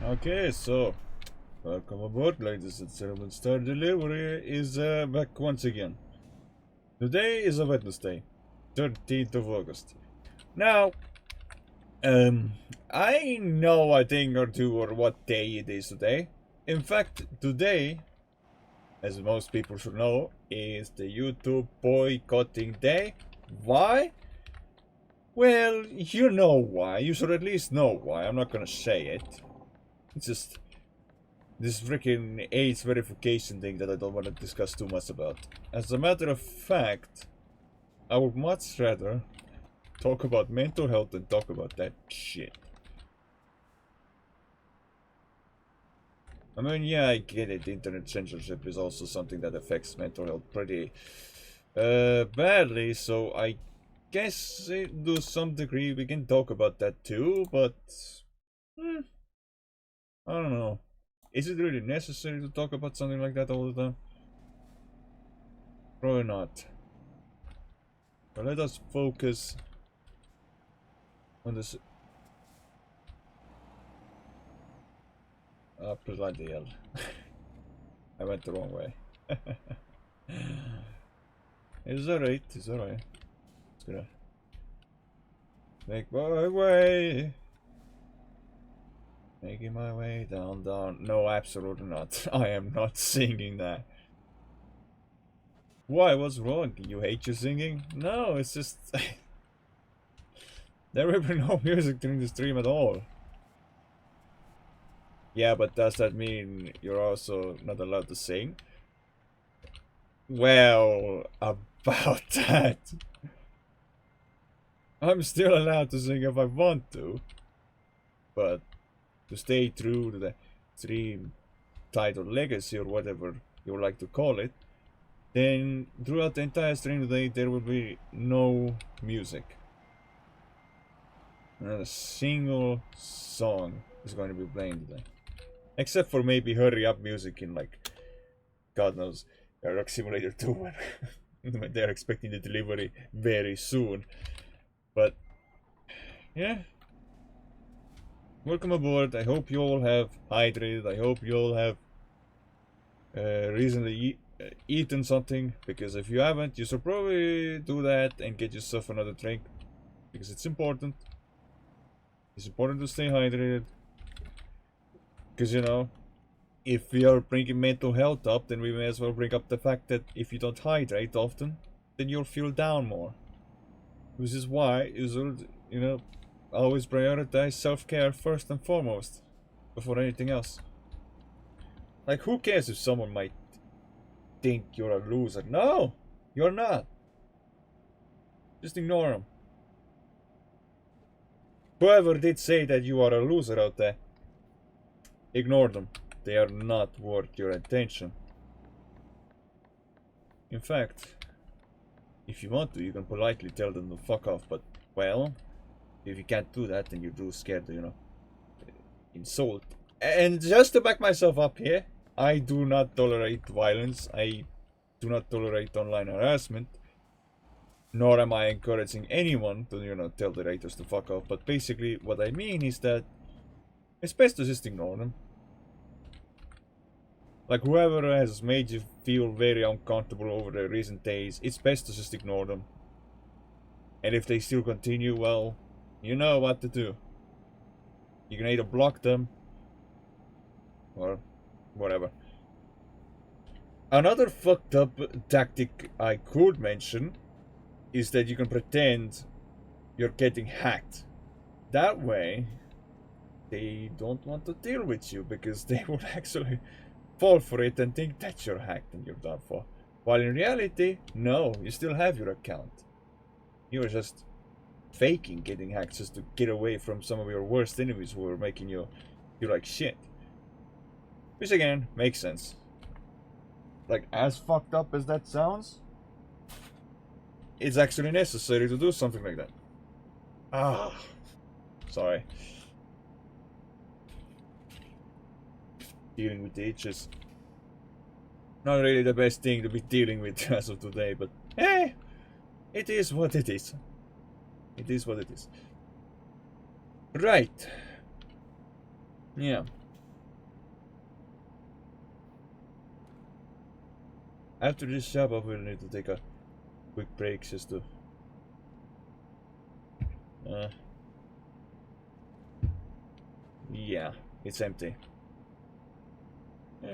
Okay, so welcome aboard, ladies and gentlemen. Star Delivery is back once again. Today is a Wednesday, 13th of August. Now, I know a thing or two or what day it is today. In fact, today, as most people should know, is the YouTube boycotting day. Why? Well, you know why. You should at least know why. I'm not gonna say it. It's just this freaking AIDS verification thing that I don't want to discuss too much about. As a matter of fact, I would much rather talk about mental health than talk about that shit. I mean, yeah, I get it. Internet censorship is also something that affects mental health pretty badly, so I guess to some degree we can talk about that too, but I don't know. Is it really necessary to talk about something like that all the time? Probably not. But let us focus on this. Bloody hell. I went the wrong way. It's alright, it's alright. Just gonna make my way. Making my way down, down. No, absolutely not. I am not singing that. Why? What's wrong? You hate your singing? No, it's just... there will be no music during the stream at all. Yeah, but does that mean you're also not allowed to sing? Well, about that. I'm still allowed to sing if I want to. But to stay true to the stream titled Legacy or whatever you would like to call it, then throughout the entire stream today there will be no music. Not a single song is going to be playing today. Except for maybe hurry up music in like, God knows, Rock Simulator 2 when they're expecting the delivery very soon. But, yeah. Welcome aboard. I hope you all have hydrated. I hope you all have recently eaten something. Because if you haven't, you should probably do that and get yourself another drink. Because it's important. It's important to stay hydrated. Because, you know, if we are bringing mental health up, then we may as well bring up the fact that if you don't hydrate often, then you'll feel down more. Which is why you should, you know, always prioritize self-care first and foremost, before anything else. Like, who cares if someone might think you're a loser? No, you're not. Just ignore them. Whoever did say that you are a loser out there, ignore them. They are not worth your attention. In fact, if you want to, you can politely tell them to fuck off, but, well, if you can't do that, then you're too scared to, you know, insult. And just to back myself up here, I do not tolerate violence. I do not tolerate online harassment. Nor am I encouraging anyone to, you know, tell the raters to fuck off. But basically, what I mean is that it's best to just ignore them. Like, whoever has made you feel very uncomfortable over the recent days, it's best to just ignore them. And if they still continue, well, you know what to do. You can either block them, or whatever. Another fucked up tactic I could mention is that you can pretend you're getting hacked. That way, they don't want to deal with you, because they will actually fall for it and think that you're hacked and you're done for. While in reality, no, you still have your account. You're just faking getting hacked just to get away from some of your worst enemies who are making you feel like shit. Which again, makes sense. Like, as fucked up as that sounds, it's actually necessary to do something like that. Ah, sorry. Dealing with the itches. Not really the best thing to be dealing with as of today, but hey, it is what it is. It is what it is. Right. Yeah. After this job, I will need to take a quick break just to yeah, it's empty.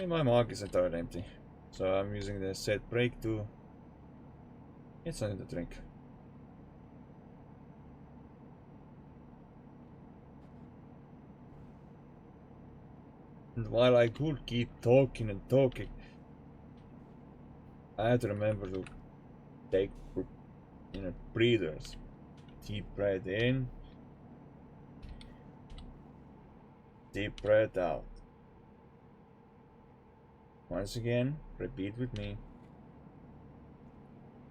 My mug is entirely empty, so I'm using the set break to get something to drink. And while I could keep talking and talking, I had to remember to take, you know, breathers. Deep breath in, deep breath out. Once again, repeat with me.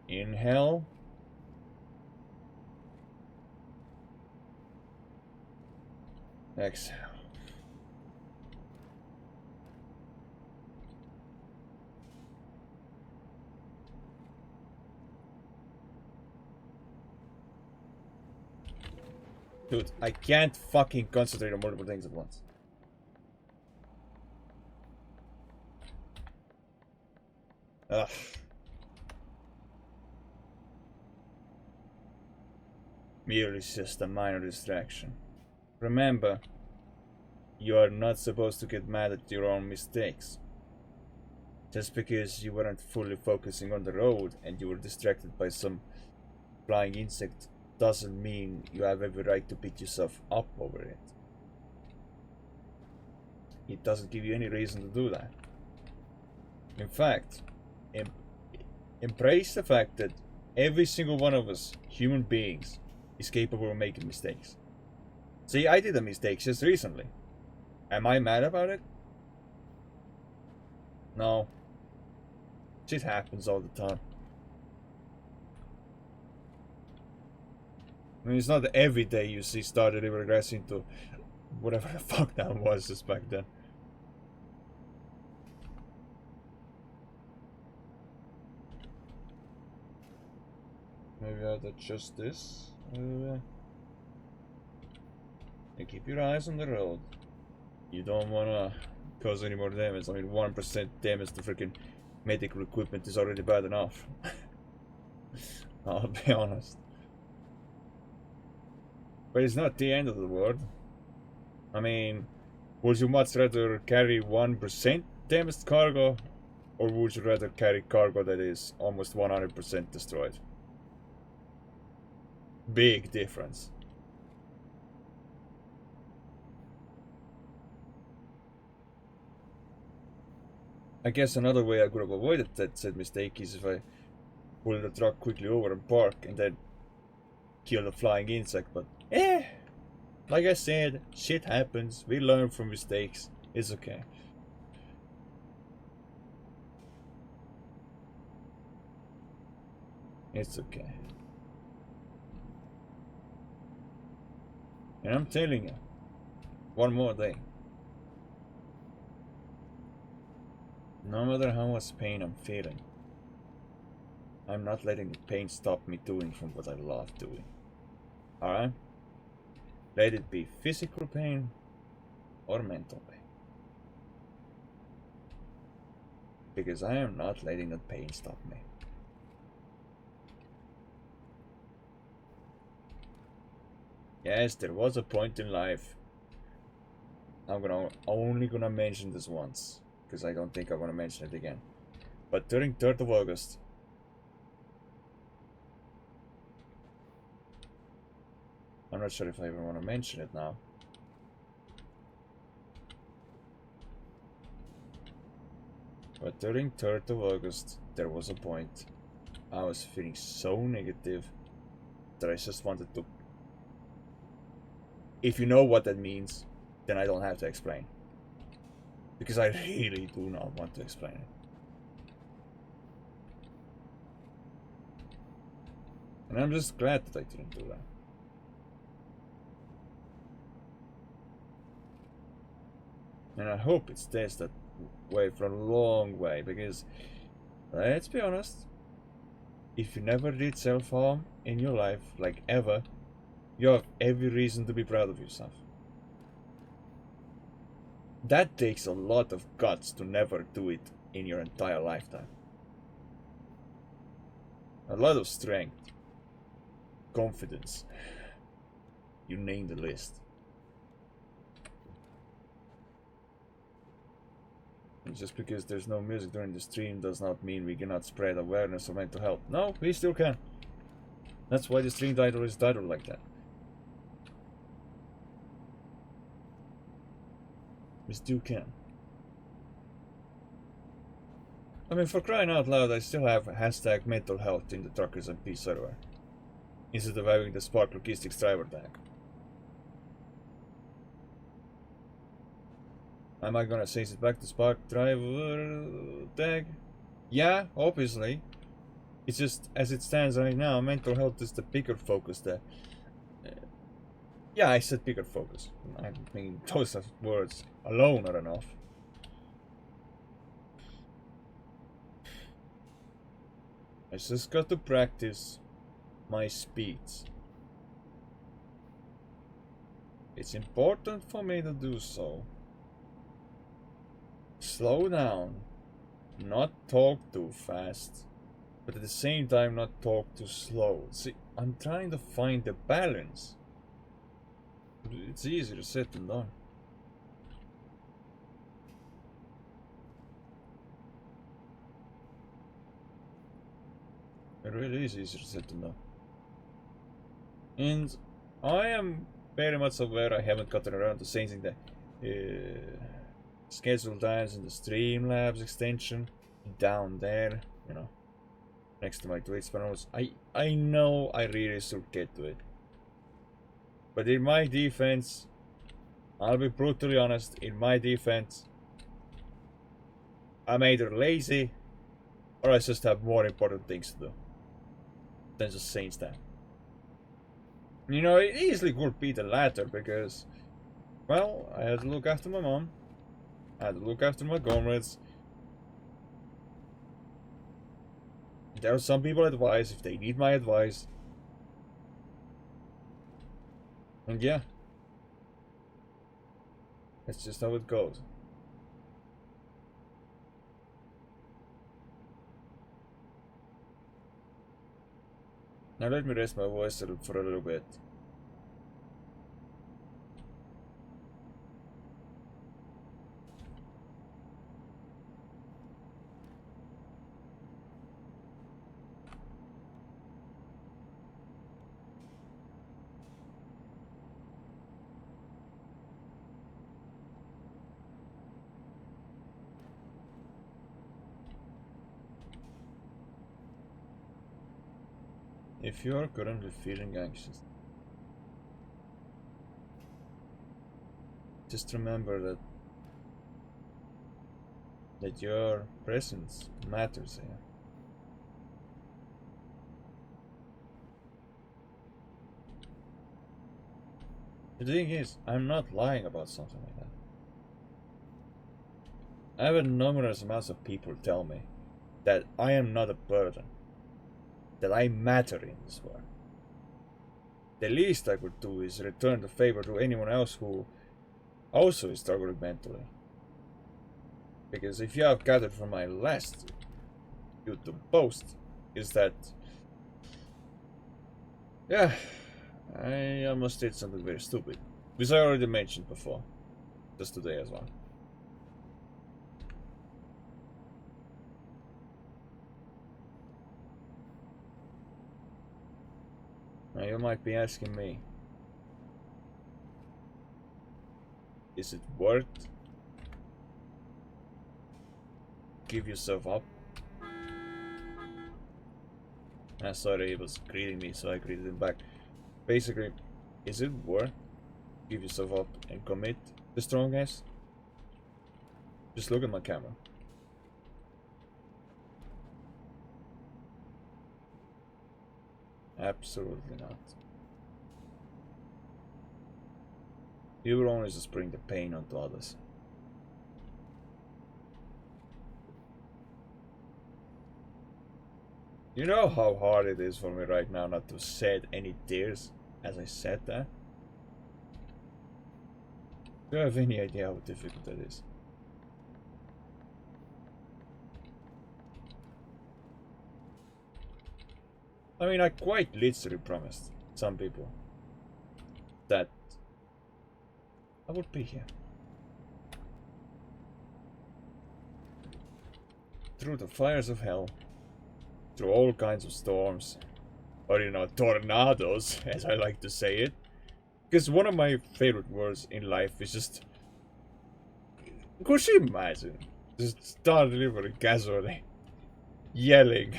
Inhale. Exhale. Dude, I can't fucking concentrate on multiple things at once. Ugh. Merely just a minor distraction. Remember, you are not supposed to get mad at your own mistakes. Just because you weren't fully focusing on the road and you were distracted by some flying insect doesn't mean you have every right to beat yourself up over it. It doesn't give you any reason to do that. In fact, embrace the fact that every single one of us, human beings, is capable of making mistakes. See, I did a mistake just recently. Am I mad about it? No. Shit happens all the time. I mean, it's not every day you see started regressing to whatever the fuck that was just back then. Maybe I'd adjust this. And keep your eyes on the road. You don't wanna cause any more damage. I mean, 1% damage to freaking medical equipment is already bad enough. I'll be honest. But it's not the end of the world. I mean, would you much rather carry 1% damaged cargo, or would you rather carry cargo that is almost 100% destroyed? Big difference. I guess another way I could have avoided that said mistake is if I pull the truck quickly over and park and then kill the flying insect, but like I said, shit happens. We learn from mistakes. It's okay. It's okay. And I'm telling you, one more day. No matter how much pain I'm feeling, I'm not letting the pain stop me doing from what I love doing. Alright? Let it be physical pain or mental pain. Because I am not letting that pain stop me. Yes, there was a point in life. I'm only gonna mention this once, because I don't think I want to mention it again. But during 3rd of August, I'm not sure if I even want to mention it now. But during 3rd of August, there was a point I was feeling so negative that I just wanted to... If you know what that means, then I don't have to explain. Because I really do not want to explain it. And I'm just glad that I didn't do that. And I hope it stays that way for a long way, because let's be honest, if you never did self-harm in your life, like ever, you have every reason to be proud of yourself. That takes a lot of guts to never do it in your entire lifetime. A lot of strength, confidence, you name the list. And just because there's no music during the stream does not mean we cannot spread awareness of mental health. No, we still can. That's why the stream title is titled like that. We still can. I mean, for crying out loud, I still have hashtag mental health in the Truckers and Peace server, instead of having the Spark Logistics driver tag. Am I gonna change it back to Spark driver tag? Yeah, obviously. It's just, as it stands right now, mental health is the bigger focus there. Yeah, I said bigger focus. I mean, those words alone are enough. I just got to practice my speeds. It's important for me to do so. Slow down, not talk too fast, but at the same time not talk too slow. See, I'm trying to find the balance. It's easier said than done. It really is easier said than done. And I am very much aware I haven't gotten around to changing the schedule times in the Streamlabs extension down there, you know, next to my Twitch panels. I know I really should get to it. But in my defense, I'll be brutally honest, in my defense, I'm either lazy Or I just have more important things to do than just saying stuff. You know, it easily could be the latter because, well, I had to look after my mom. I had to look after my comrades. There are some people advice if they need my advice. And yeah. That's just how it goes. Now let me rest my voice for a little bit. If you are currently feeling anxious, just remember that your presence matters here. The thing is, I'm not lying about something like that. I have had numerous amounts of people tell me that I am not a burden, that I matter in this world. The least I could do is return the favor to anyone else who also is struggling mentally. Because if you have gathered from my last YouTube post, is that, yeah, I almost did something very stupid, which I already mentioned before, just today as well. Now you might be asking me, is it worth give yourself up? I saw that he was greeting me, so I greeted him back. Basically, is it worth give yourself up and commit the strongest? Just look at my camera. Absolutely not. You will only just bring the pain onto others. You know how hard it is for me right now not to shed any tears as I said that? Do you have any idea how difficult that is? I mean, I quite literally promised some people that I would be here. Through the fires of hell, through all kinds of storms, or you know, tornadoes, as I like to say it. Because one of my favorite words in life is just... Could you imagine? Just start delivering gasoline, yelling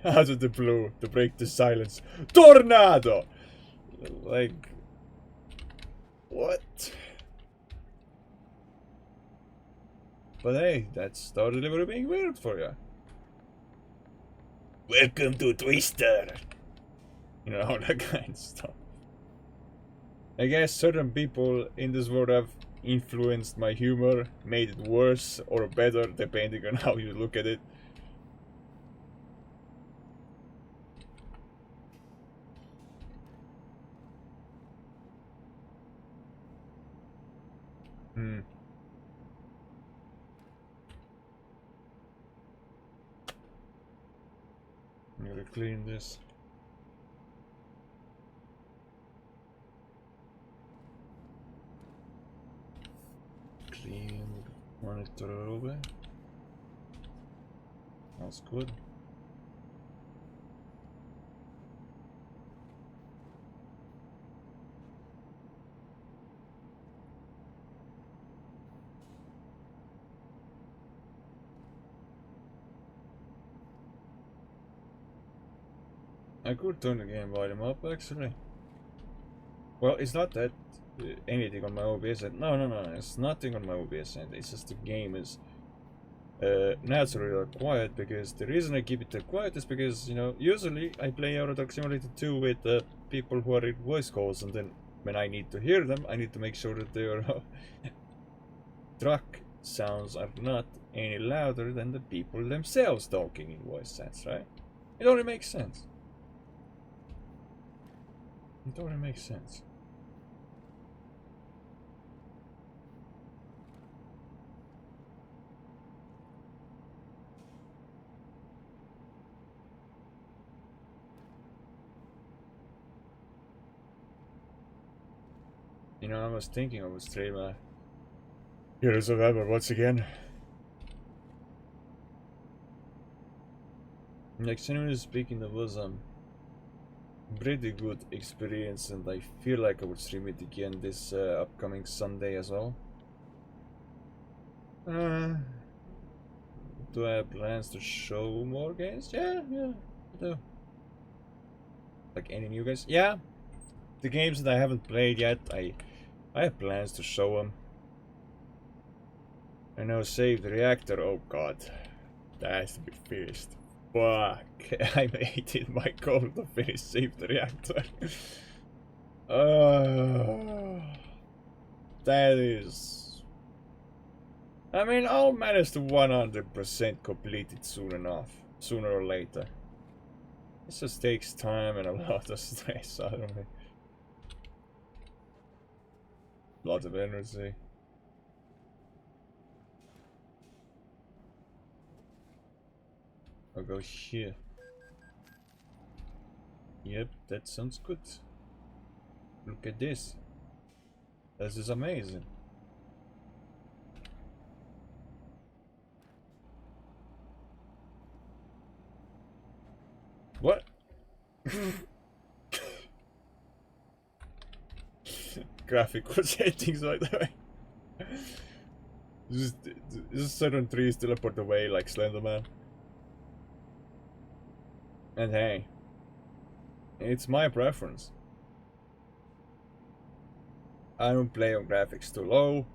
out of the blue to break the silence. Tornado! Like... What? But hey, that's Star Delivery being weird for you. Welcome to Twister! You know, all that kind of stuff. I guess certain people in this world have influenced my humor, made it worse or better depending on how you look at it. I'm gonna clean this. Clean the monitor a little bit. That's good. I could turn the game volume up actually. Well, it's not that anything on my OBS end. No, it's nothing on my OBS end. It's just the game is naturally are quiet, because the reason I keep it quiet is because, you know, usually I play Euro Truck Simulator 2 with people who are in voice calls, and then when I need to hear them, I need to make sure that their truck sounds are not any louder than the people themselves talking in voice chats, right? It only makes sense. It only makes sense. You know, I was thinking of a stream. Here is November once again. Like, genuinely speaking, that was pretty good experience, and I feel like I would stream it again this upcoming Sunday as well. Do I have plans to show more games? Yeah, I do. Like any new guys? Yeah. The games that I haven't played yet, I have plans to show them. I know, Save the Reactor. Oh god, that has to be finished. Fuck, I made it my goal to finish Save the Reactor. That is... I mean, I'll manage to 100% complete it sooner or later. It just takes time and a lot of stress, I don't know. Lot of energy. I'll go here. Yep, that sounds good. Look at this. This is amazing. What? Graphical settings, by the way. Just certain trees teleport away like Slenderman. And hey, it's my preference. I don't play on graphics too low.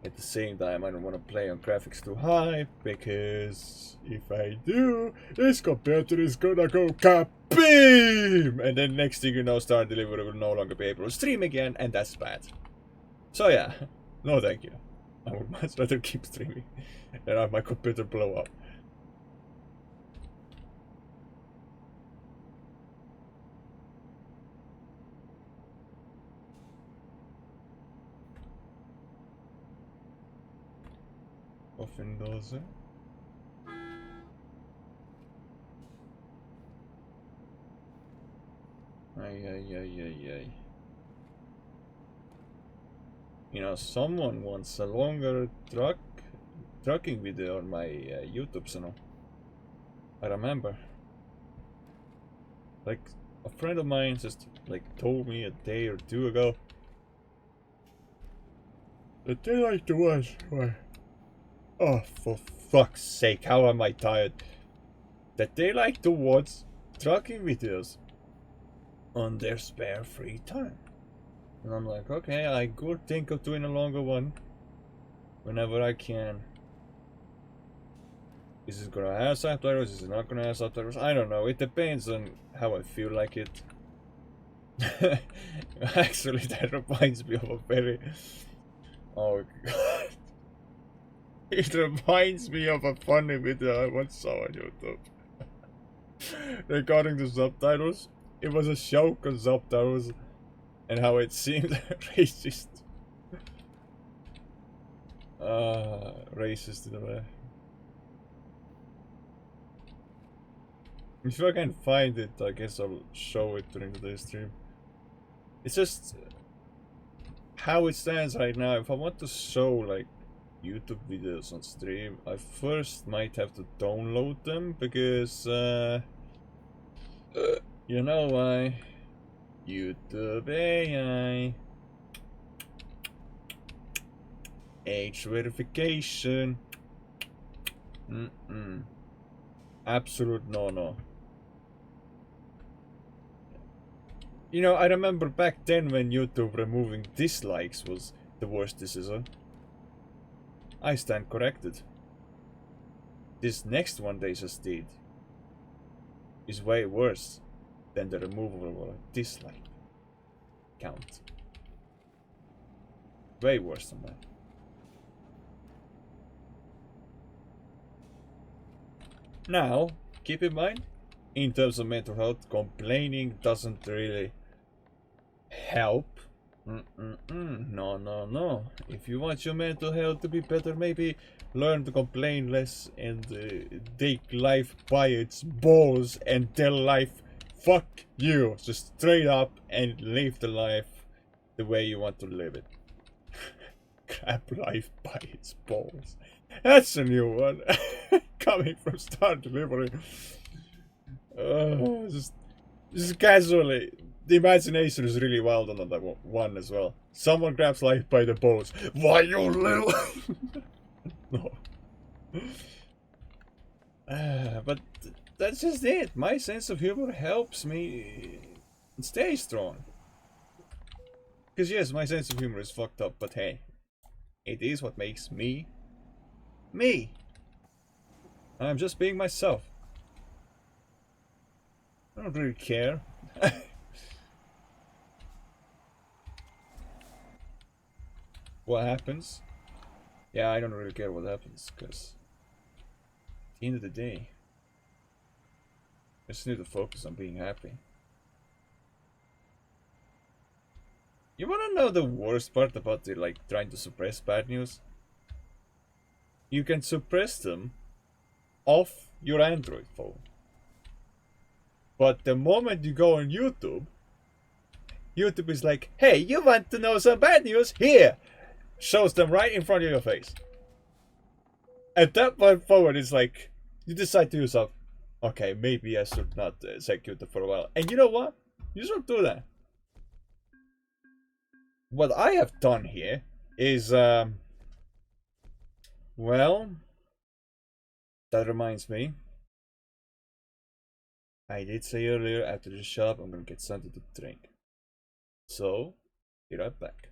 At the same time, I don't want to play on graphics too high, because if I do, this computer is gonna go kabam! And then next thing you know, Star Delivery will no longer be able to stream again, and that's bad. So yeah, no thank you. I would much rather keep streaming than have my computer blow up. Often does it. Ay. You know, someone wants a longer trucking video on my YouTube channel. I remember. Like, a friend of mine just like told me a day or two ago that they like to watch. Oh, for fuck's sake, how am I tired? That they like to watch trucking videos on their spare free time. And I'm like, okay, I could think of doing a longer one whenever I can. Is it gonna have subtitles? Is it not gonna have subtitles? I don't know. It depends on how I feel like it. Actually, that reminds me of a very... Oh god. It reminds me of a funny video I once saw on YouTube. Regarding the subtitles. It was a joke on subtitles and how it seemed racist. Racist in a way. If I can find it, I guess I'll show it during today's stream. It's just how it stands right now. If I want to show like YouTube videos on stream, I first might have to download them, because you know why? YouTube AI. Age verification. Absolute no. You know, I remember back then when YouTube removing dislikes was the worst decision. I stand corrected. this next one they just did is way worse than the removal of a dislike count. Way worse than that. Now, keep in mind, in terms of mental health, complaining doesn't really help. No. If you want your mental health to be better, maybe learn to complain less and take life by its balls and tell life, fuck you. Just straight up and live the life the way you want to live it. Grab life by its balls. That's a new one. Coming from Star Delivery. Just casually. The imagination is really wild on that one as well. Someone grabs life by the balls. Why, you little... No. But that's just it. My sense of humor helps me stay strong. Because yes, my sense of humor is fucked up, but hey. It is what makes me... me. I'm just being myself. I don't really care. What happens? Yeah, I don't really care what happens, because at the end of the day, I just need to focus on being happy. You wanna know the worst part about the, like, trying to suppress bad news? You can suppress them off your Android phone. But the moment you go on YouTube, YouTube is like, hey, you want to know some bad news? Here! Shows them right in front of your face. At that point forward, it's like, you decide to yourself, okay, maybe I should not check YouTube for a while. And you know what? You should do that. What I have done here is, well, that reminds me. I did say earlier, after the shop, I'm gonna get something to drink. So, be right back.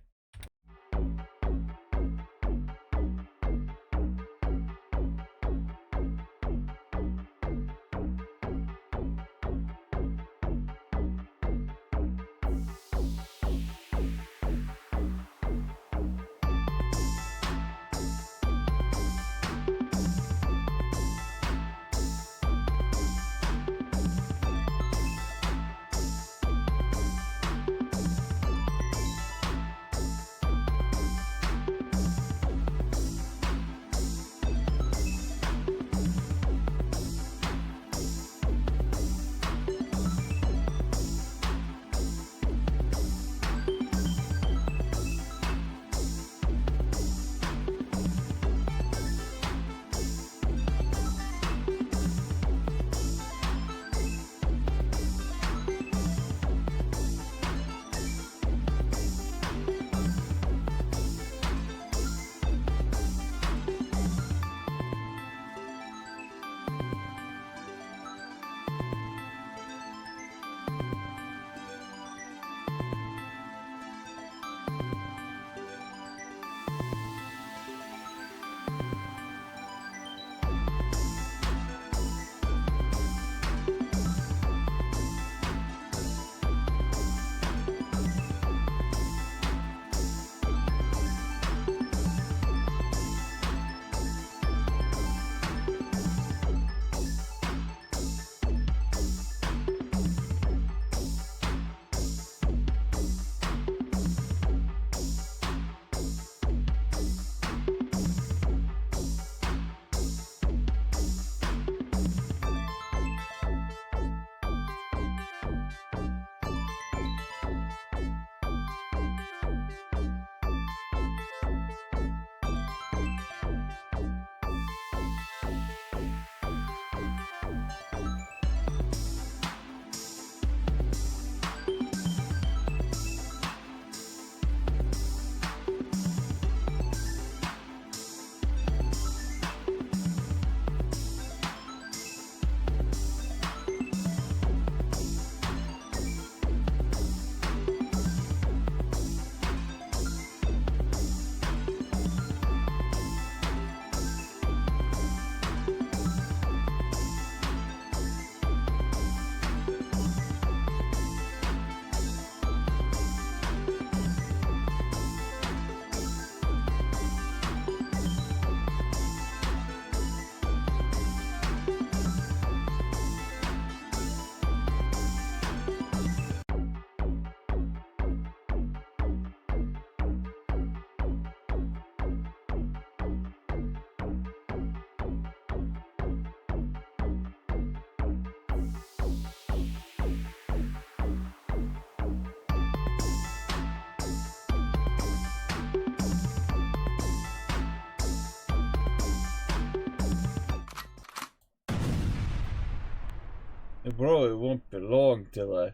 Bro, it won't be long till I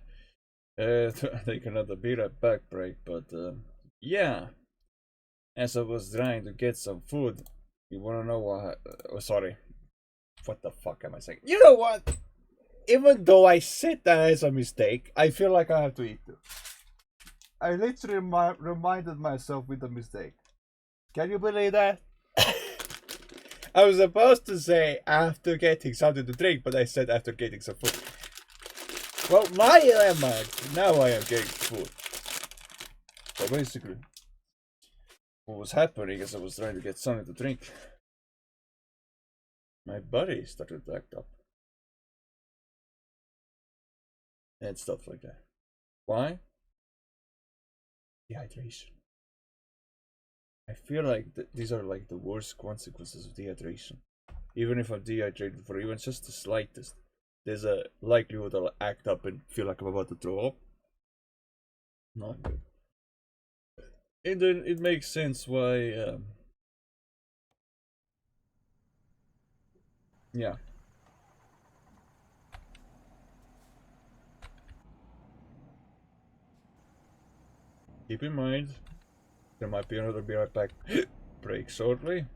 take another be right back break, but yeah, as I was trying to get some food, you wanna know what? Oh, sorry, what the fuck am I saying? You know what? Even though I said that as a mistake, I feel like I have to eat too. I literally reminded myself with a mistake. Can you believe that? I was supposed to say after getting something to drink, but I said after getting some food. Well, my dilemma, now I am getting food. So basically, what was happening is I was trying to get something to drink. My body started to act up. And stuff like that. Why? Dehydration. I feel like these are like the worst consequences of dehydration. Even if I'm dehydrated for even just the slightest, there's a likelihood I'll act up and feel like I'm about to throw up. Not good. And then it makes sense why, yeah. Keep in mind, there might be another be right back break shortly.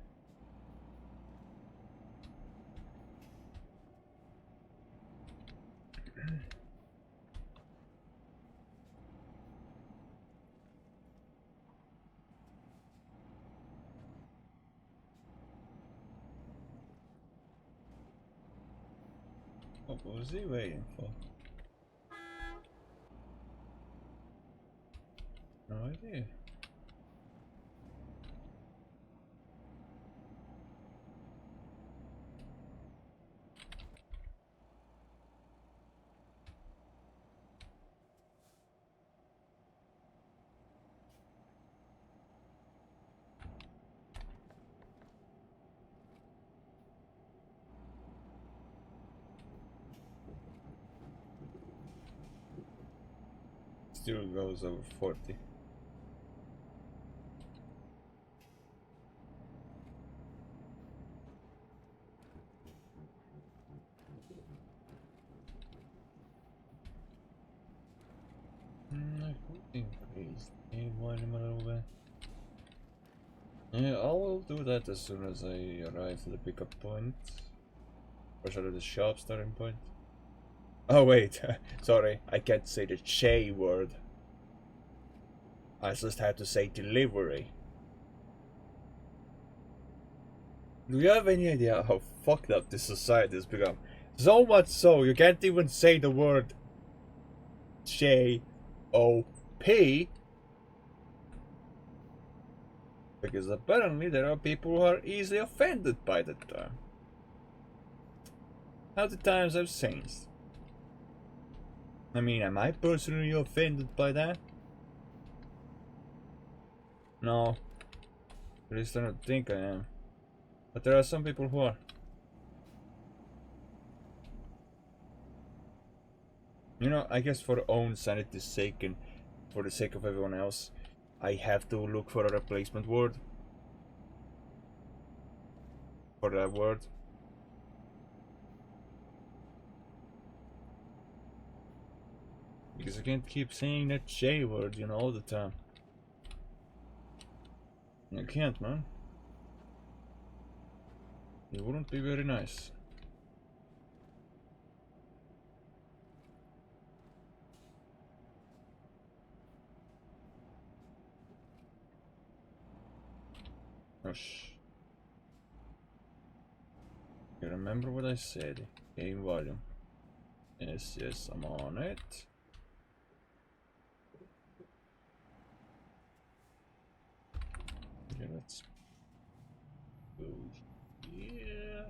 What was he waiting for? No idea. Still goes over 40. I could increase the volume a little bit. Yeah, I will do that as soon as I arrive to the pickup point. Or sorry, the shop starting point. Oh wait, sorry, I can't say the J word. I just have to say delivery. Do you have any idea how fucked up this society has become? So much so, you can't even say the word J-O-P because apparently there are people who are easily offended by that term. How the times have changed. I mean, am I personally offended by that? No. At least I don't think I am. But there are some people who are. You know, I guess for own sanity's sake and for the sake of everyone else, I have to look for a replacement word for that word. Because I can't keep saying that J word, you know, all the time. I can't, man. It wouldn't be very nice. Gosh. You remember what I said? Game volume. Yes, yes, I'm on it. Okay, let's go here.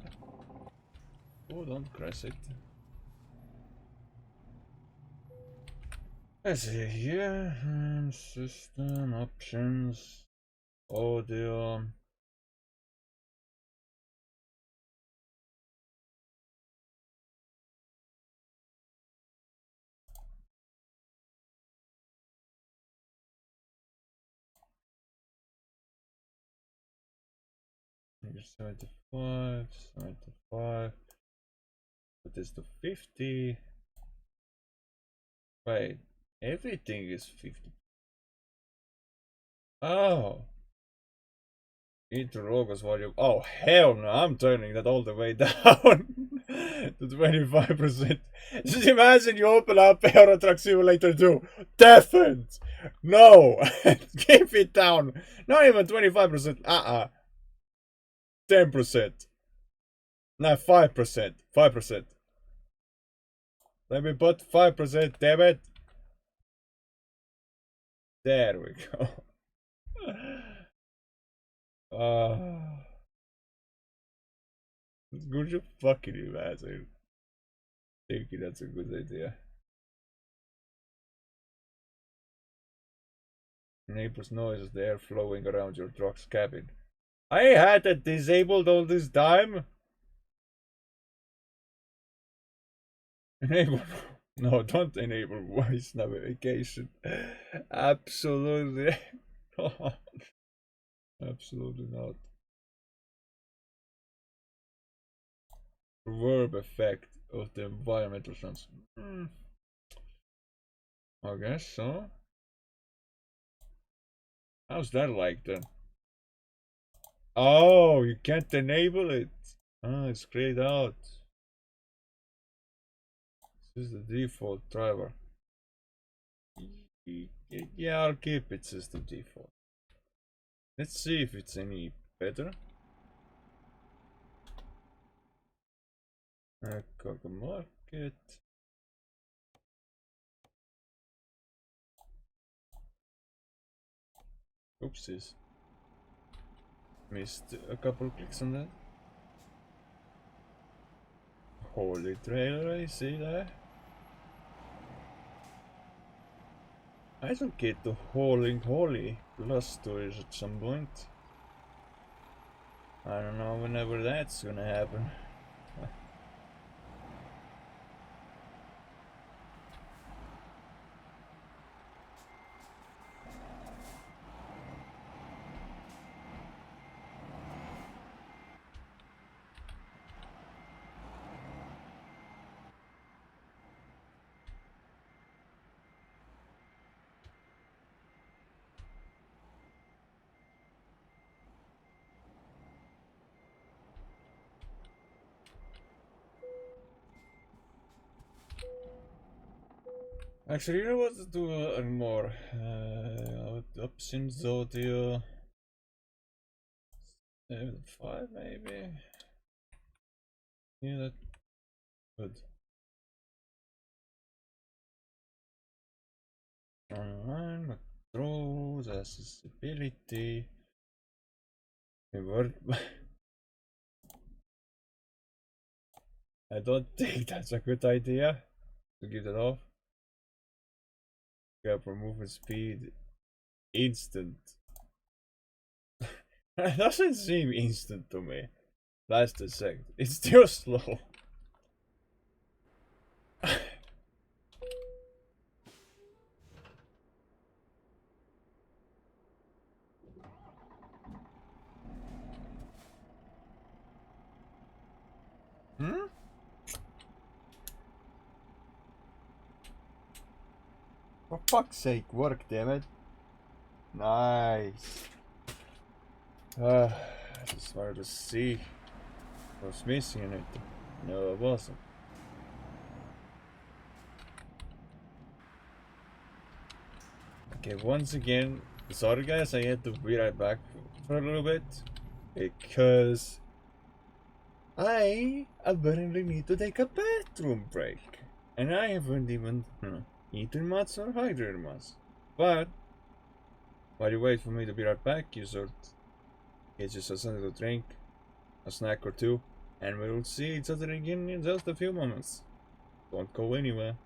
Oh, don't press it. Let's see here. System options. Audio. Here's 75, 75. Put this to 50. Wait, everything is 50. Oh. Interlogos volume. Oh, hell no, I'm turning that all the way down to 25%. Just imagine you open up Euro Truck Simulator 2. Deafened! No! Keep it down. Not even 25%. 10%. No, 5%. 5%. Let me put 5%, damn it. There we go. Could you fucking imagine? Thinking that's a good idea. Neighbor's noise, the air flowing around your truck's cabin. I had it disabled all this time. Enable. No, don't enable voice navigation. Absolutely. Absolutely not. Verb effect of the environmental sense. I guess so. How's that like then? Oh, you can't enable it. Ah, it's grayed out. This is the default driver. Yeah, I'll keep it system default. Let's see if it's any better. Cargo market. Oopsies. Missed a couple clicks on that. Holy trailer, I see that. I don't get the holy plus storage at some point. I don't know whenever that's gonna happen. Actually, you know what to do anymore? Options audio 7.5 maybe. Yeah, that good. Online controls, accessibility. Word. I don't think that's a good idea to give that off. Yeah, for movement speed, instant. It doesn't seem instant to me. Last a second. It's still slow. Hmm? For fuck's sake, work, damn it. Nice. I just wanted to see what was missing in it. No, it wasn't. Okay, once again, sorry guys, I had to be right back for a little bit because I apparently need to take a bathroom break, and I haven't even eaten much or hydrated much. But while you wait for me to be right back, you sort get yourself something to drink, a snack or two, and we will see each other again in just a few moments. Don't go anywhere.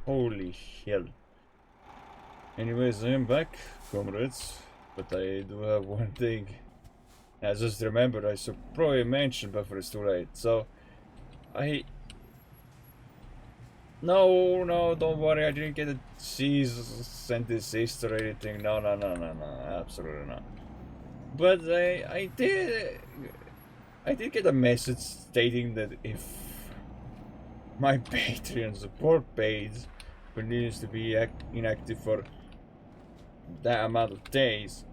Holy hell. Anyways, I am back, comrades. But I do have one thing. I just remembered I should probably mention before it's too late. So, no, don't worry. I didn't get a cease and desist or anything. No, absolutely not. But I did get a message stating that if my Patreon support page continues to be inactive for that amount of days,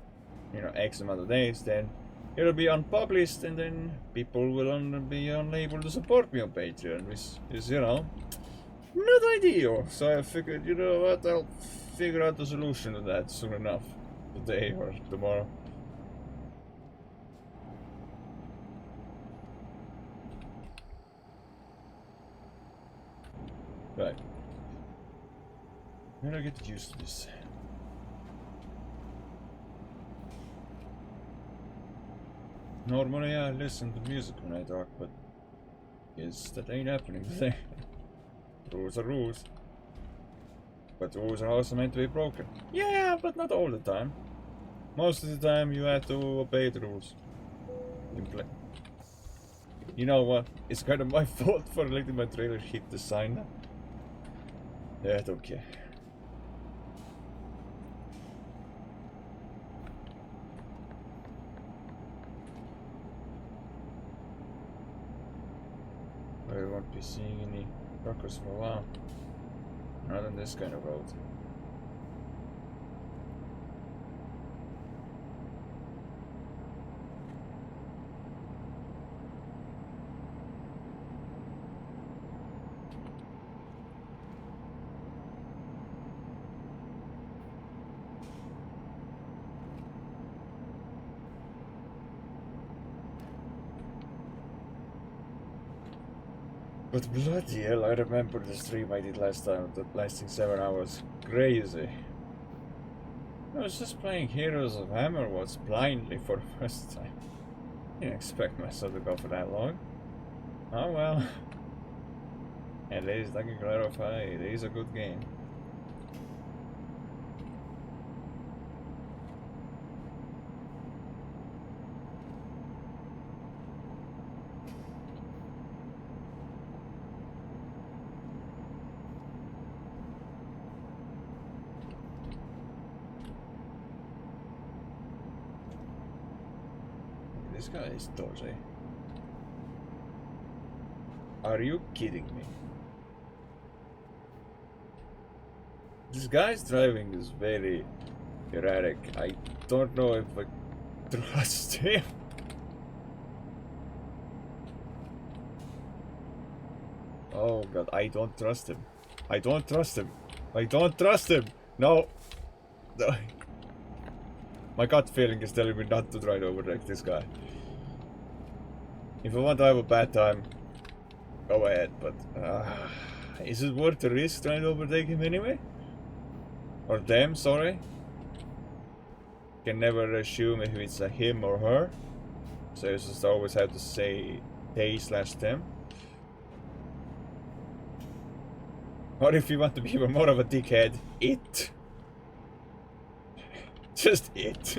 X amount of days, then it'll be unpublished, and then people will be unable to support me on Patreon, which is, not ideal. So I figured, you know what, I'll figure out the solution to that soon enough, today or tomorrow. Right. When do I get used to this? Normally I listen to music when I talk, but guess that ain't happening today. Rules are rules. But rules are also meant to be broken. Yeah, but not all the time. Most of the time you have to obey the rules. You know what? It's kind of my fault for letting my trailer hit the sign. Yeah, I don't care. I won't be seeing any truckers for a while. Not on this kind of road. But bloody hell, I remember the stream I did last time, that lasting 7 hours. Crazy. I was just playing Heroes of Hammerwatch blindly for the first time. Didn't expect myself to go for that long. Oh well. At least I can clarify, it is a good game. This guy is dodgy. Are you kidding me? This guy's driving is very erratic. I don't know if I trust him. Oh god, I don't trust him. I don't trust him. I don't trust him. No. No. My gut feeling is telling me not to try to overtake this guy. If I want to have a bad time, go ahead, but is it worth the risk trying to overtake him anyway? Or them, sorry? Can never assume if it's a him or her. So you just always have to say they/them. Or if you want to be even more of a dickhead, it. Just it.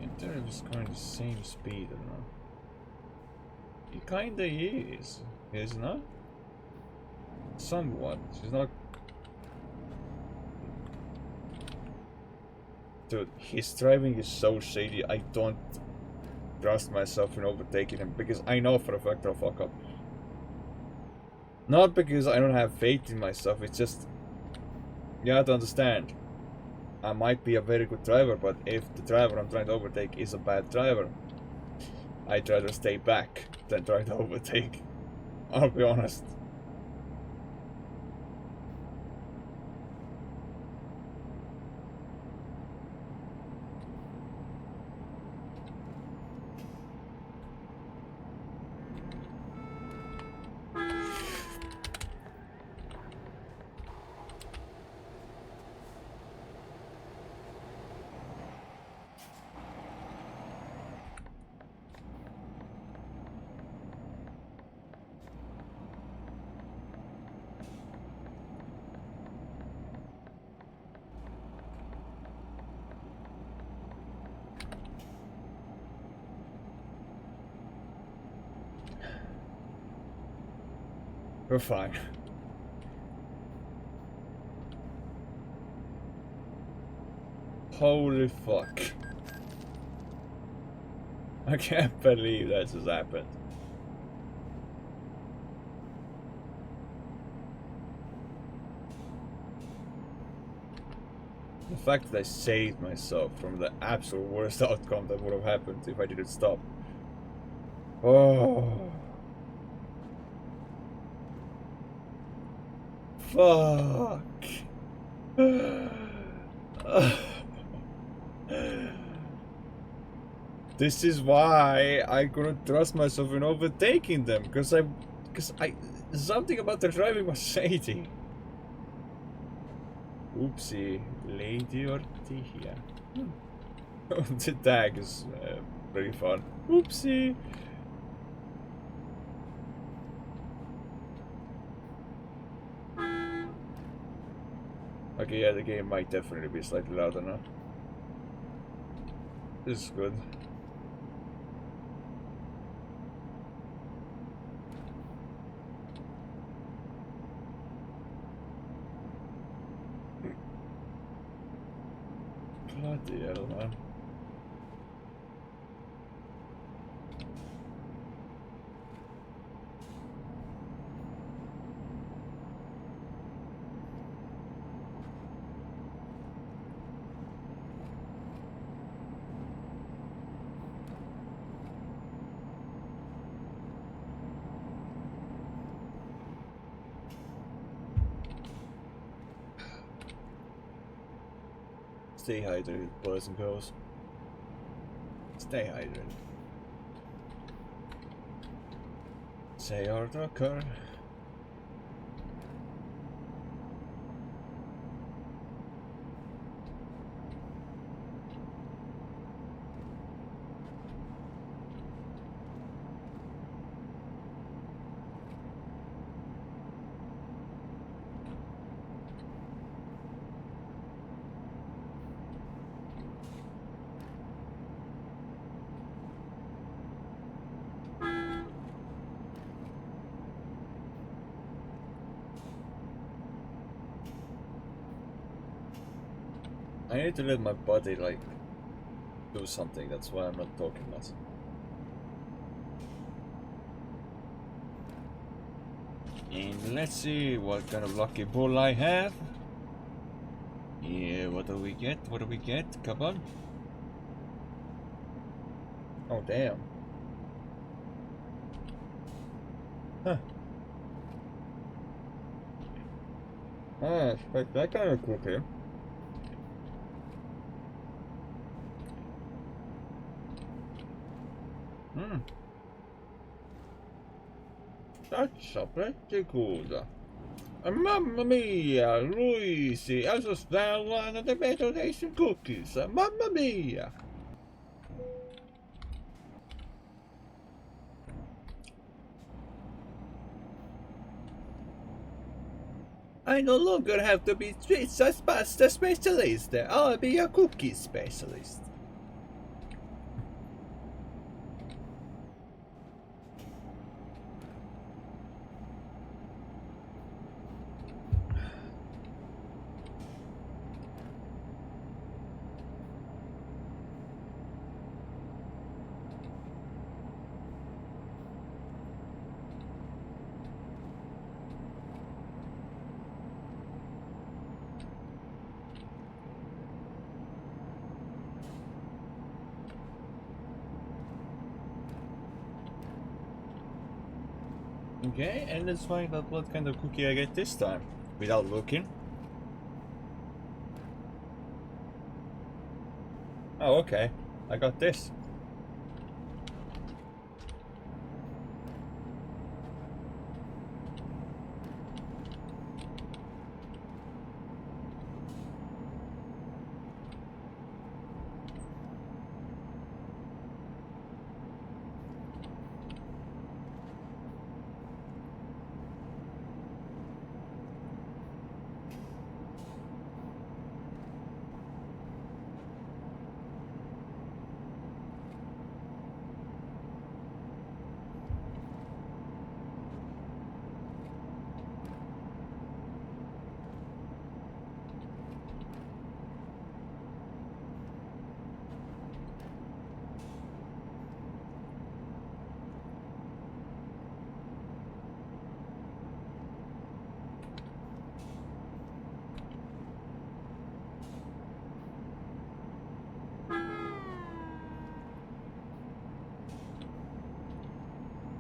Internet is going the same speed, or not? It kinda is not? Somewhat. She's not. Dude, his driving is so shady. I don't trust myself in overtaking him because I know for a fact I'll fuck up. Not because I don't have faith in myself, it's just you have to understand. I might be a very good driver, but if the driver I'm trying to overtake is a bad driver, I'd rather stay back than try to overtake. I'll be honest. We're fine. Holy fuck. I can't believe that just happened. The fact that I saved myself from the absolute worst outcome that would have happened if I didn't stop. Oh. Fuck. This is why I couldn't trust myself in overtaking them, because something about the driving was shady. Oopsie, Lady Ortihia. The tag is pretty fun. Oopsie. Okay, yeah, the game might definitely be slightly louder now. This is good. Bloody hell, man. Stay hydrated, boys and girls. Stay hydrated. Say our doctor. I need to let my body, like, do something. That's why I'm not talking much. And let's see what kind of lucky bull I have. Yeah, what do we get? What do we get? Come on. Oh, damn. Huh. Ah, expect that kind of cookie. Hmm. That's a pretty good. Mamma mia, Luigi, I just found one of the better tasting cookies. Mamma mia. I no longer have to be pizza pasta specialist. I'll be a cookie specialist. Okay, and let's find out what kind of cookie I get this time, without looking. Oh, okay. I got this.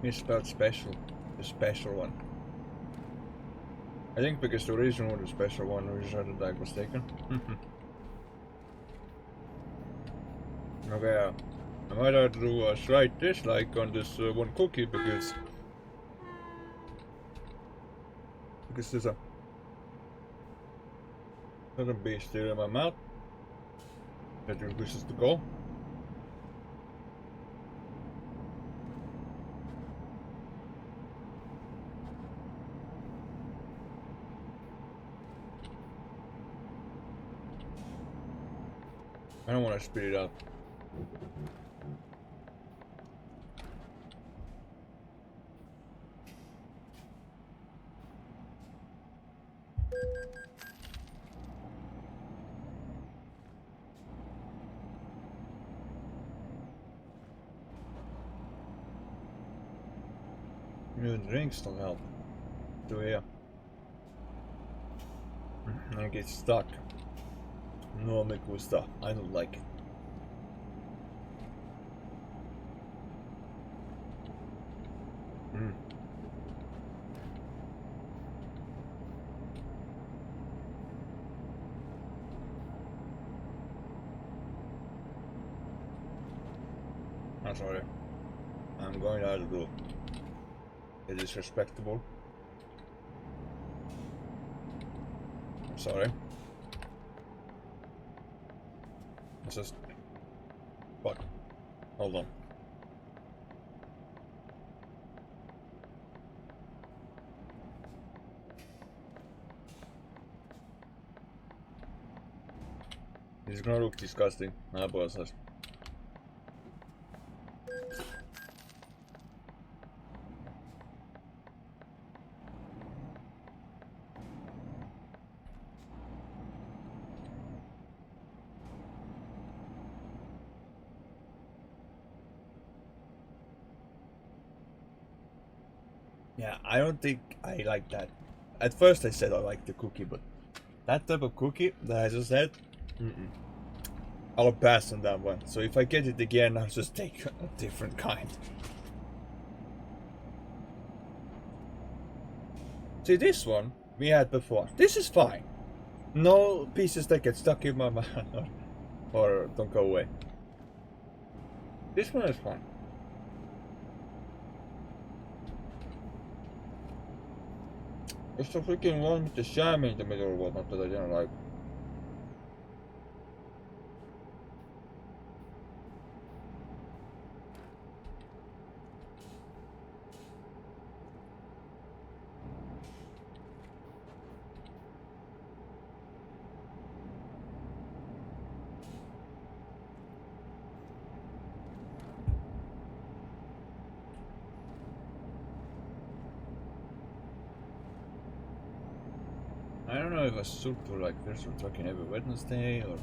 Misspelled special. The special one. I think because the original one, the special one, original tag was taken. Okay, I might have to do a slight dislike on this one cookie because there's a little bee still in my mouth that refuses to go. I don't want to speed it up. New drinks don't help. Do here. I get stuck. No me gusta. I don't like it. I'm sorry. I'm going out of the group. It is respectable. I'm sorry. It's just... Fuck. Hold on. This is gonna look disgusting. I apologize. Yeah, I don't think I like that. At first I said I like the cookie, but that type of cookie that I just had, I'll pass on that one. So if I get it again, I'll just take a different kind. See, this one we had before. This is fine. No pieces that get stuck in my mouth or don't go away. This one is fine. It's the freaking one with the chamois in the middle or whatnot that I didn't like. I don't know if I should do like this, we're talking every Wednesday or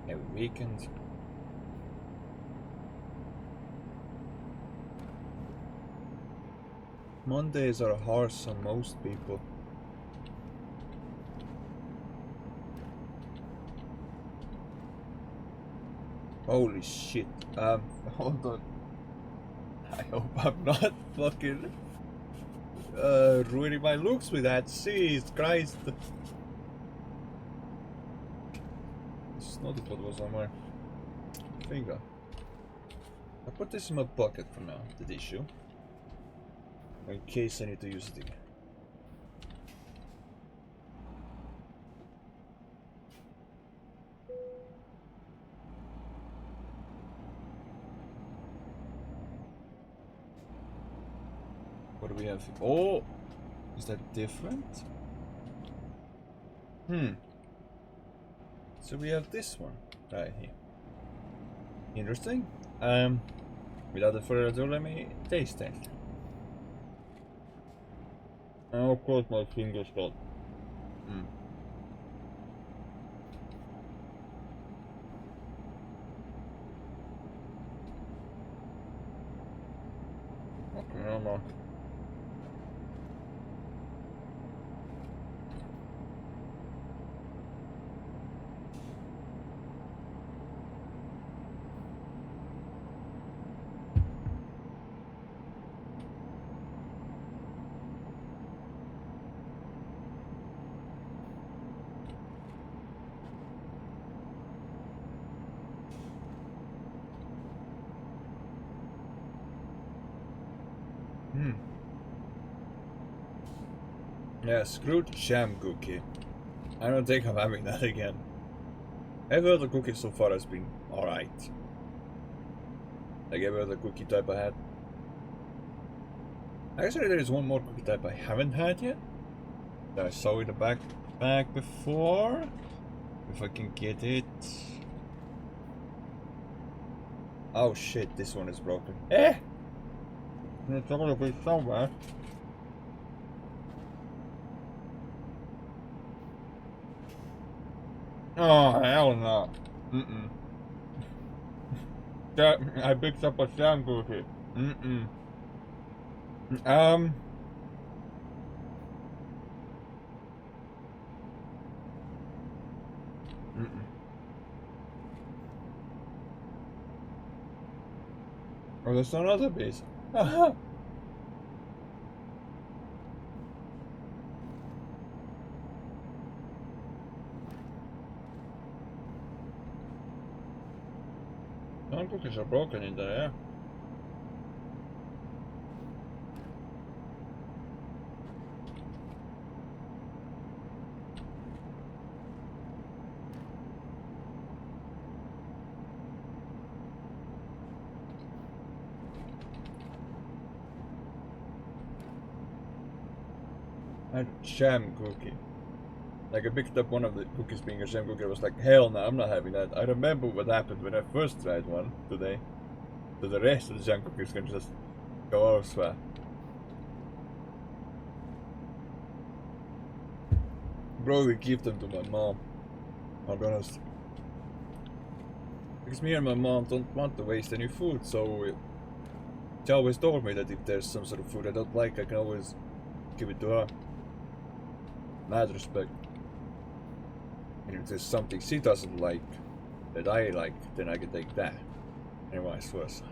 every weekend. Mondays are harsh on most people. Holy shit. Hold on. I hope I'm not fucking ruining my looks with that. Jesus Christ. Snotty pot was on my finger. I put this in my pocket for now, the tissue. In case I need to use it again. What do we have? Oh! Is that different? So we have this one right here. Interesting. Without further ado, let me taste it. And of course my fingers got. Okay, no more. Yeah, screwed jam cookie. I don't think I'm having that again. Every other cookie so far has been alright. Like every other cookie type I had. Actually, there is one more cookie type I haven't had yet. That I saw in the back before. If I can get it. Oh shit, this one is broken. Eh! It's all of it somewhere. Oh, hell no. Mm-mm. I picked up a jam cookie. Mm-mm. Mm-mm. Oh, there's another piece. Haha. Some cookies are broken in there, yeah. I had a jam cookie. Like I picked up one of the cookies being a jam cookie. I was like, hell no, I'm not having that. I remember what happened when I first tried one today. So the rest of the jam cookies can just go elsewhere. Probably give them to my mom. I'll be honest. Because me and my mom don't want to waste any food, so she always told me that if there's some sort of food I don't like, I can always give it to her. Mad respect. And if there's something she doesn't like that I like, then I can take that. And vice versa.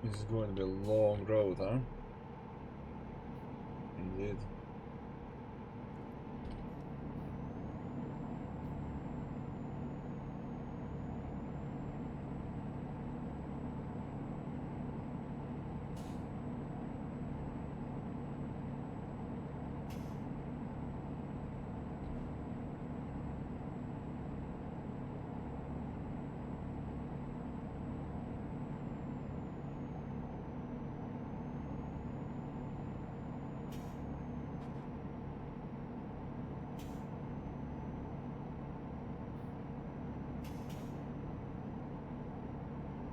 This is going to be a long road, huh? Indeed.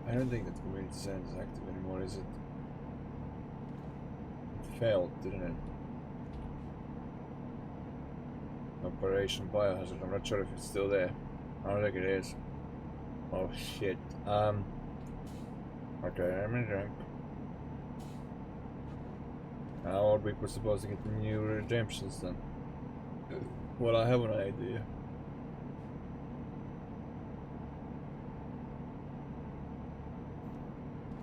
I don't think that community center is active anymore, is it? It failed, didn't it? Operation Biohazard, I'm not sure if it's still there. I don't think it is. Oh shit. Okay, I'm in drunk. How are we supposed to get new redemptions then? Well, I have an idea.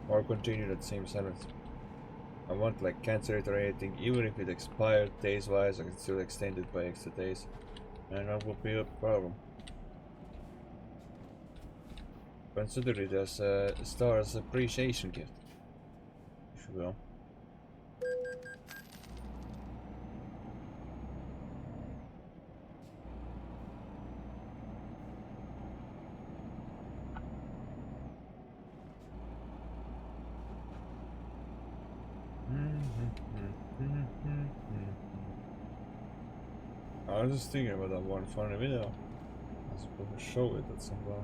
Or continue that same sentence. I want like cancer rate or anything, even if it expired days wise, I can still extend it by extra days. And that would be a problem. Consider it as a star's appreciation gift. If you will. I was just thinking about that one funny video. I was supposed to show it at some point.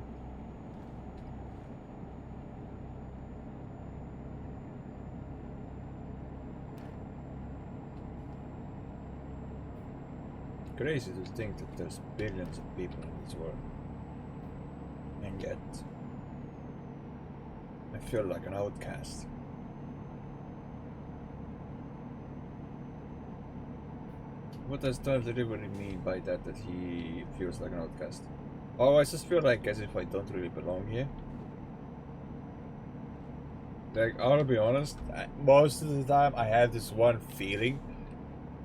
Crazy to think that there's billions of people in this world. And yet, I feel like an outcast. What does Time Delivery mean by that he feels like an outcast? Oh, I just feel like as if I don't really belong here. Like, I'll be honest, most of the time I have this one feeling.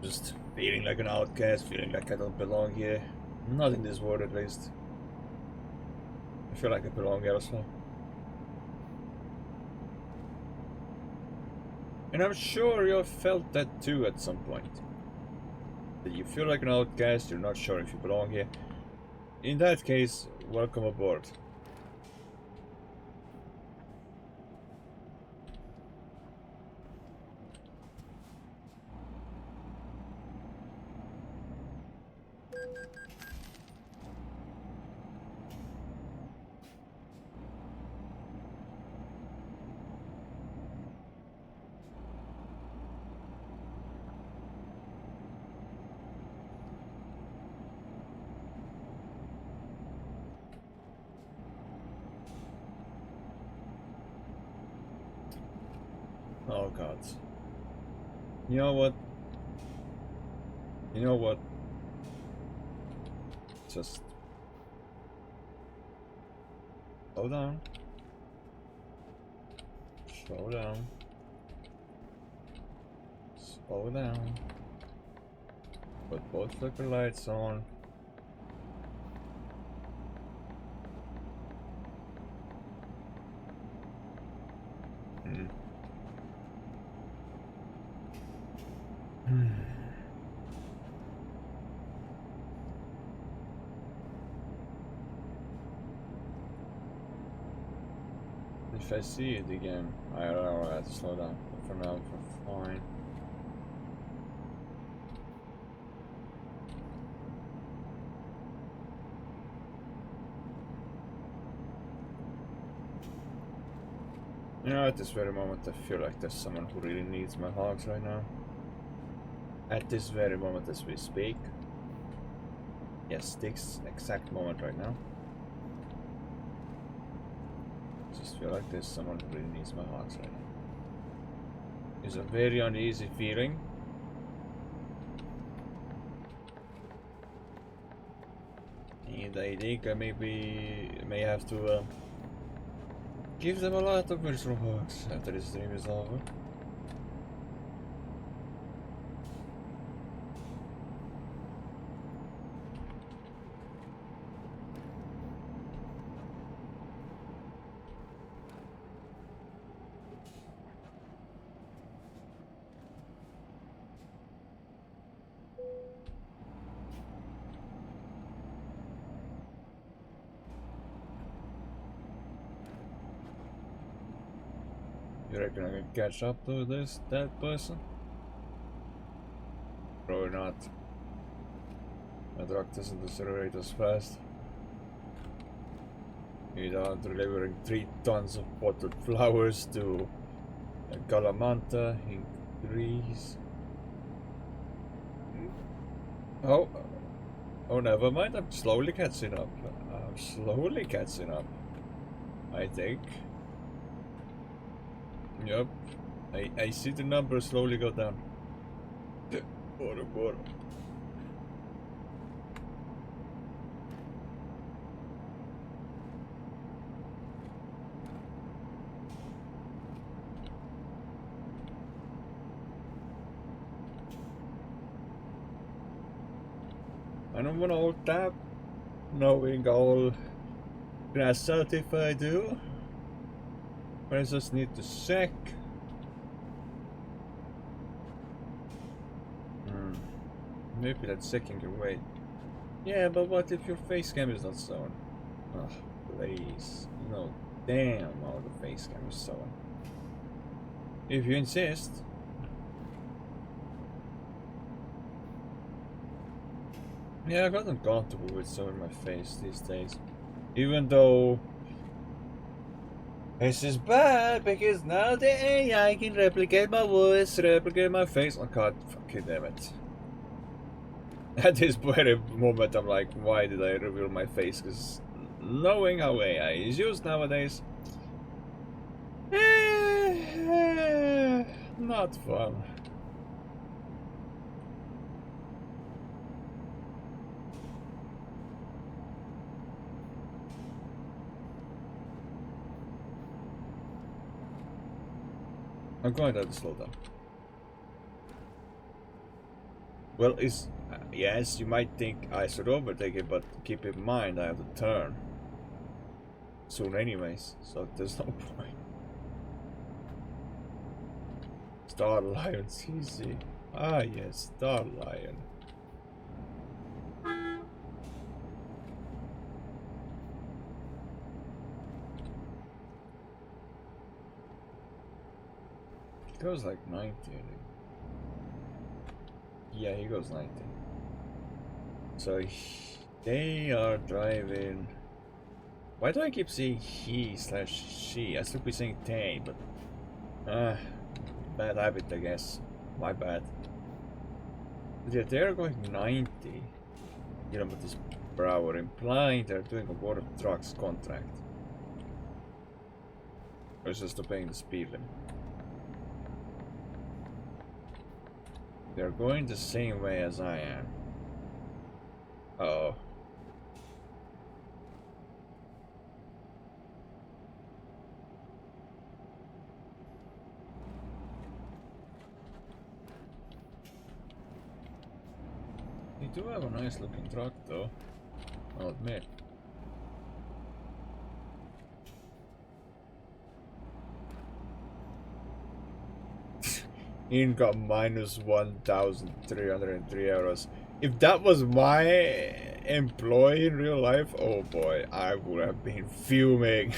Just feeling like an outcast, feeling like I don't belong here. Not in this world, at least. I feel like I belong elsewhere. And I'm sure you've felt that too at some point. That you feel like an outcast, you're not sure if you belong here. In that case, welcome aboard. Oh god. You know what? You know what? Just slow down. Slow down. Slow down. Put both flicker lights on. If I see it again, I don't know, I have to slow down. But for now, we're fine. You know, at this very moment, I feel like there's someone who really needs my hugs right now. At this very moment as we speak. Yes, this exact moment right now. Just feel like there's someone who really needs my hugs right now. It's a very uneasy feeling. And I think I may have to give them a lot of virtual hugs after this stream is over. You reckon I can catch up to that person? Probably not. My truck doesn't accelerate as fast. Without delivering 3 tons of potted flowers to Galamanta in Greece. Oh, never mind. I'm slowly catching up. I'm slowly catching up. I think. Yep. I see the numbers slowly go down. More. I don't want to hold tab, knowing I'll crash out if I do. But I just need to check. Maybe that checking can wait. Yeah, but what if your face cam is not shown? Oh, please. No, damn how the face cam is shown. If you insist. Yeah, I've gotten comfortable with showing my face these days. Even though this is bad because now the AI can replicate my voice, replicate my face. Oh god, fucking damn it. At this very moment I'm like, why did I reveal my face? Because knowing how AI is used nowadays, not fun. I'm going to have to slow down. Well, yes, you might think I should overtake it, but keep in mind I have to turn soon anyways, so there's no point. Star Lion CC. Ah yes, Star Lion. It goes like 90, I think. Yeah, he goes 90. So they are driving. Why do I keep saying he/she? I should be saying they, but bad habit, I guess. My bad. But yeah, they're going 90. You know, with this Brower, implying they're doing a World Trucks contract. Or just obeying the speed limit. They're going the same way as I am. Uh-oh. They do have a nice looking truck though, I'll admit. Income minus 1,303 euros. If that was my employee in real life, oh boy, I would have been fuming.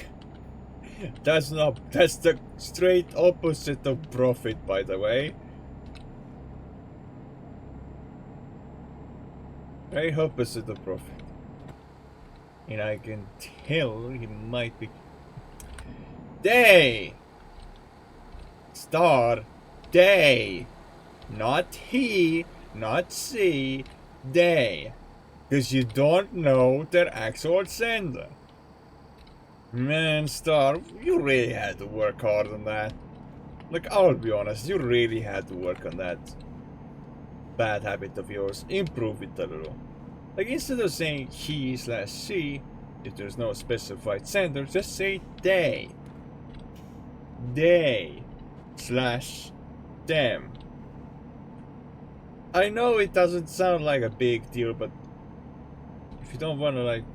That's the straight opposite of profit, by the way. Very opposite of profit. And I can tell he might be. They! Star. They. Not he, not she, they. Because you don't know their actual sender. Man, Star, you really had to work hard on that. Like, I'll be honest, you really had to work on that bad habit of yours. Improve it a little. Like, instead of saying he/she, if there's no specified sender, just say they. They/them. I know it doesn't sound like a big deal, but if you don't want to, like,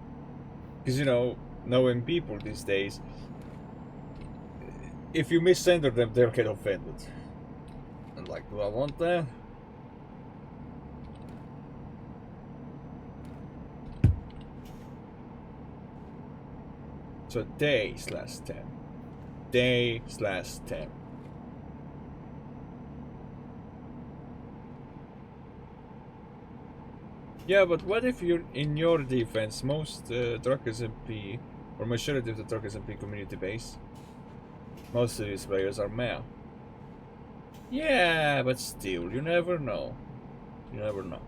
because, you know, knowing people these days, if you missender them, they'll get offended. And, like, do I want that? So they/them. They/them. Yeah, but what if you're in your defense, most truck SMP, or majority of the truck SMP community base, most of these players are male. Yeah, but still, you never know. You never know.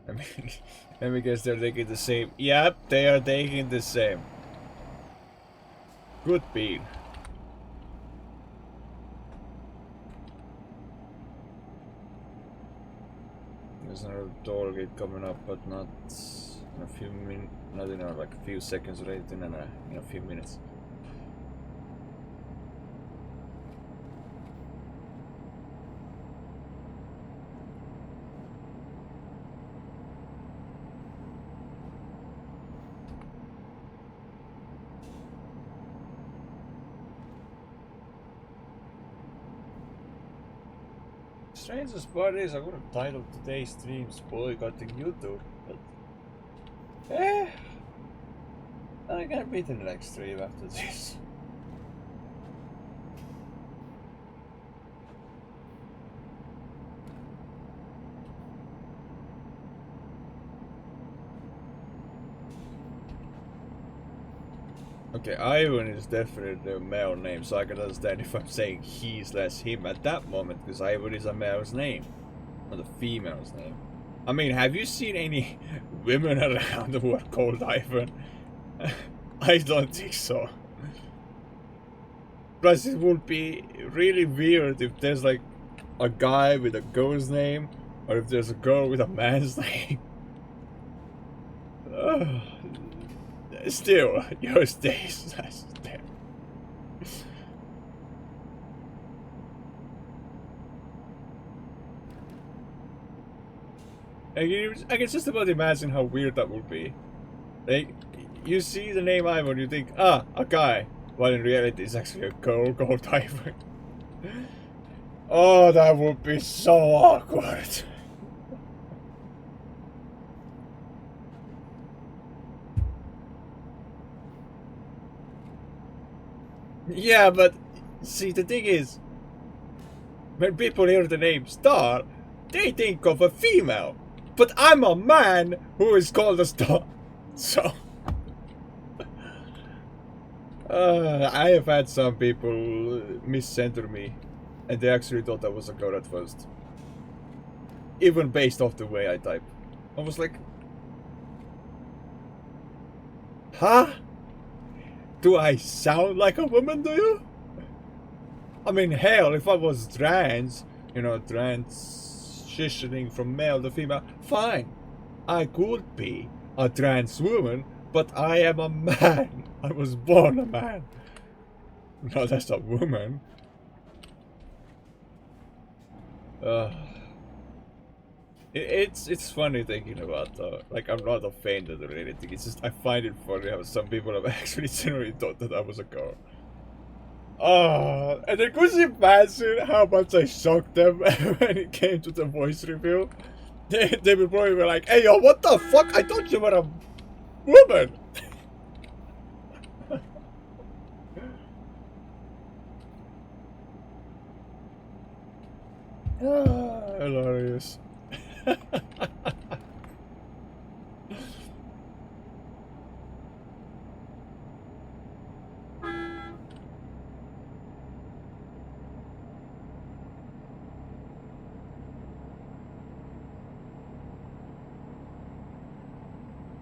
I mean, let me guess they're taking the same. Yep, they are taking the same. Good beat. There's another toll gate coming up, but not in a few minutes. Not in like a few seconds, right? In a few minutes. Strangest part is I would have titled today's streams boycotting YouTube, but I'm gonna beat in the next stream after this. Okay, Ivan is definitely a male name, so I can understand if I'm saying he slash him at that moment, because Ivan is a male's name, not a female's name. I mean, have you seen any women around who are called Ivan? I don't think so. Plus, it would be really weird if there's like a guy with a girl's name, or if there's a girl with a man's name. Still, your stays. I can just about imagine how weird that would be. Like, you see the name Ivan, you think, ah, a guy. While in reality, it's actually a girl called Ivan. Oh, that would be so awkward. Yeah, but see, the thing is, when people hear the name Star, they think of a female. But I'm a man who is called a Star. So, I have had some people miscenter me, and they actually thought I was a girl at first. Even based off the way I type. I was like, huh? Do I sound like a woman, do you? I mean, hell, if I was trans, you know, transitioning from male to female, fine. I could be a trans woman, but I am a man. I was born a man. Not as a woman. It's funny thinking about like I'm not offended or anything. It's just I find it funny how some people have actually genuinely thought that I was a girl. And then could you imagine how much I shocked them when it came to the voice reveal? They would probably be like, "Hey yo, what the fuck? I thought you were a woman." Hilarious.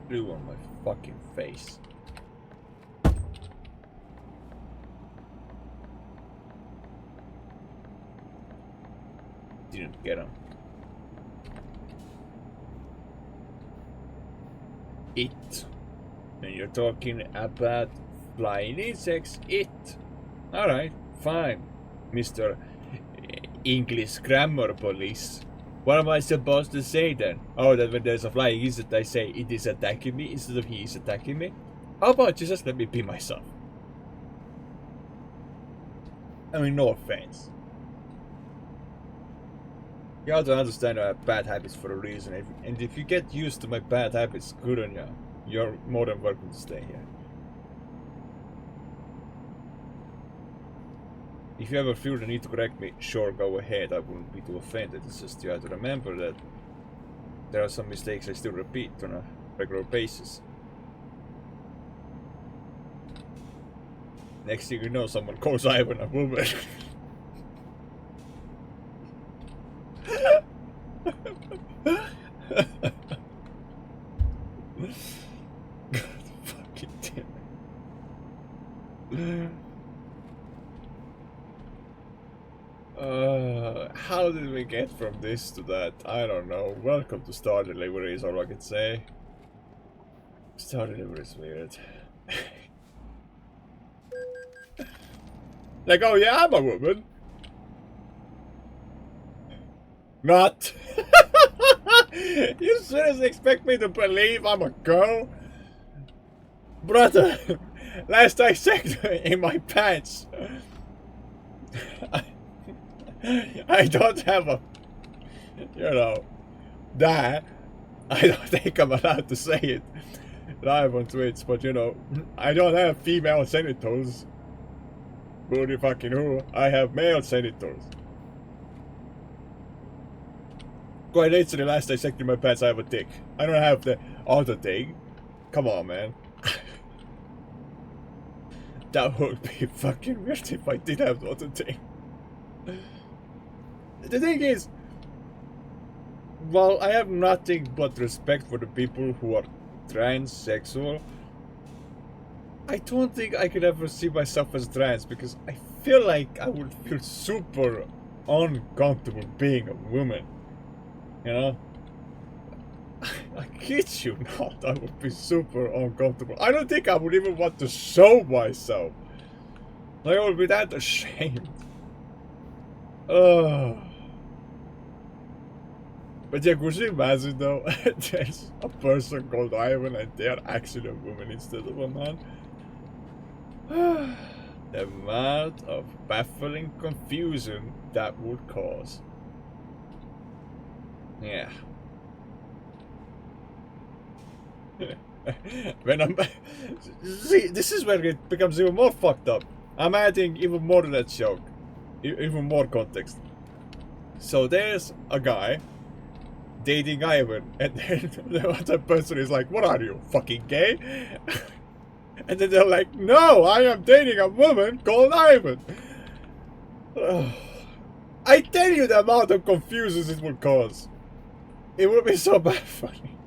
Blue on my fucking face. Didn't get him. It. When you're talking about flying insects, it. Alright, fine, Mr. English Grammar Police. What am I supposed to say then? Oh, that when there's a flying insect, I say it is attacking me instead of he is attacking me? How about you just let me be myself? I mean, no offense. You have to understand I have bad habits for a reason, and if you get used to my bad habits, good on you. You're more than welcome to stay here. If you ever feel the need to correct me, sure, go ahead, I wouldn't be too offended. It's just you have to remember that there are some mistakes I still repeat on a regular basis. Next thing you know, someone calls Ivan a woman. God fucking damn it. How did we get from this to that? I don't know. Welcome to Star Delivery is all I can say. Star Delivery is weird. Like, oh yeah, I'm a woman. Not. You seriously expect me to believe I'm a girl? Brother, last I checked in my pants, I don't have a, you know, that. I don't think I'm allowed to say it live on Twitch, but you know, I don't have female senators. Booty fucking who? I have male senators. Quite literally, last I checked in my pants, I have a dick. I don't have the other thing. Come on, man. That would be fucking weird if I did have the other thing. The thing is, while I have nothing but respect for the people who are transsexual, I don't think I could ever see myself as trans because I feel like I would feel super uncomfortable being a woman. You know? I kid you not, I would be super uncomfortable. I don't think I would even want to show myself. Like, I would be that ashamed. But yeah, could you imagine though, there's a person called Ivan and they are actually a woman instead of a man? The amount of baffling confusion that would cause. Yeah. When I'm... See, this is where it becomes even more fucked up. I'm adding even more to that joke. Even more context. So there's a guy dating Ivan, and then the other person is like, what are you, fucking gay? And then they're like, no, I am dating a woman called Ivan. I tell you the amount of confusions it would cause. It would be so baffling.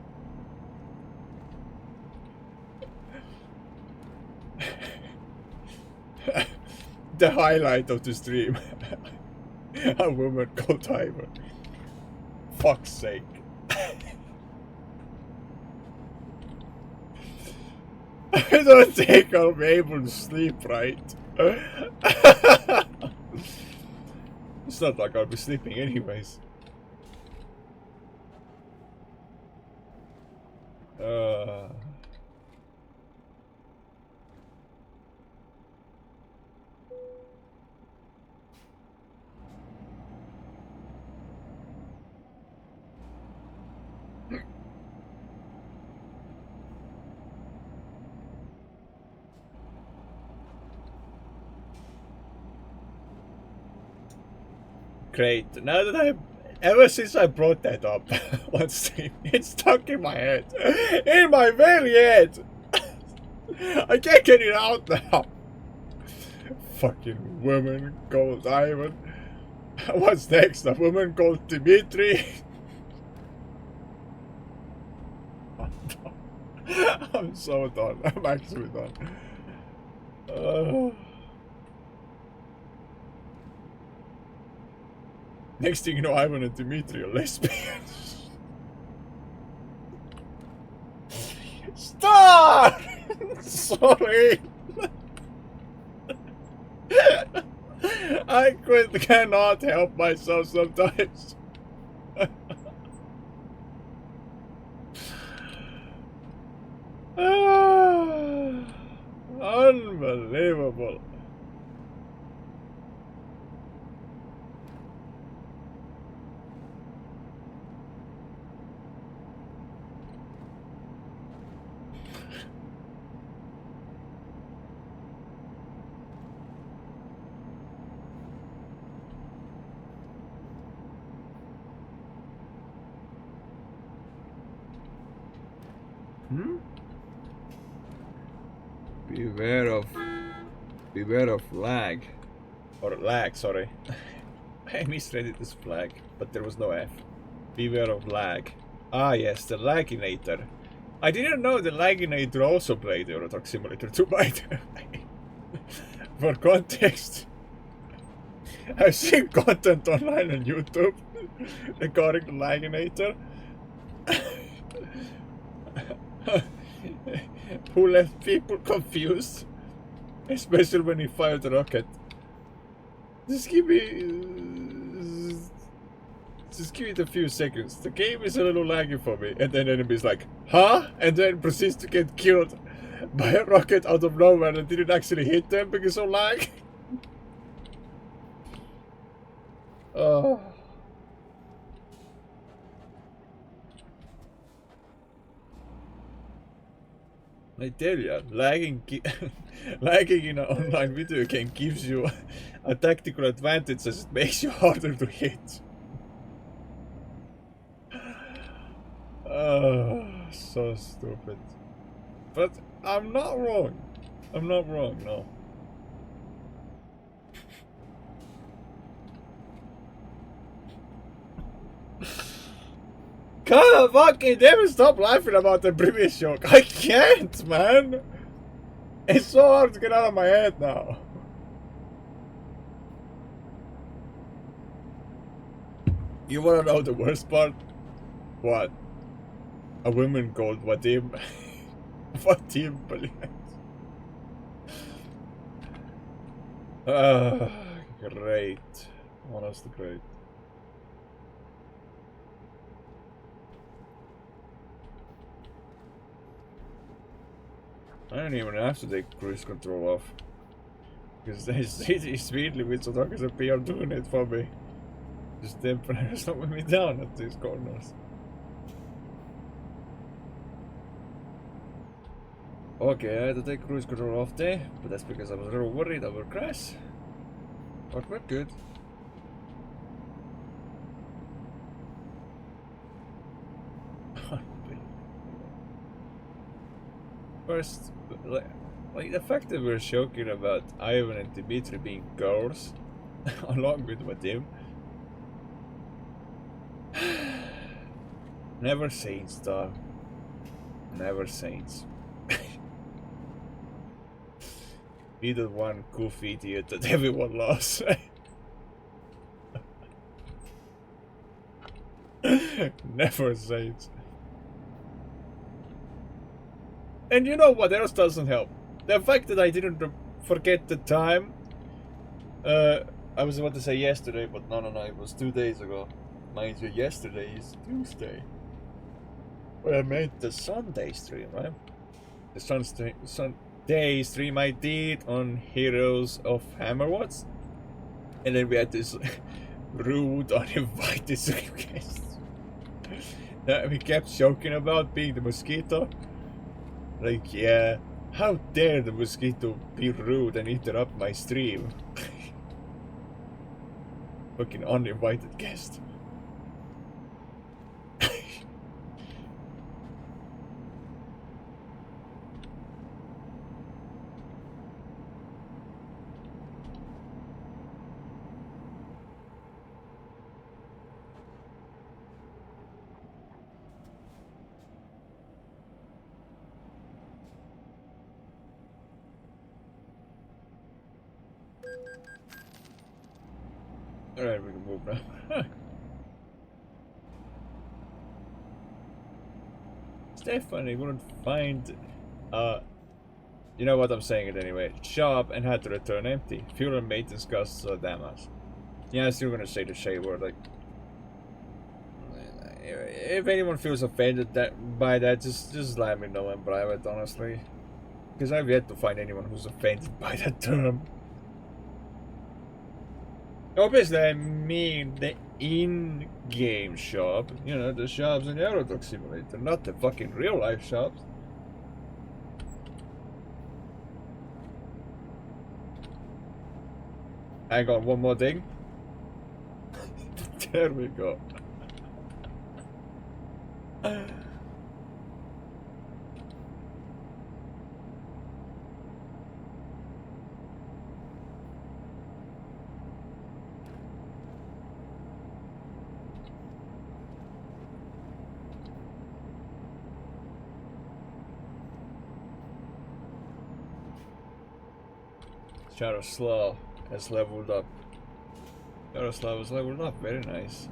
The highlight of the stream. A woman called Ivan. Fuck's sake. I don't think I'll be able to sleep right. It's not like I'll be sleeping anyways. Great. Now that ever since I brought that up on stream, it's stuck in my head. In my very head. I can't get it out now. Fucking woman called Ivan. What's next? A woman called Dimitri? I'm so done. I'm actually done. Next thing you know, Ivan and Dimitri are lesbians. Stop! Sorry. I cannot help myself sometimes. Unbelievable. Beware of lag. Or lag, sorry. I misread it as flag, but there was no F. Beware of lag. Ah yes, the laginator. I didn't know the laginator also played Euro Truck Simulator 2, by the way. For context, I've seen content online on YouTube regarding the laginator. Who left people confused, especially when he fired the rocket. Just give it a few seconds. The game is a little laggy for me, and then enemy's like, huh? And then proceeds to get killed by a rocket out of nowhere and didn't actually hit them because of lag. Oh. I tell ya, lagging in an online video game gives you a tactical advantage as it makes you harder to hit. So stupid. But I'm not wrong. I'm not wrong, no. God fucking damn it, stop laughing about the previous joke. I can't, man. It's so hard to get out of my head now. You wanna know the worst part? What? A woman called Vadim. Vadim, brilliant. Great. Honestly, great. I don't even have to take cruise control off. Because they see speed limits so long as a are doing it for me. Just temporarily slowing me down at these corners. Okay, I had to take cruise control off there, but that's because I was a little worried I would crash. But we're good. First, like the fact that we're joking about Ivan and Dimitri being girls, along with Vadim. Never saints, dog. Never saints. Be the one goofy idiot that everyone loves. Never saints. And you know what else doesn't help? The fact that I didn't forget the time. I was about to say yesterday, but no, it was 2 days ago. Mind you, yesterday is Tuesday. Well, I made the Sunday stream, right? The Sunday stream I did on Heroes of Hammerwatts. And then we had this rude, uninvited stream guest. We kept joking about being the mosquito. Like, yeah, how dare the mosquito be rude and interrupt my stream? Fucking uninvited guest. Alright, we can move now. Stephanie wouldn't find, you know what, I'm saying it anyway, shop and had to return empty. Fuel and maintenance costs damage. Yeah, I'm still gonna say the shade word, like, if anyone feels offended by that, just let me know in private, honestly. Because I've yet to find anyone who's offended by that term. Obviously, I mean the in-game shop. You know, the shops in the Eurotruck Simulator, not the fucking real-life shops. Hang on, one more thing. There we go. Jaroslav has leveled up. Jaroslav has leveled up, very nice.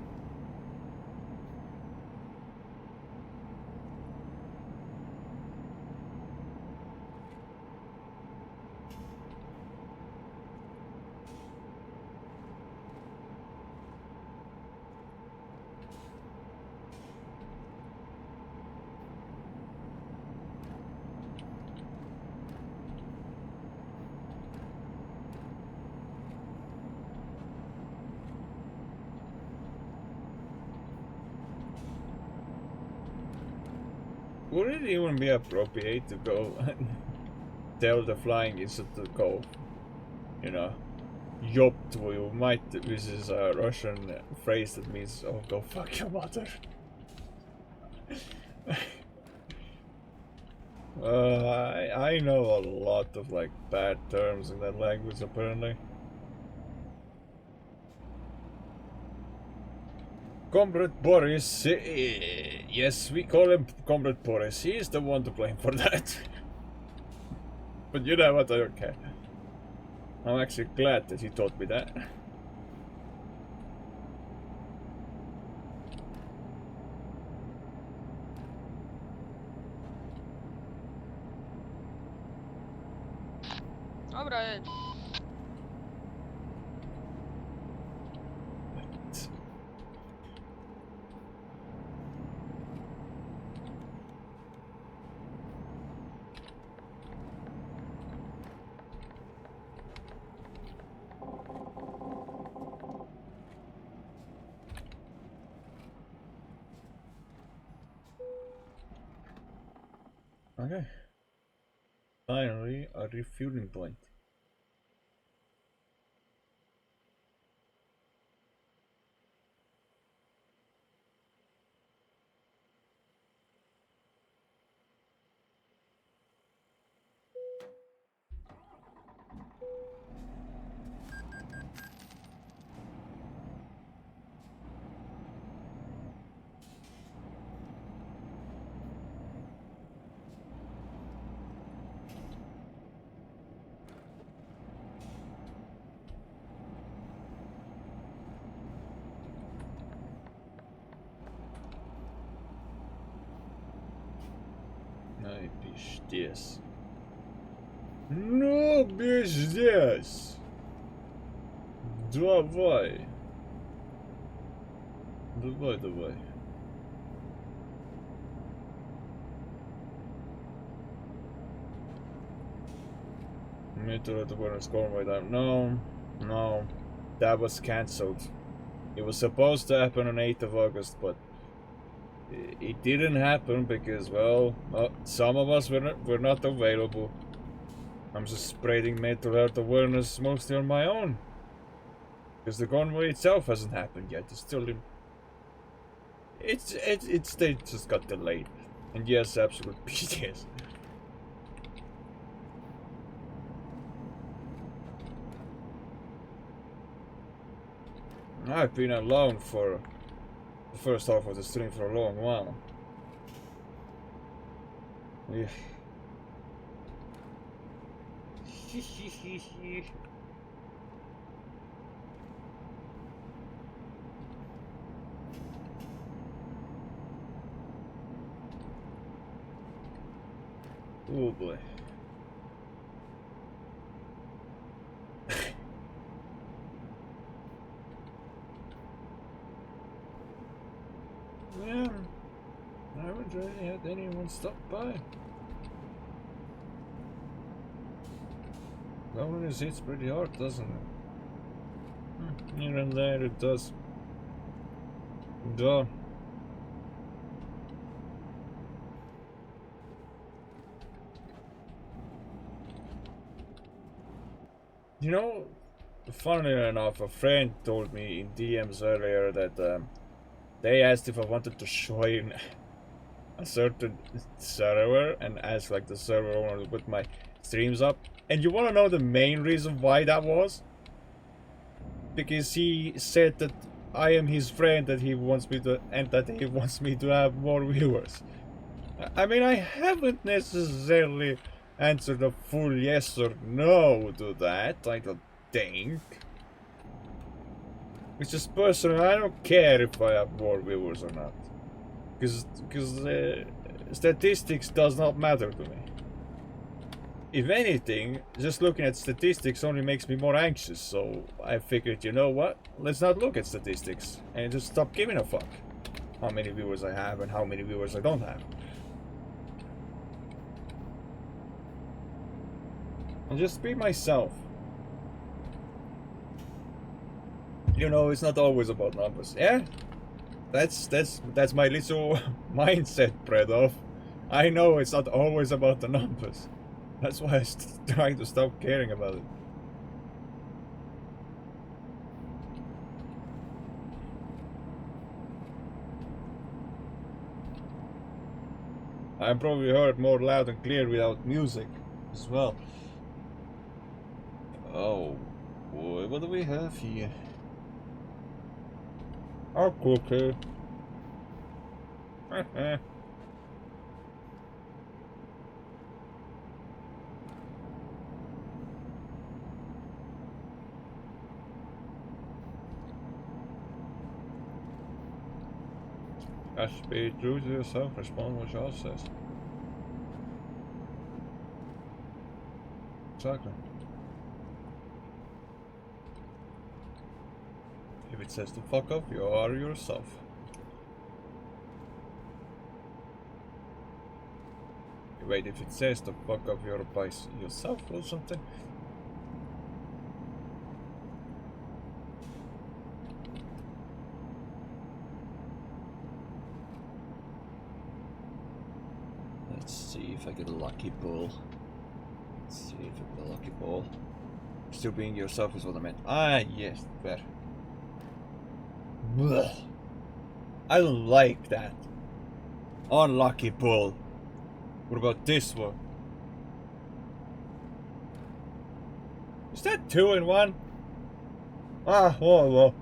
Would it even be appropriate to go and tell the flying insect to go, you know, "Yop tvoyu mать," which is a Russian phrase that means, "Oh, go fuck your mother." I know a lot of like bad terms in that language apparently. Comrade Boris, Yes, we call him Comrade Boris. He is the one to blame for that. But you know what, I don't care. I'm actually glad that he taught me that. Dobra, jedź. Okay. Finally, a refueling point. Ай, пиздец. Ну, пиздец. Давай. Давай. Meteor awareness convoy time. No. That was cancelled. It was supposed to happen on 8th of August, but it didn't happen because, well, some of us were not available. I'm just spreading mental health awareness mostly on my own. Because the convoy itself hasn't happened yet. It's still in... They just got delayed. And yes, absolute BTS. I've been alone for the first half of the stream for a long while. Yeah. Oh boy. Yeah, I haven't really had anyone stop by. Loneliness hits pretty hard, doesn't it? Here and there it does. Duh. You know, funnily enough, a friend told me in DMs earlier that they asked if I wanted to join a certain server and ask like the server owner to put my streams up. And you want to know the main reason why that was? Because he said that I am his friend, that he wants me to, and that he wants me to have more viewers. I mean, I haven't necessarily answered a full yes or no to that, I don't think. It's just personal, I don't care if I have more viewers or not. Because statistics does not matter to me. If anything, just looking at statistics only makes me more anxious, so I figured, you know what, let's not look at statistics and just stop giving a fuck how many viewers I have and how many viewers I don't have. And just be myself. You know, it's not always about numbers. Yeah? That's my little mindset, Predov. I know it's not always about the numbers. That's why I'm trying to stop caring about it. I'm probably heard more loud and clear without music as well. Oh boy, what do we have here? Our cooker. Just be true to yourself, respond what Charles says. Exactly. If it says to fuck off, you are yourself. Wait, if it says to fuck off, you're by yourself or something? Let's see if I get a lucky ball. Let's see if I get a lucky ball. Still being yourself is what I meant. Ah, yes, fair. Blech. I don't like that. Unlucky ball. What about this one? Is that 2 in 1? Ah, whoa.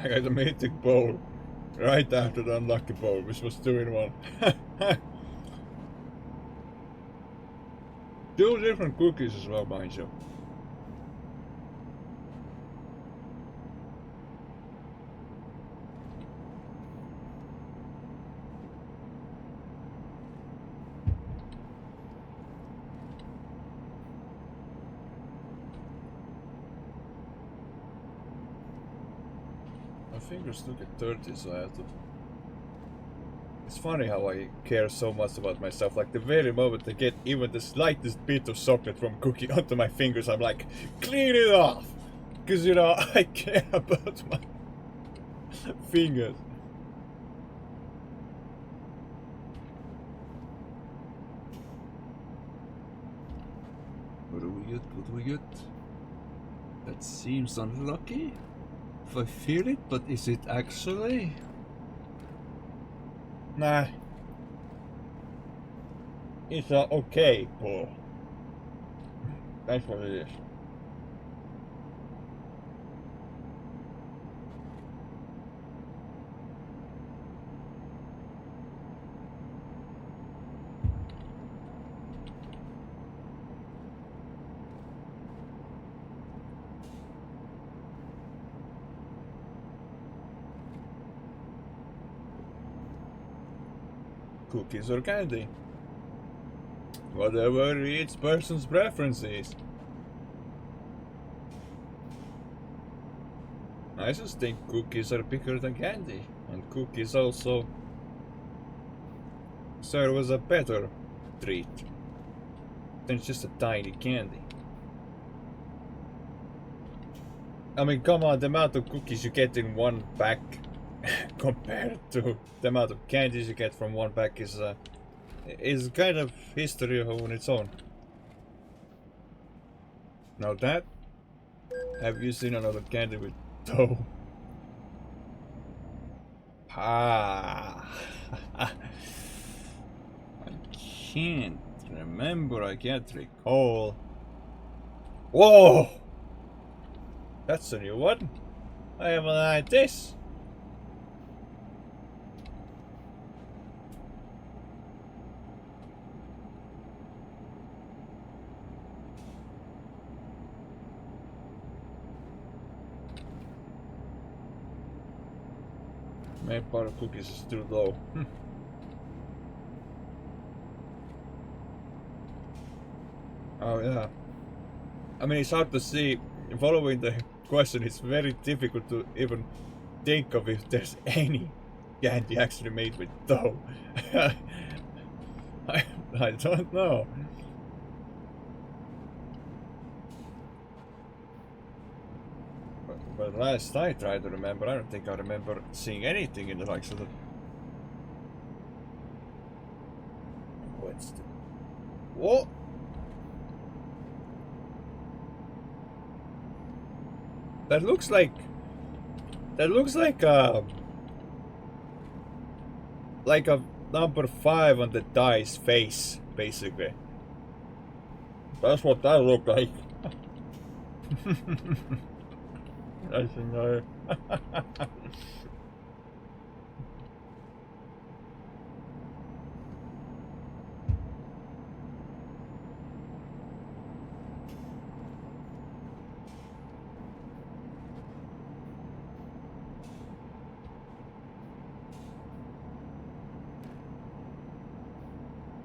I got a mythic bowl right after the unlucky bowl, which was 2 in 1. 2 different cookies as well, mind you. My fingers look at 30, so I have to... It's funny how I care so much about myself. Like the very moment I get even the slightest bit of chocolate from cookie onto my fingers, I'm like, clean it off! Because, you know, I care about my fingers. What do we get? What do we get? That seems unlucky. If I feel it, but is it actually? Nah. It's okay, bro. That's what it is. Cookies or candy. Whatever each person's preference is. I just think cookies are bigger than candy, and cookies also serve as a better treat than just a tiny candy. I mean, come on, the amount of cookies you get in one pack compared to the amount of candies you get from one pack is kind of history on its own. Now that, have you seen another candy with dough? Ah, I can't remember, I can't recall. Whoa! That's a new one. I haven't had this. Main part of cookies is still low. Oh yeah. I mean, it's hard to see. Following the question, it's very difficult to even think of if there's any candy actually made with dough. I don't know. But last I tried to remember, I don't think I remember seeing anything in the likes of the it's the... What? That looks like... That looks like a number 5 on the dice face, basically. That's what that looked like. I know.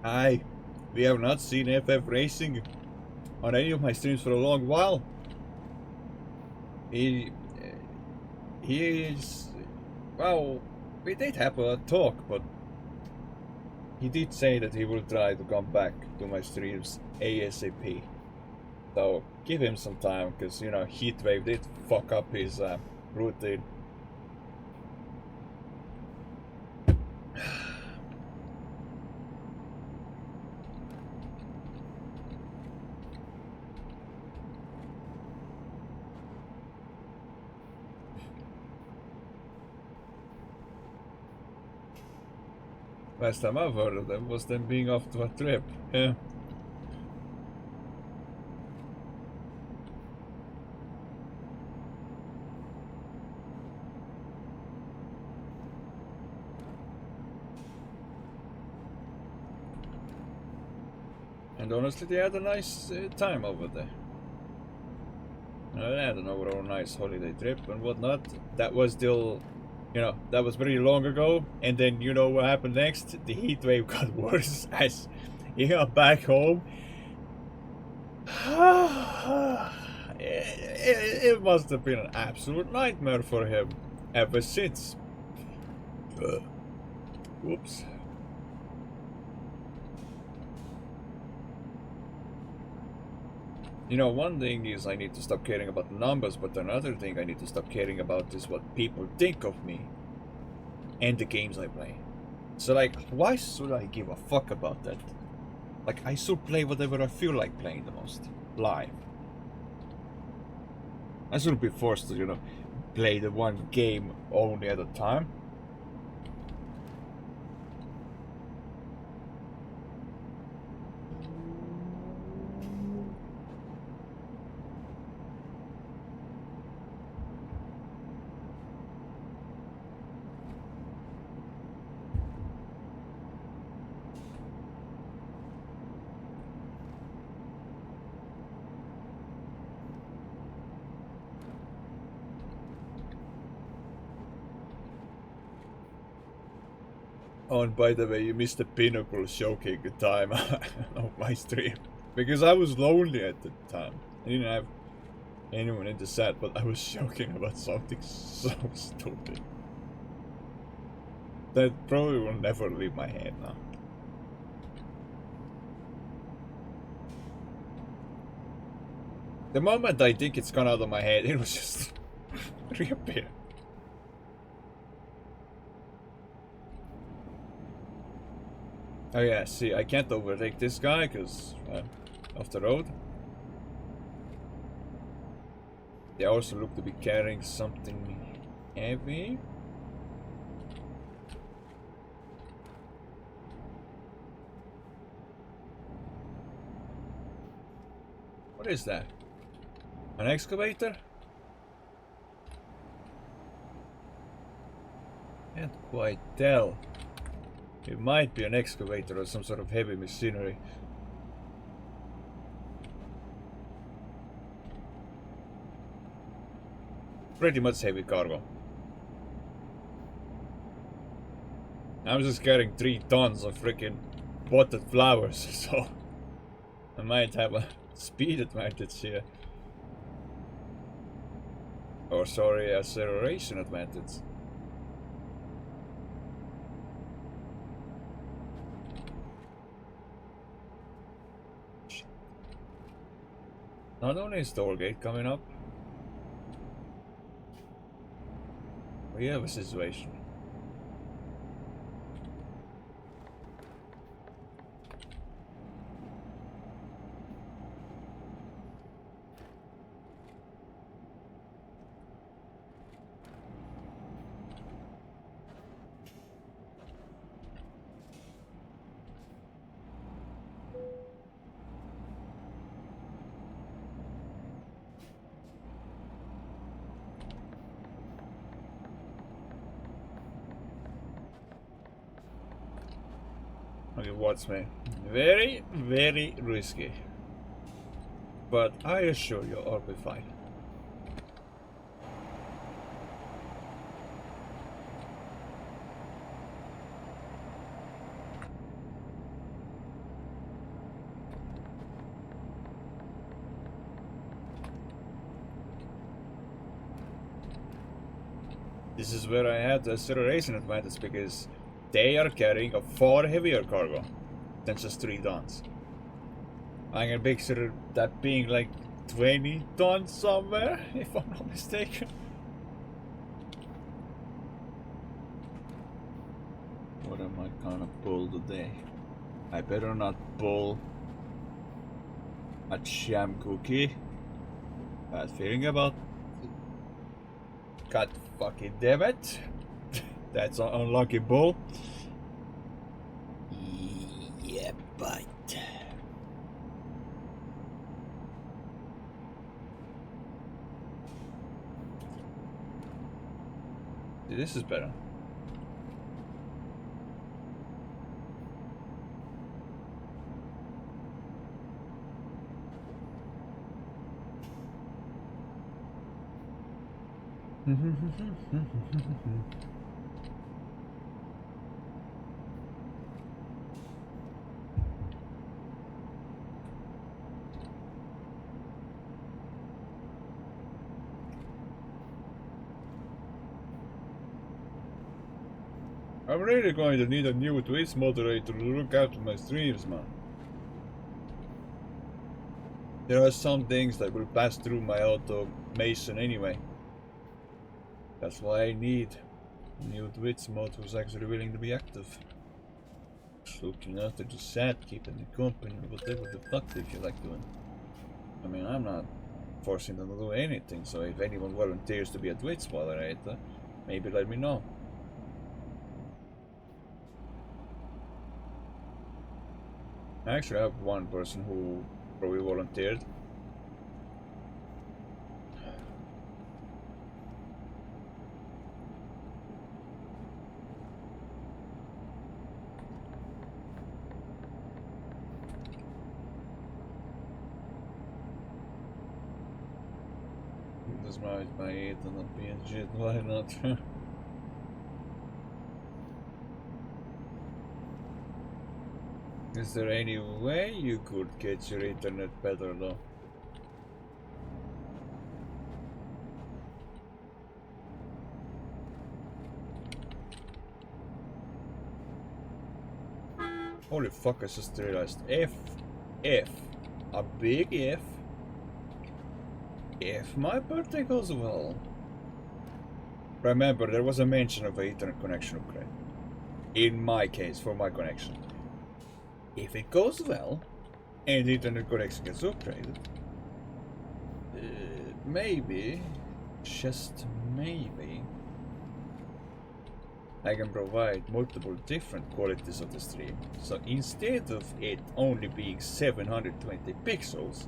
Aye, we have not seen FF Racing on any of my streams for a long while. He is... Well, we did have a talk, but he did say that he will try to come back to my streams ASAP. So give him some time, because, you know, Heatwave did fuck up his routine. Last time I've heard of them was them being off to a trip. Yeah. And honestly, they had a nice time over there. They had an overall nice holiday trip and whatnot. That was still, you know, that was very long ago. And then, you know what happened next? The heat wave got worse as he got back home. It must have been an absolute nightmare for him ever since. Whoops. You know, one thing is I need to stop caring about the numbers, but another thing I need to stop caring about is what people think of me and the games I play. So, like, why should I give a fuck about that? Like, I should play whatever I feel like playing the most. Live. I shouldn't be forced to, you know, play the one game only at a time. Oh, and by the way, you missed the pinnacle showcase time of my stream. Because I was lonely at the time. I didn't have anyone in the set, but I was joking about something so stupid. That probably will never leave my head now. The moment I think it's gone out of my head, it was just reappear. Oh yeah, see, I can't overtake this guy because of the road. They also look to be carrying something heavy. What is that? An excavator? Can't quite tell. It might be an excavator or some sort of heavy machinery. Pretty much heavy cargo. I'm just carrying 3 tons of freaking potted flowers, so I might have a speed advantage here. Or sorry, acceleration advantage. Not only is Tollgate coming up, we have a situation. Okay, watch me. Very, very risky. But I assure you, I'll be fine. This is where I had the acceleration advantage because they are carrying a far heavier cargo than just 3 tons. I'm gonna picture that being like 20 tons somewhere, if I'm not mistaken. What am I gonna pull today? I better not pull a jam cookie. Bad feeling about. God fucking damn it. That's an unlucky bull. Yeah, but. This is better. I'm really going to need a new Twitch moderator to look after my streams, man. There are some things that will pass through my automation anyway. That's why I need a new Twitch mod who's actually willing to be active. Just looking after the chat, keeping the company, whatever the fuck they feel like doing. I mean, I'm not forcing them to do anything, so if anyone volunteers to be a Twitch moderator, maybe let me know. I actually have one person who probably volunteered. That's my 8 on the PNG, why not? Is there any way you could get your internet better though? Holy fuck, I just realized. If, a big if my birthday goes well. Remember, there was a mention of an internet connection upgrade. In my case, for my connection. If it goes well, and the internet connection gets upgraded, maybe, just maybe, I can provide multiple different qualities of the stream. So instead of it only being 720 pixels,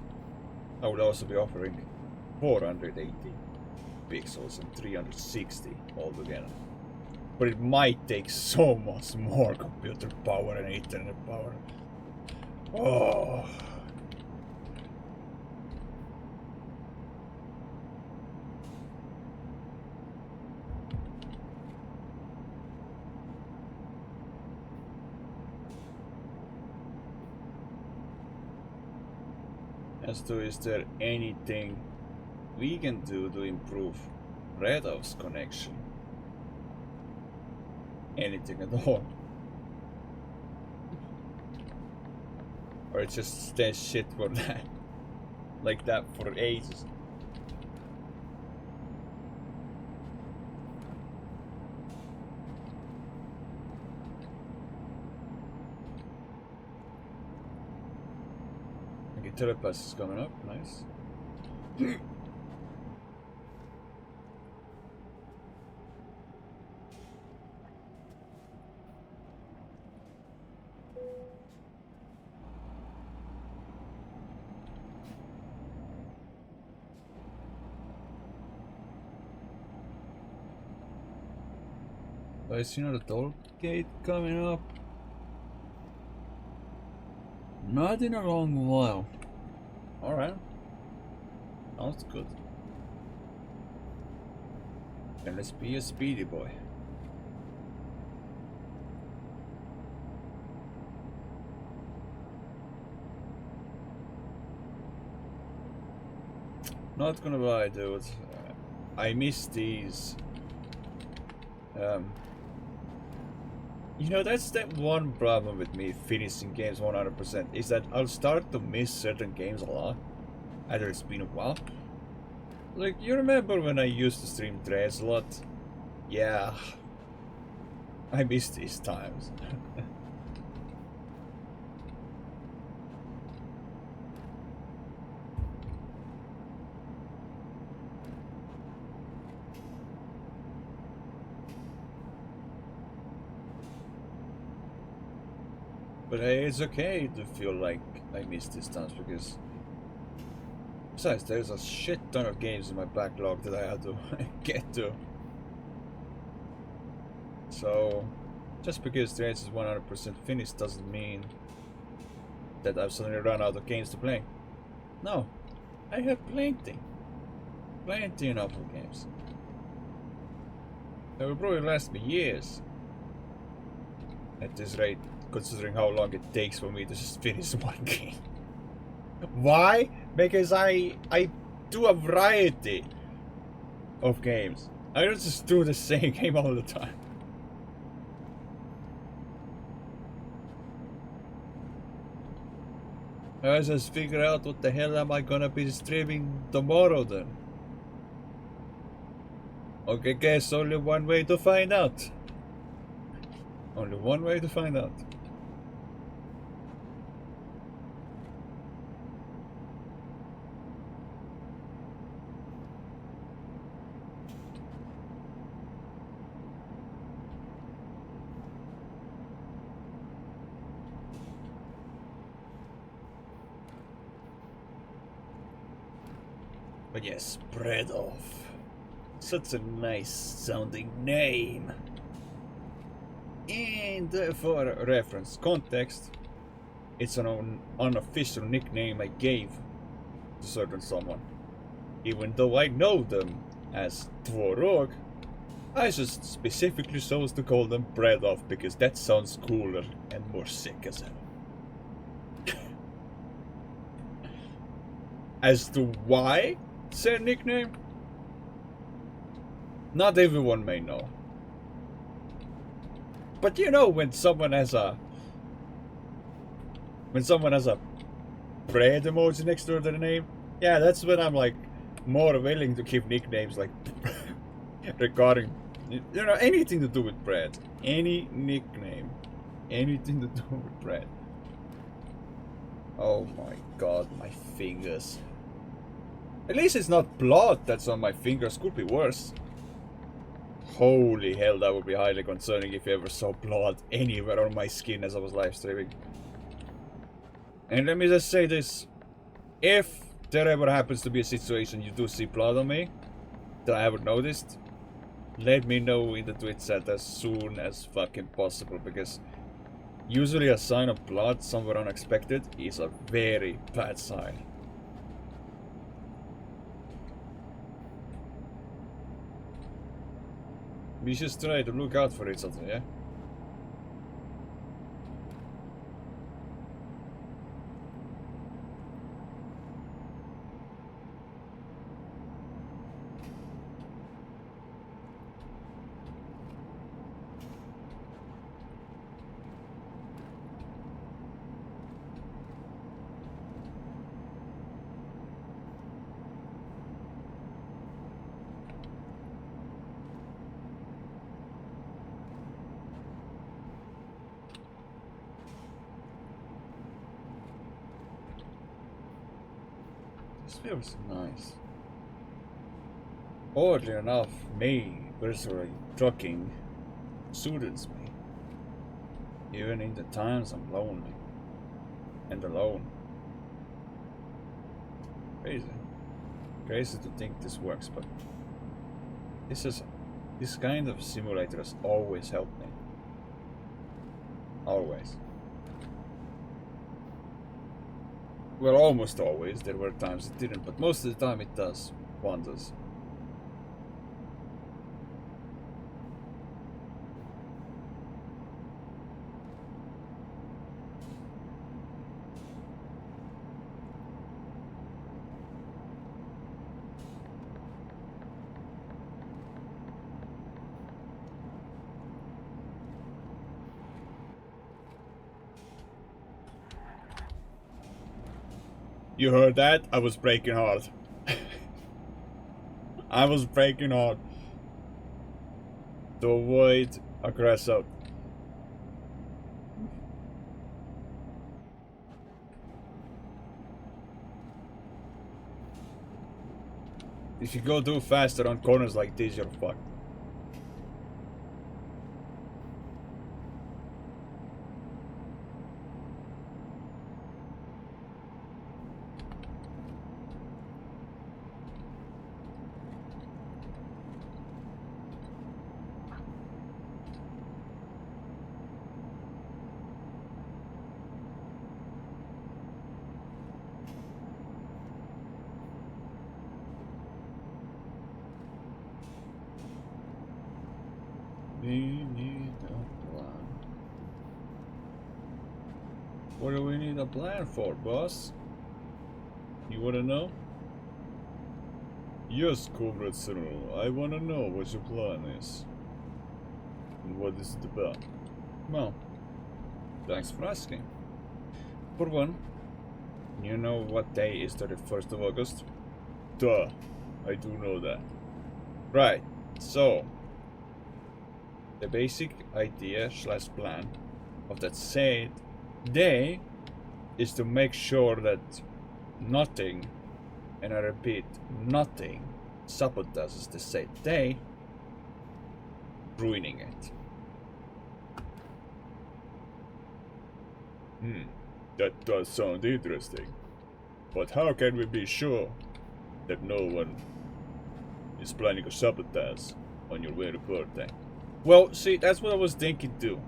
I would also be offering 480 pixels and 360 altogether. But it might take so much more computer power and internet power. Oh. As to, is there anything we can do to improve Redov's connection? Anything at all? Or it just stays shit for that, like that for ages. Okay, telepath is coming up, nice. I see another toll gate coming up. Not in a long while. Alright. Sounds good. Then let's be a speedy boy. Not gonna lie, dude. I miss these. You know, that's that one problem with me finishing games 100% is that I'll start to miss certain games a lot. Either it's been a while. Like, you remember when I used to stream Dreads a lot? Yeah. I miss these times. But hey, it's okay to feel like I missed these times because besides, there's a shit ton of games in my backlog that I have to get to. So, just because the race is 100% finished doesn't mean that I've suddenly run out of games to play. No, I have plenty. Plenty enough of games. That will probably last me years. At this rate, considering how long it takes for me to just finish one game. Why? Because I do a variety of games. I don't just do the same game all the time. I just figure out what the hell am I gonna be streaming tomorrow then. Okay, guess only one way to find out. Only one way to find out. But yes, Bredov. Such a nice sounding name. And for reference context, it's an unofficial nickname I gave to certain someone. Even though I know them as Tvorog, I just specifically chose to call them Bredov because that sounds cooler and more sick as hell. As to why said nickname, not everyone may know. But you know, when someone has a bread emoji next to their name, yeah, that's when I'm like more willing to give nicknames like regarding, you know, anything to do with bread. Any nickname, anything to do with bread. Oh my god, my fingers. At least it's not blood that's on my fingers, could be worse. Holy hell, that would be highly concerning if you ever saw blood anywhere on my skin as I was live streaming. And let me just say this. If there ever happens to be a situation you do see blood on me that I haven't noticed, let me know in the Twitch chat as soon as fucking possible, because usually a sign of blood somewhere unexpected is a very bad sign. We just try to look out for each other, yeah? This feels nice. Oddly enough, me personally trucking suits me. Even in the times I'm lonely and alone. Crazy. Crazy to think this works, but this kind of simulator has always helped me. Always. Well, almost always. There were times it didn't, but most of the time it does wonders. You heard that? I was breaking hard. I was breaking hard to avoid aggressor. If you go too fast around corners like this, you're fucked. We need a plan. What do we need a plan for, boss? You wanna know? Yes, Comrade Cyril, I wanna know what your plan is. And what is it about? Well, thanks for asking. For one, you know what day is 31st of August? Duh, I do know that. Right, so the basic idea slash plan of that said day is to make sure that nothing, and I repeat, nothing sabotages the said day, ruining it. That does sound interesting. But how can we be sure that no one is planning a sabotage on your very birthday? Well, see, that's what I was thinking too.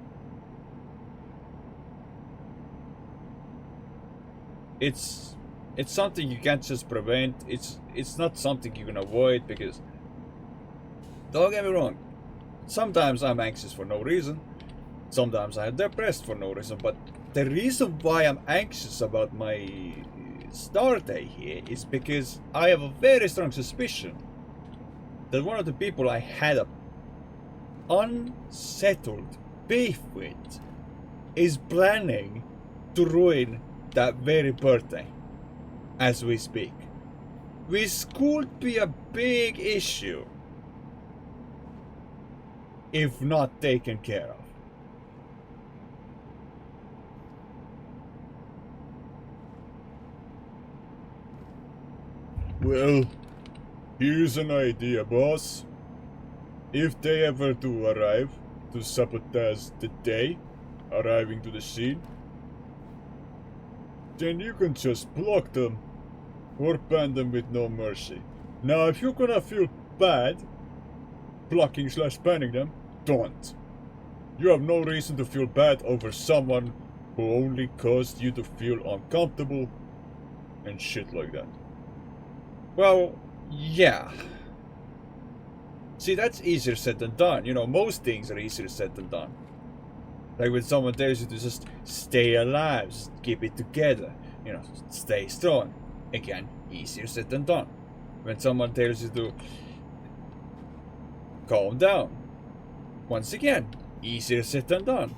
It's something you can't just prevent. It's not something you can avoid, because don't get me wrong, sometimes I'm anxious for no reason. Sometimes I'm depressed for no reason, but the reason why I'm anxious about my start day here is because I have a very strong suspicion that one of the people I had a unsettled beef with is planning to ruin that very birthday as we speak, which could be a big issue if not taken care of. Well, here's an idea, boss. If they ever do arrive to sabotage the day arriving to the scene, then you can just block them or ban them with no mercy. Now, if you're gonna feel bad blocking slash banning them, don't. You have no reason to feel bad over someone who only caused you to feel uncomfortable and shit like that. Well, yeah. See, that's easier said than done. You know, most things are easier said than done. Like when someone tells you to just stay alive, just keep it together, you know, stay strong. Again, easier said than done. When someone tells you to calm down, once again, easier said than done,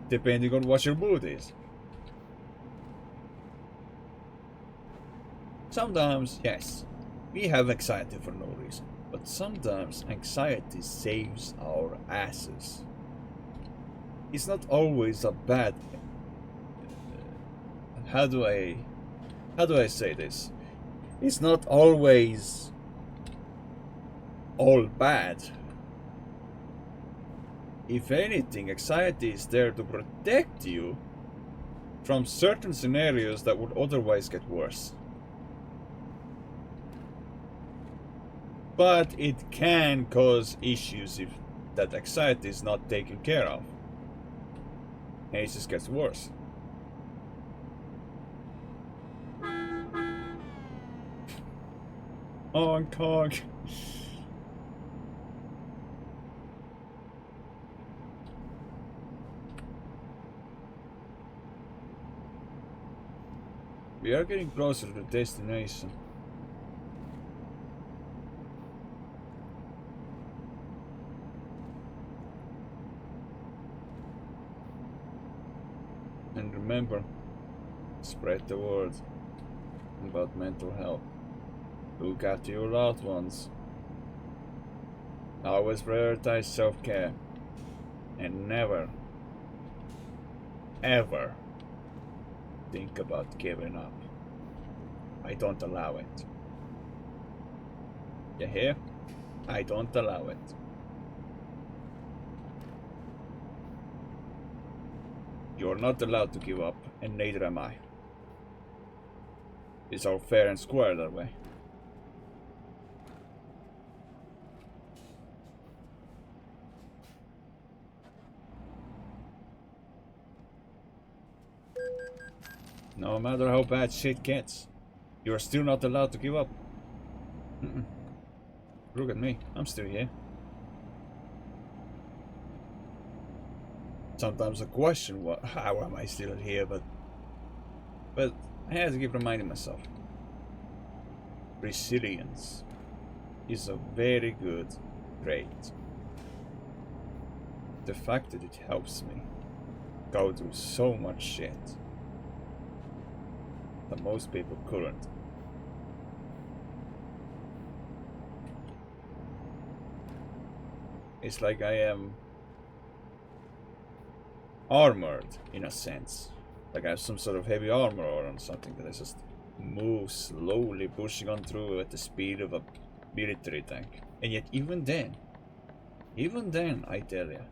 depending on what your mood is. Sometimes, yes, we have anxiety for no reason, but sometimes anxiety saves our asses. It's not always a bad. How do I say this? It's not always all bad. If anything, anxiety is there to protect you from certain scenarios that would otherwise get worse. But it can cause issues if that anxiety is not taken care of. And it just gets worse. Hong Kong. We are getting closer to the destination. And remember, spread the word about mental health. Look after your loved ones. Always prioritize self-care. And never, ever think about giving up. I don't allow it. You hear? I don't allow it. You're not allowed to give up, and neither am I. It's all fair and square that way. No matter how bad shit gets, you're still not allowed to give up. Look at me, I'm still here. Sometimes I question how am I still here, but I have to keep reminding myself. Resilience is a very good trait. The fact that it helps me go through so much shit that most people couldn't. It's like I am armored in a sense. Like I have some sort of heavy armor or something that I just move slowly, pushing on through at the speed of a military tank. And yet even then, I tell you,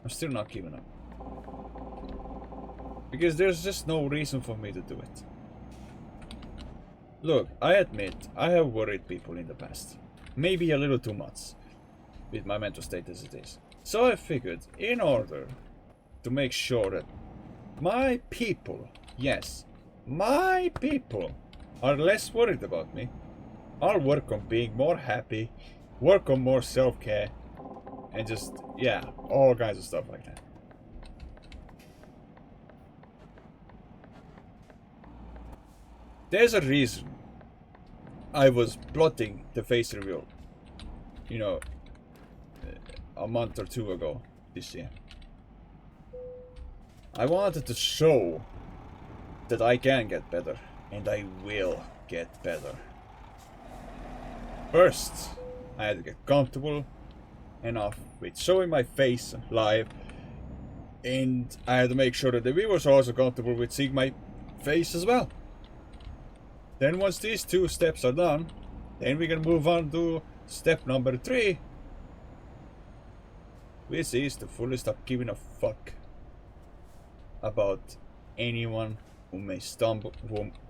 I'm still not giving up. Because there's just no reason for me to do it. Look, I admit, I have worried people in the past. Maybe a little too much, with my mental state as it is. So I figured, in order to make sure that my people, yes, my people, are less worried about me, I'll work on being more happy, work on more self-care, and just, yeah, all kinds of stuff like that. There's a reason I was plotting the face reveal, you know, a month or two ago this year. I wanted to show that I can get better, and I will get better. First, I had to get comfortable enough with showing my face live, and I had to make sure that the viewers are also comfortable with seeing my face as well. Then once these two steps are done, then we can move on to step number 3, which is to fully stop giving a fuck about anyone who may stumble,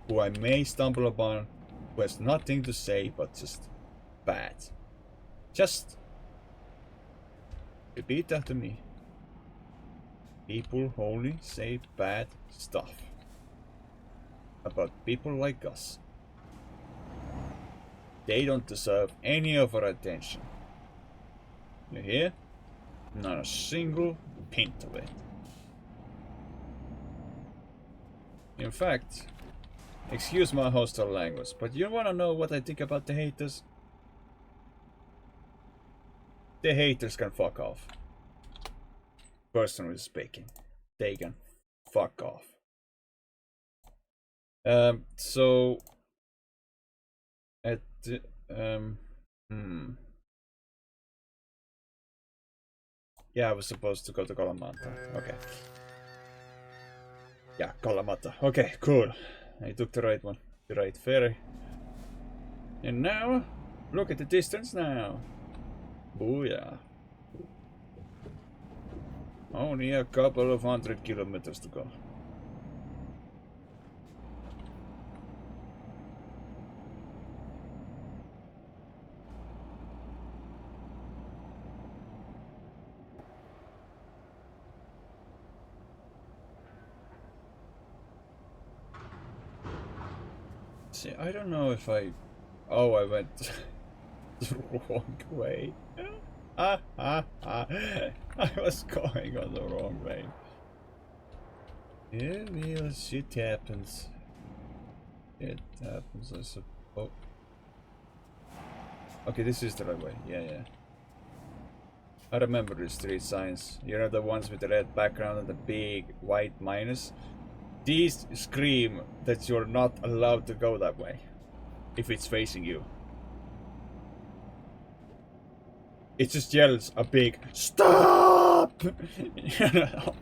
who I may stumble upon, who has nothing to say but just bad. Just repeat after me. People only say bad stuff about people like us. They don't deserve any of our attention. You hear? Not a single pint of it. In fact, excuse my hostile language, but you wanna know what I think about the haters? The haters can fuck off. Personally speaking, they can fuck off. So at yeah, I was supposed to go to Kalamata. Okay. Yeah, Kalamata. Okay, cool. I took the right one. The right ferry. And now, look at the distance now. Booyah. Only a couple of 100 kilometers to go. See, I don't know if I Oh, I went the wrong way. I was going on the wrong way. Yeah, well, shit happens. It happens, I suppose. Okay, this is the right way. Yeah. I remember the street signs. You know, the ones with the red background and the big white minus? These scream that you're not allowed to go that way if it's facing you. It just yells a big STOP! You know?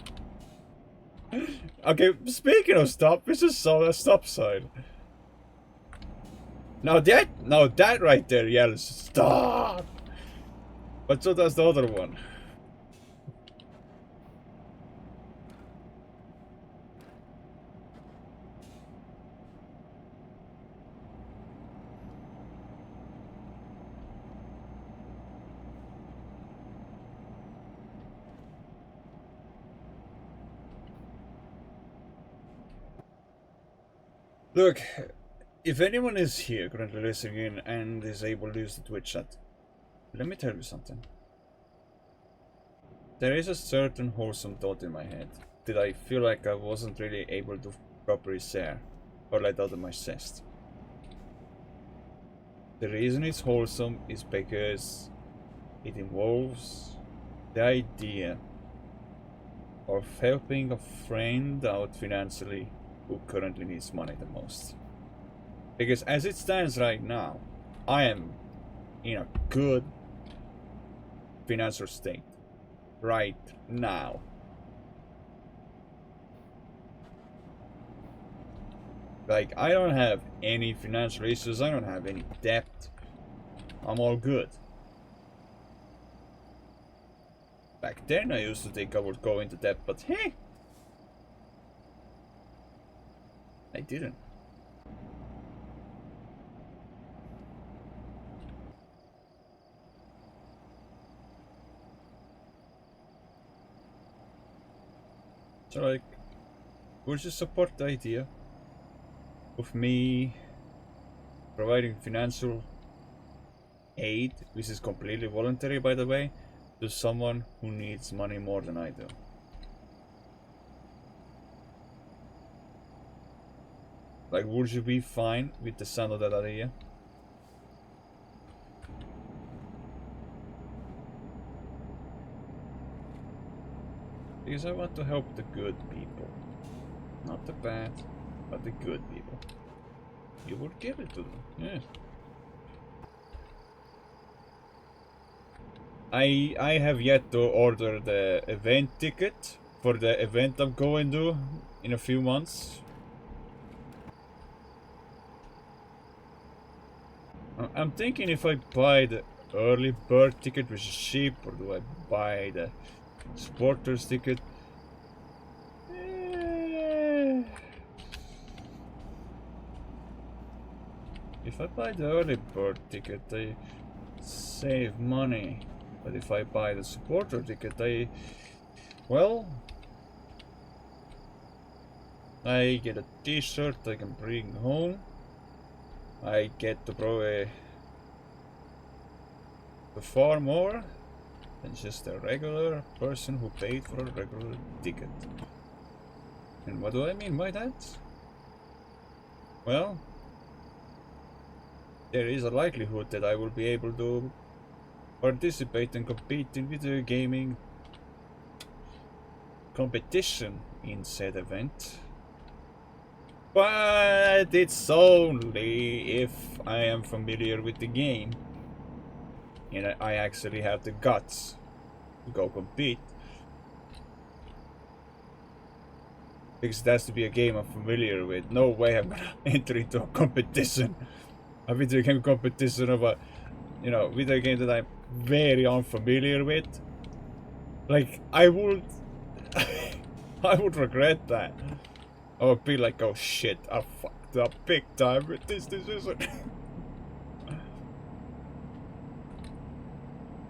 Okay, speaking of stop, it's just a stop sign. Now that right there yells STOP! But so does the other one. Look, if anyone is here currently listening in and is able to use the Twitch chat, let me tell you something. There is a certain wholesome thought in my head that I feel like I wasn't really able to properly share or let out of my chest. The reason it's wholesome is because it involves the idea of helping a friend out financially who currently needs money the most. Because as it stands right now, I am in a good financial state right now. Like, I don't have any financial issues, I don't have any debt. I'm all good. Back then I used to think I would go into debt, but hey, I didn't. So like, would you support the idea of me providing financial aid, which is completely voluntary by the way, to someone who needs money more than I do? Like, would you be fine with the sound of that idea? Because I want to help the good people. Not the bad, but the good people. You would give it to them, yes. I have yet to order the event ticket for the event I'm going to in a few months. I'm thinking if I buy the early bird ticket, which is cheap, or do I buy the supporters ticket? If I buy the early bird ticket, I save money. But if I buy the supporter ticket, well, I get a t-shirt I can bring home. I get to probably far more than just a regular person who paid for a regular ticket. And what do I mean by that? Well, there is a likelihood that I will be able to participate and compete in video gaming competition in said event. But it's only if I am familiar with the game and I actually have the guts to go compete. Because it has to be a game I'm familiar with. No way I'm gonna enter into a competition. A video game competition of a, you know, video game that I'm very unfamiliar with. Like, I would I would regret that. I would be like, oh shit, I fucked up big time with this decision.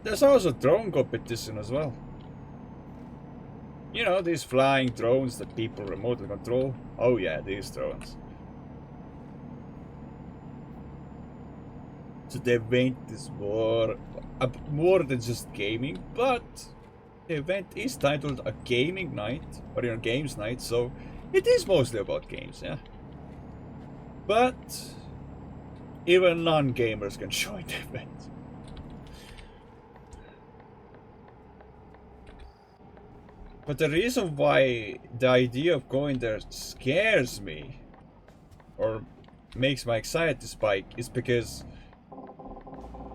There's also a drone competition as well. You know, these flying drones that people remotely control. Oh yeah, these drones. So the event is more than just gaming, but the event is titled a gaming night, or games night, so it is mostly about games, yeah. But even non-gamers can join the event. But the reason why the idea of going there scares me, or makes my anxiety spike, is because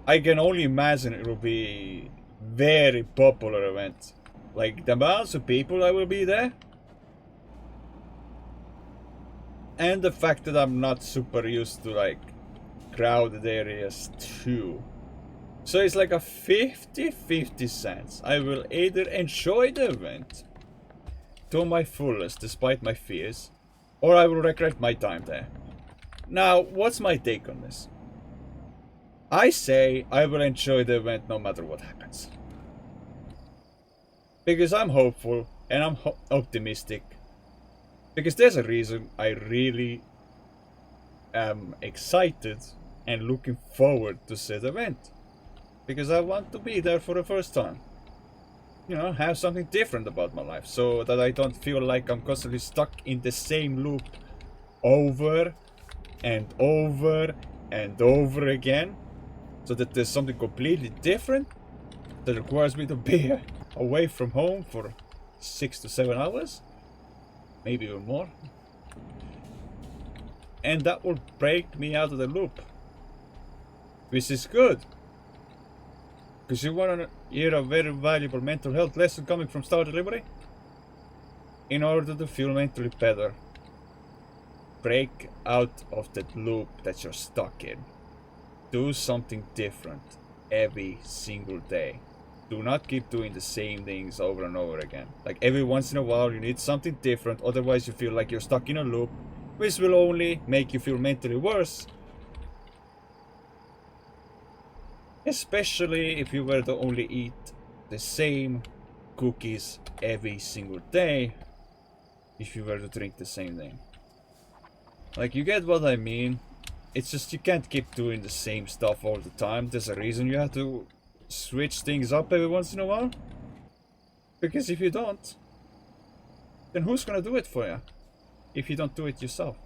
I can only imagine it will be very popular event. Like the amounts of people that will be there, and the fact that I'm not super used to like crowded areas too. So it's like a 50-50 chance. I will either enjoy the event to my fullest despite my fears, or I will regret my time there. Now, what's my take on this? I say I will enjoy the event no matter what happens. Because I'm hopeful and I'm optimistic. Because there's a reason I really am excited and looking forward to said event. Because I want to be there for the first time. You know, have something different about my life, so that I don't feel like I'm constantly stuck in the same loop over and over and over again. So that there's something completely different that requires me to be away from home for 6 to 7 hours, maybe even more. And that will break me out of the loop, which is good. Because you want to hear a very valuable mental health lesson coming from Star Delivery? In order to feel mentally better, break out of that loop that you're stuck in. Do something different every single day. Do not keep doing the same things over and over again. Like every once in a while you need something different, otherwise you feel like you're stuck in a loop, which will only make you feel mentally worse. Especially if you were to only eat the same cookies every single day, if you were to drink the same thing. Like, you get what I mean? It's just you can't keep doing the same stuff all the time. There's a reason you have to switch things up every once in a while. Because if you don't, then who's gonna do it for you? If you don't do it yourself.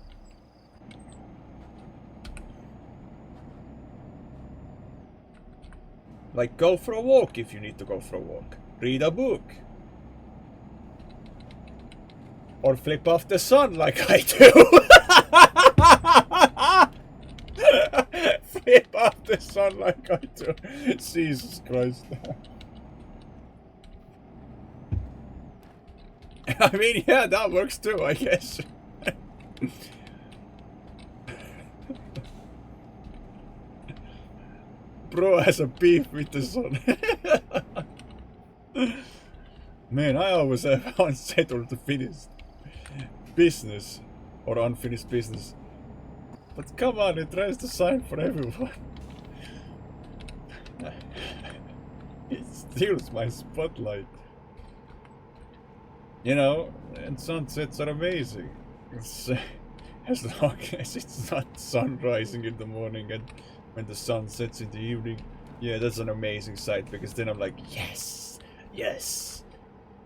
Like, go for a walk if you need to go for a walk. Read a book. Or flip off the sun like I do. Flip off the sun like I do. Jesus Christ. I mean, yeah, that works too, I guess. Bro has a beef with the sun. Man, I always have unsettled the finished business. Or unfinished business. But come on, it tries to sign for everyone. It steals my spotlight. You know, and sunsets are amazing. It's, as long as it's not sun rising in the morning and when the sun sets in the evening. Yeah, that's an amazing sight, because then I'm like, yes, yes,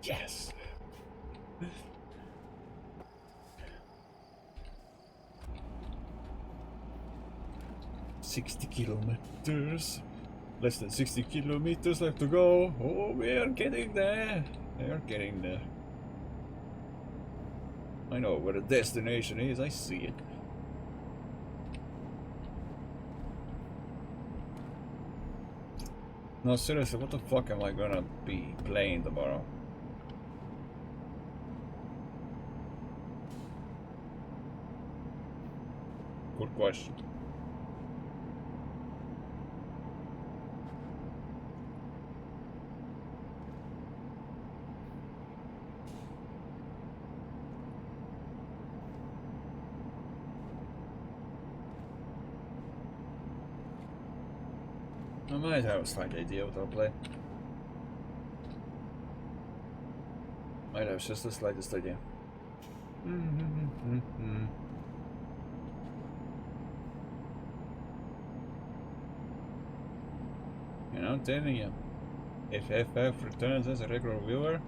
yes. $60 kilometers. Less than 60 kilometers left to go. Oh, we are getting there. We are getting there. I know where the destination is. I see it. No, seriously, what the fuck am I gonna be playing tomorrow? Good question. I might have a slight idea what I'll play. Might have just the slightest idea. I'm telling you, if FF returns as a regular viewer,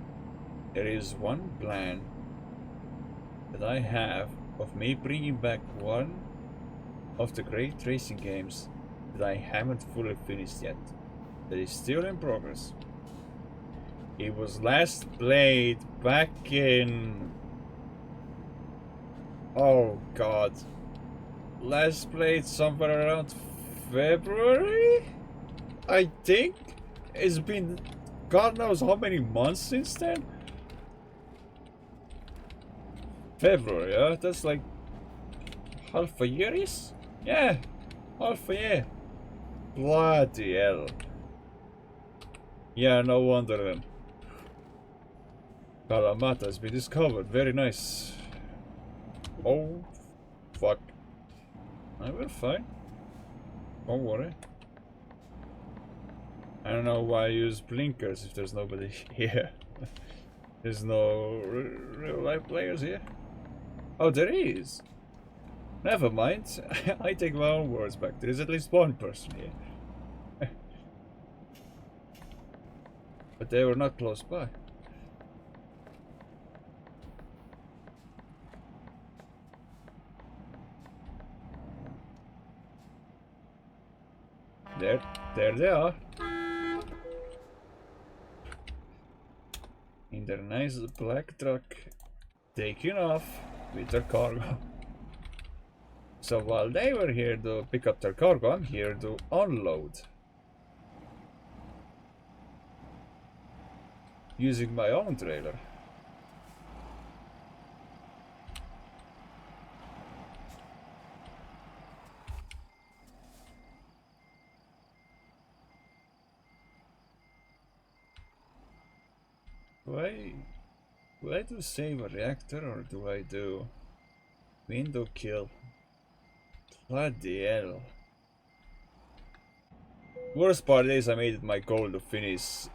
there is one plan that I have of me bringing back one of the great racing games that I haven't fully finished yet. That is still in progress. It was last played back in... oh god. Last played somewhere around February? I think? It's been God knows how many months since then? February, yeah? That's like half a year is? Yeah, half a year. Bloody hell. Yeah, no wonder then. Kalamata has been discovered. Very nice. Oh, fuck. I will find. Don't worry. I don't know why I use blinkers if there's nobody here. There's no real life players here. Oh, there is. Never mind. I take my own words back. There is at least one person here. But they were not close by. There they are. In their nice black truck, taking off with their cargo. So while they were here to pick up their cargo, I'm here to unload. Using my own trailer. Do I do save a reactor or do I do window kill? Bloody hell. Worst part is I made it my goal to finish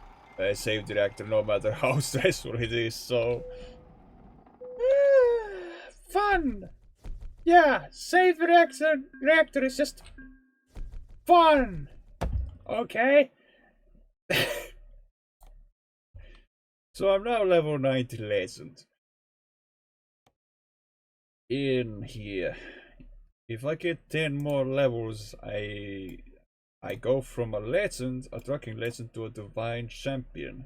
save the reactor no matter how stressful it is, so... fun! Yeah, save the reactor is just fun! Okay? So I'm now level 90 legend. In here. If I get 10 more levels, I go from a legend, a trucking legend, to a divine champion.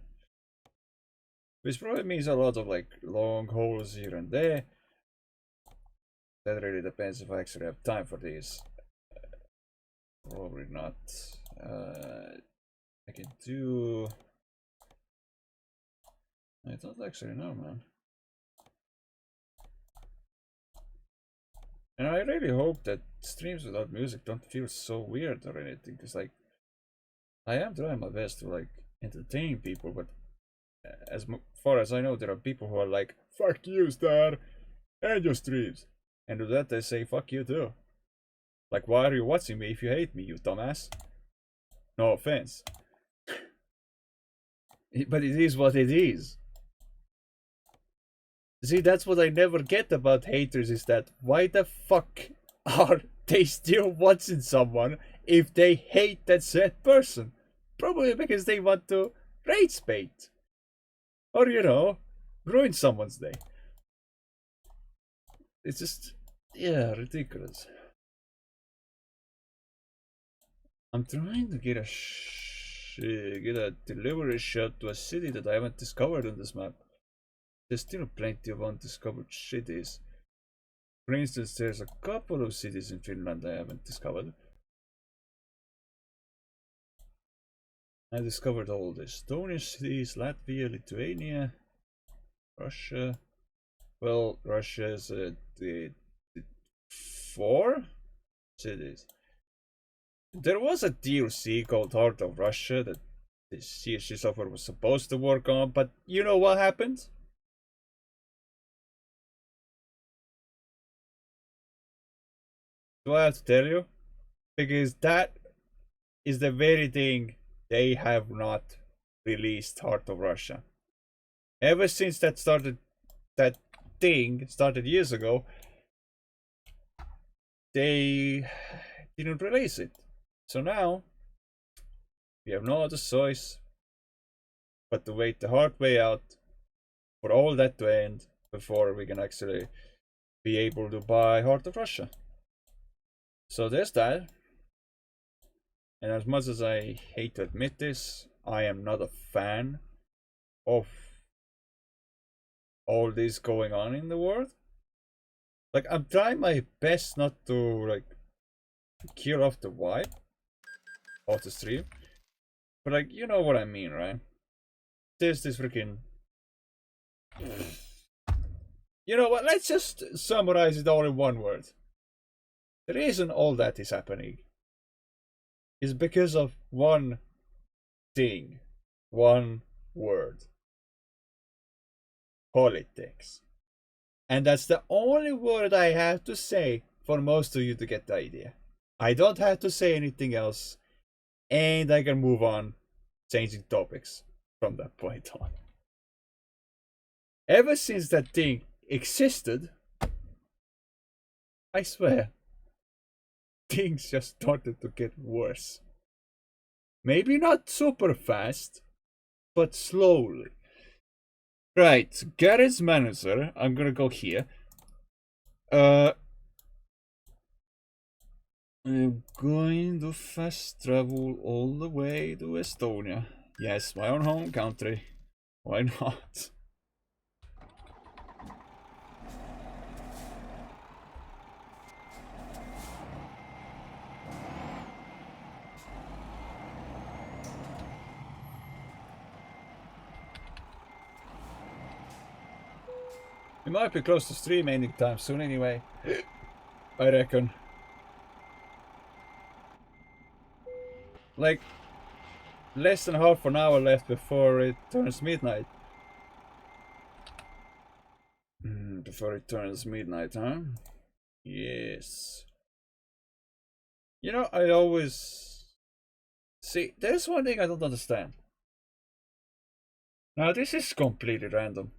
Which probably means a lot of like long hauls here and there. That really depends if I actually have time for these. Probably not. I can do... I don't actually know, man. And I really hope that streams without music don't feel so weird or anything, because like I am trying my best to like entertain people, but as far as I know, there are people who are like, fuck you, Star, and your streams. And to that they say, fuck you too. Like, why are you watching me if you hate me, you dumbass? No offense. But it is what it is. See, that's what I never get about haters, is that why the fuck are they still watching someone if they hate that said person? Probably because they want to rage bait. Or, you know, ruin someone's day. It's just, yeah, ridiculous. I'm trying to get a delivery shot to a city that I haven't discovered on this map. There's still plenty of undiscovered cities. For instance, there's a couple of cities in Finland I haven't discovered. I discovered all the Estonian cities, Latvia, Lithuania, Russia. Well, Russia is the 4 cities. There was a DLC called Heart of Russia that the CSG software was supposed to work on, but you know what happened? Do I have to tell you? Because that is the very thing they have not released Heart of Russia. Ever since that thing started years ago, they didn't release it. So now We have no other choice but to wait the hard way out for all that to end before we can actually be able to buy Heart of Russia. So there's that. And as much as I hate to admit this, I am not a fan of all this going on in the world. Like, I'm trying my best not to, like, kill off the vibe of the stream. But, like, you know what I mean, right? There's this freaking... You know what? Let's just summarize it all in one word. The reason all that is happening is because of one thing. One word. Politics. And that's the only word I have to say for most of you to get the idea. I don't have to say anything else. And I can move on, changing topics from that point on. Ever since that thing existed, I swear, things just started to get worse. Maybe not super fast, but slowly. Right, Garage Manager, I'm gonna go here. I'm going to fast travel all the way to Estonia. Yes, my own home country. Why not? We might be close to stream ending time soon anyway. I reckon. Like, less than half an hour left before it turns midnight. Before it turns midnight, huh? Yes. You know, I always... See, there's one thing I don't understand. Now, this is completely random.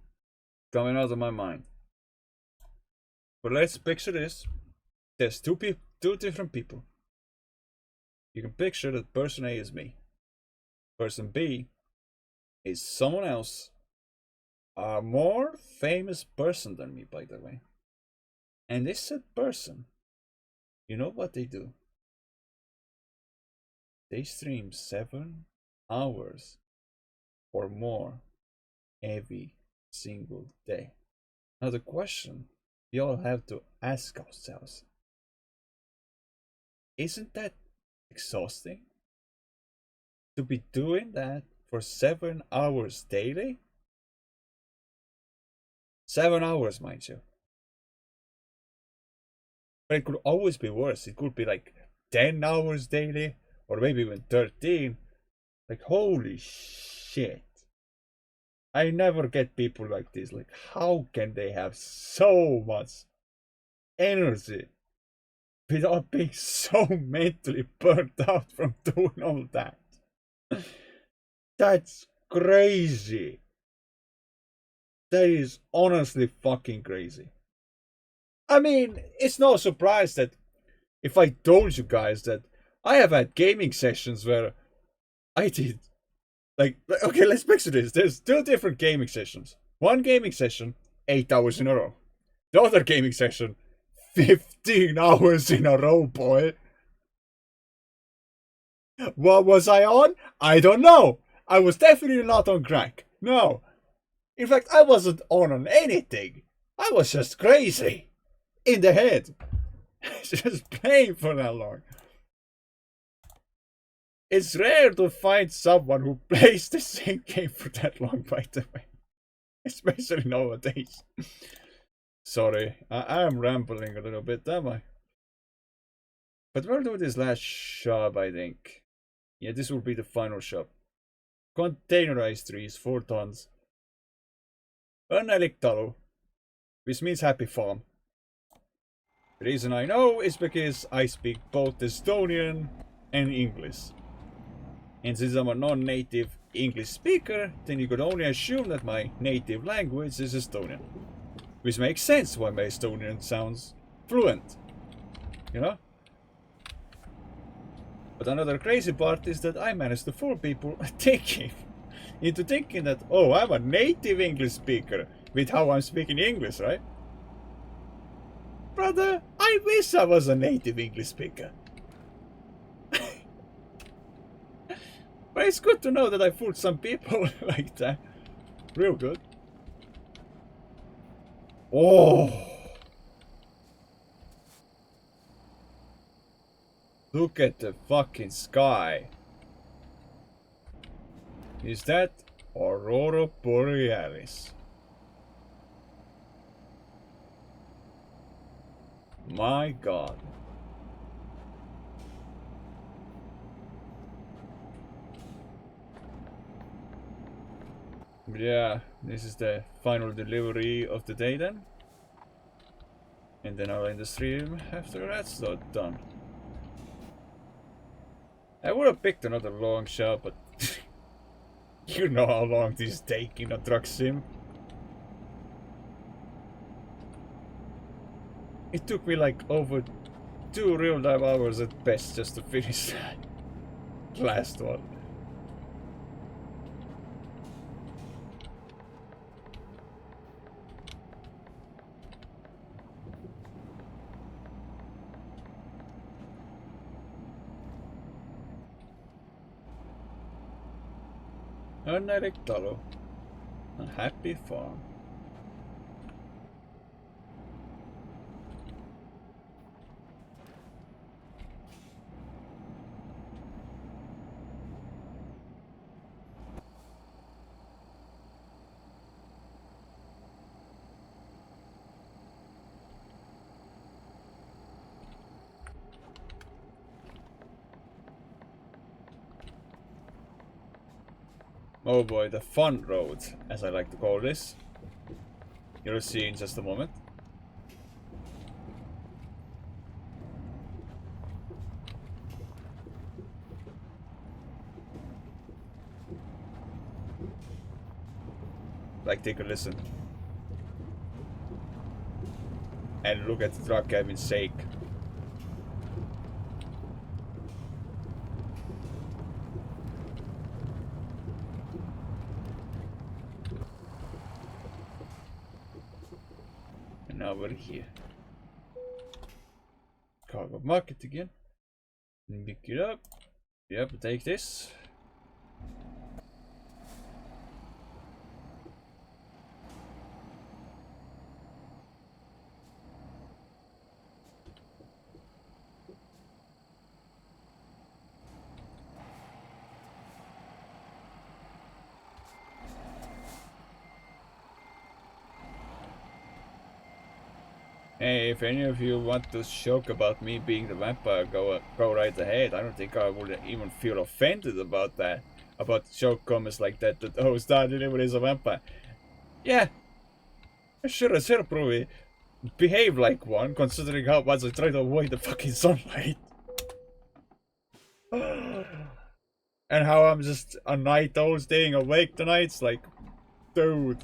Coming out of my mind. But let's picture this. There's two different people. You can picture that person A is me. Person B is someone else. A more famous person than me, by the way. And this said person, you know what they do? They stream 7 hours or more every single day. Now the question we all have to ask ourselves, isn't that exhausting? To be doing that for 7 hours daily? 7 hours, mind you. But it could always be worse. It could be like 10 hours daily, or maybe even 13. Like, holy shit. I never get people like this. Like, how can they have so much energy without being so mentally burnt out from doing all that? That's crazy. That is honestly fucking crazy. I mean, it's no surprise that if I told you guys that I have had gaming sessions where I did, like, okay, let's picture this. There's 2 different gaming sessions. One gaming session, 8 hours in a row. The other gaming session, 15 hours in a row, boy. What was I on? I don't know. I was definitely not on crack. No. In fact, I wasn't on anything. I was just crazy. In the head. Just playing for that long. It's rare to find someone who plays the same game for that long, by the way. Especially nowadays. Sorry, I am rambling a little bit, am I? But we'll do this last shop, I think. Yeah, this will be the final shop. Containerized trees, 4 tons. Õnnelik talu, which means happy farm. The reason I know is because I speak both Estonian and English. And since I'm a non-native English speaker, then you could only assume that my native language is Estonian. Which makes sense why my Estonian sounds fluent. You know? But another crazy part is that I managed to fool people into thinking that, oh, I'm a native English speaker with how I'm speaking English, right? Brother, I wish I was a native English speaker. But it's good to know that I fooled some people like that. Real good. Oh! Look at the fucking sky. Is that Aurora Borealis? My God. Yeah, this is the final delivery of the day then. And then I'll end the stream after that's not done. I would have picked another long shot, but you know how long this take in a truck sim. It took me like over 2 real-time hours at best just to finish that last one. Önnärik talo. A happy farm. Oh boy, the fun road, as I like to call this. You'll see in just a moment. Like, take a listen. And look at the truck cabin shake. And now we're here. Cargo market again. Pick it up. Yep, take this. Hey, if any of you want to joke about me being the vampire, go right ahead. I don't think I would even feel offended about that. About joke comments like that, oh, Star Delivery is a vampire. Yeah, I sure as hell probably behave like one, considering how much I try to avoid the fucking sunlight. And how I'm just a night owl staying awake tonight. It's like, dude.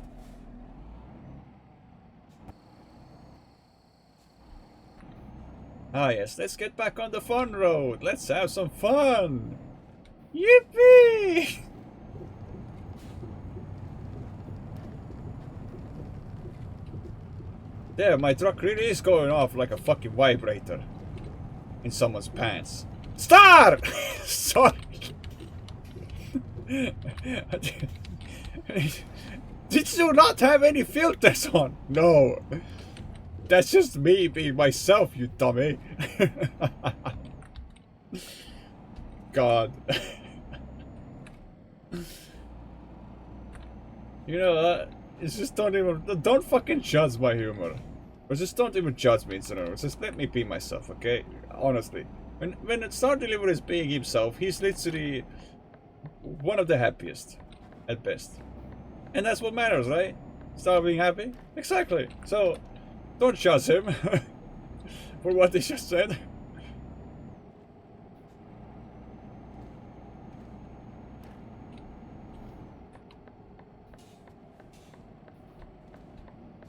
Ah yes, let's get back on the fun road. Let's have some fun. Yippee! There, my truck really is going off like a fucking vibrator in someone's pants. Start! Sorry. Did you not have any filters on? No. That's just me being myself, you dummy. God. You know, it's just don't fucking judge my humor. Or just don't even judge me in general. Just let me be myself, okay? Honestly. When Star Delivery is being himself, he's literally one of the happiest. At best. And that's what matters, right? Start being happy? Exactly. So, don't judge him for what he just said.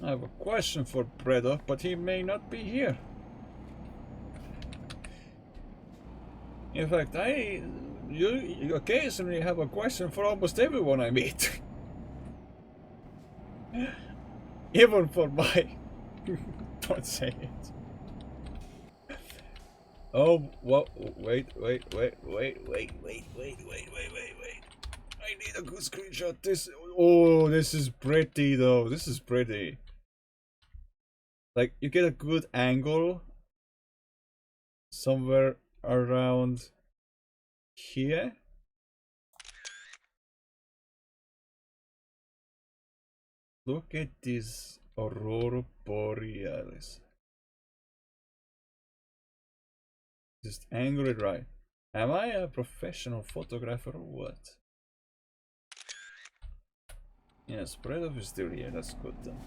I have a question for Bredo, but he may not be here. In fact, you occasionally have a question for almost everyone I meet. Even for my... Don't say it. Oh, well, wait. I need a good screenshot. This is pretty though. This is pretty. Like, you get a good angle somewhere around here. Look at this Aurora Borealis. Just angle it right. Am I a professional photographer or what? Yeah, spread off is still here. That's good then.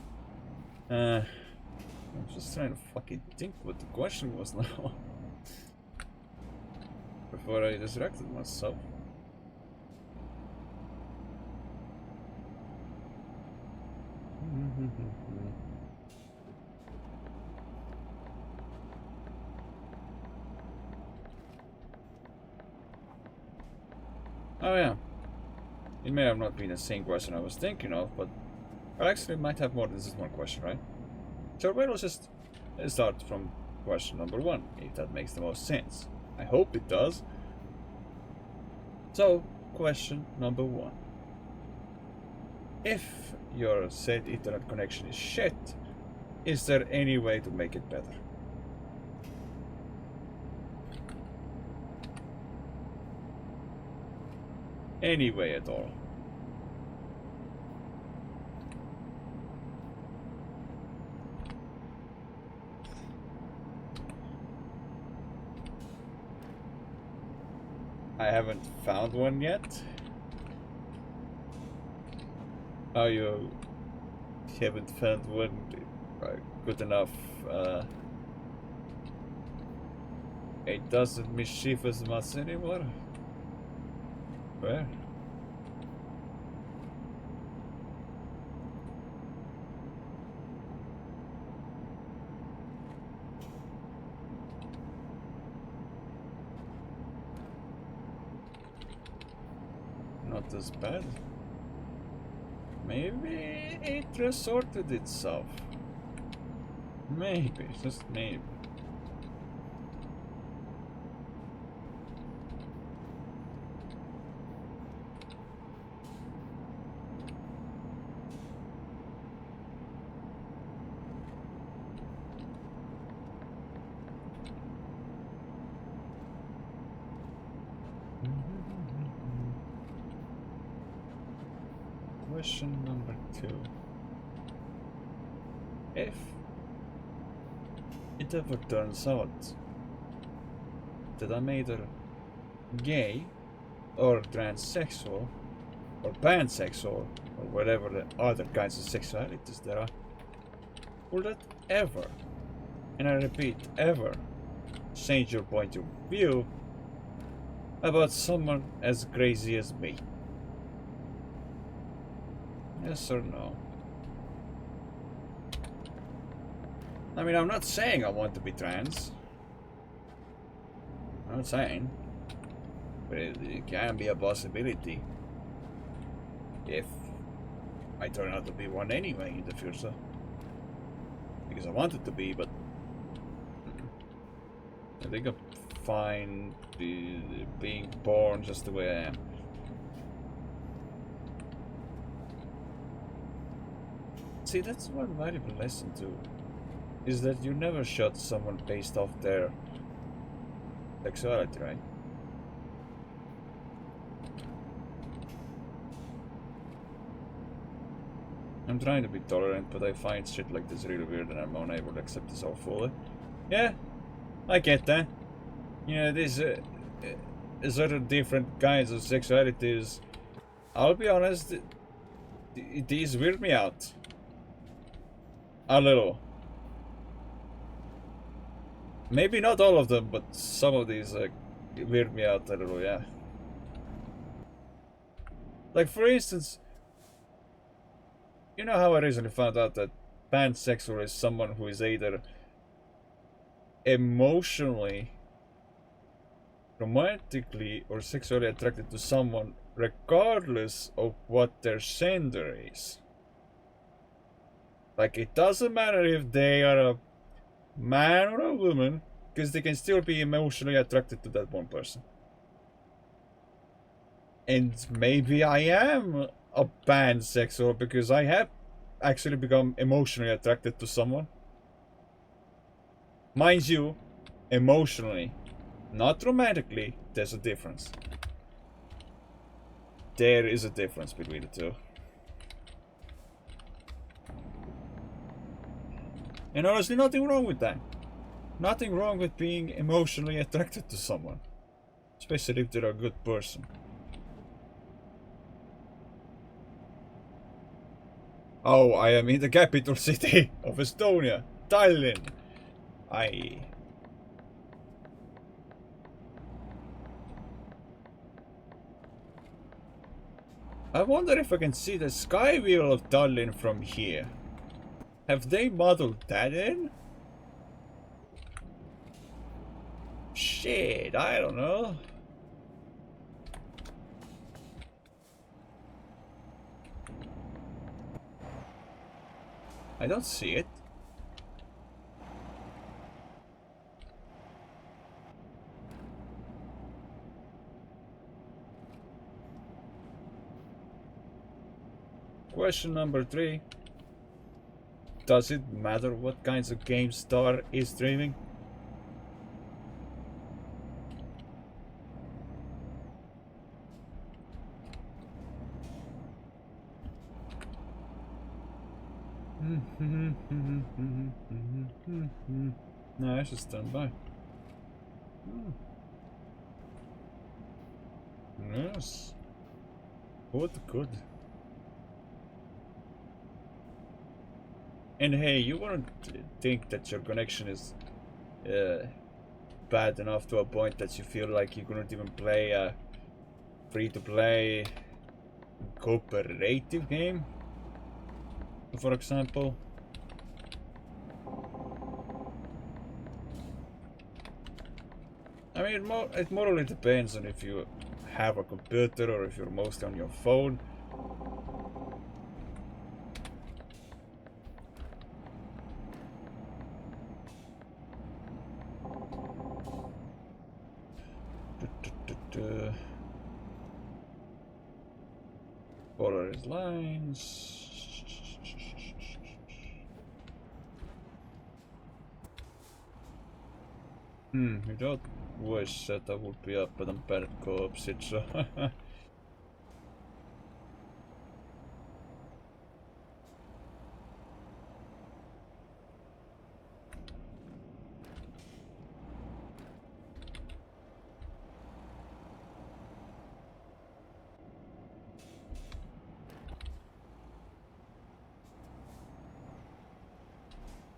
I'm just trying to fucking think what the question was now. Before I distracted myself. Oh yeah. It may have not been the same question I was thinking of, but I actually might have more than this one question, right? So we'll just start from question number 1, if that makes the most sense. I hope it does. So, question number 1. If your said internet connection is shit, is there any way to make it better? Any way at all? I haven't found one yet. Oh, you haven't found one good enough. It doesn't mischief as much anymore. Where? Not as bad. Maybe it resorted itself. Maybe, just maybe. Question number 2. If it ever turns out that I'm either gay or transsexual or pansexual or whatever the other kinds of sexualities there are, will that ever, and I repeat ever, change your point of view about someone as crazy as me? Yes or no? I mean, I'm not saying I want to be trans. I'm not saying. But it can be a possibility. If I turn out to be one anyway in the future. Because I wanted to be, but I think I'm fine being born just the way I am. See, that's one valuable lesson too, is that you never shot someone based off their sexuality, right? I'm trying to be tolerant, but I find shit like this really weird and I'm unable to accept this all fully. Yeah, I get that. You know, these certain different kinds of sexualities, I'll be honest, these weird me out. A little. Maybe not all of them, but some of these weird me out a little, yeah. Like, for instance, you know how I recently found out that pansexual is someone who is either emotionally romantically or sexually attracted to someone regardless of what their gender is. Like, it doesn't matter if they are a man or a woman, because they can still be emotionally attracted to that one person. And maybe I am a pansexual because I have actually become emotionally attracted to someone. Mind you, emotionally, not romantically, there's a difference. There is a difference between the two. And honestly, nothing wrong with that. Nothing wrong with being emotionally attracted to someone. Especially if they're a good person. Oh, I am in the capital city of Estonia, Tallinn. I wonder if I can see the sky wheel of Tallinn from here. Have they modeled that in? Shit, I don't know. I don't see it. Question number 3. Does it matter what kinds of games Star is streaming? No, I should stand by. Yes. Good. And hey, you wouldn't think that your connection is bad enough to a point that you feel like you couldn't even play a free-to-play cooperative game, for example. I mean, it morally depends on if you have a computer or if you're mostly on your phone. Polarized lines. Without voice setup would be up, but I'm bad at co-op shit, so.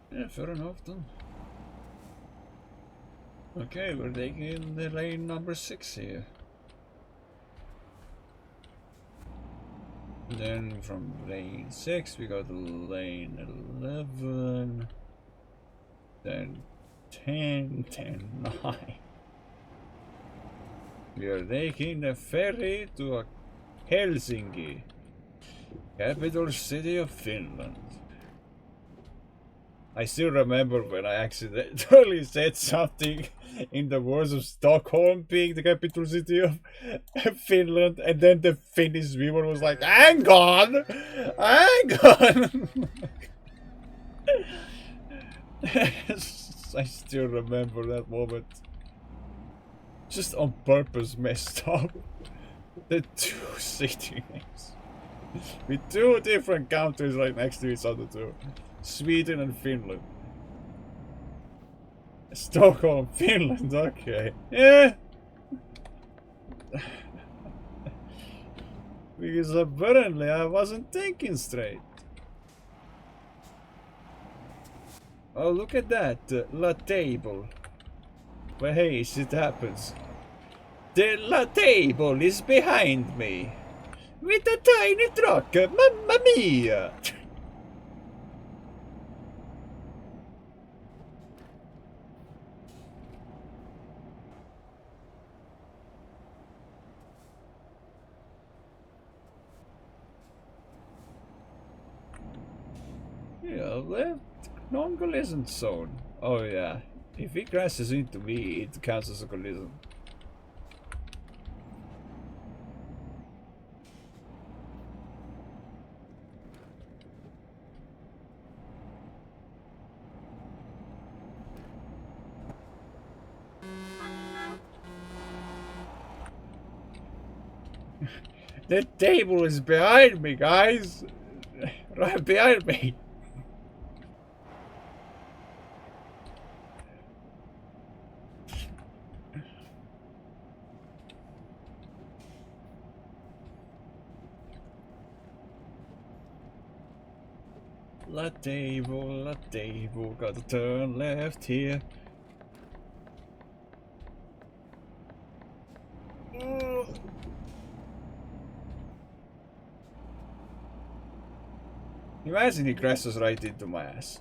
Yeah, fair enough then. Okay, we're taking the lane number 6 here. Then from lane 6 we go to lane 11. Then 10, then 9. We are taking the ferry to Helsinki, capital city of Finland. I still remember when I accidentally said something in the words of Stockholm being the capital city of Finland, and then the Finnish viewer was like, hang on! Hang on! I still remember that moment. Just on purpose messed up the 2 city names. With 2 different countries right next to each other too. Sweden and Finland. Stockholm, Finland, okay. Yeah. Because apparently I wasn't thinking straight. Oh, look at that. La Table. But hey, shit happens. The La Table is behind me. With a tiny truck. Mamma mia! left non-collision zone. Oh yeah. If he crashes into me, it counts as a collision. The table is behind me, guys! Right behind me! La table, gotta turn left here. Imagine he crashes right into my ass.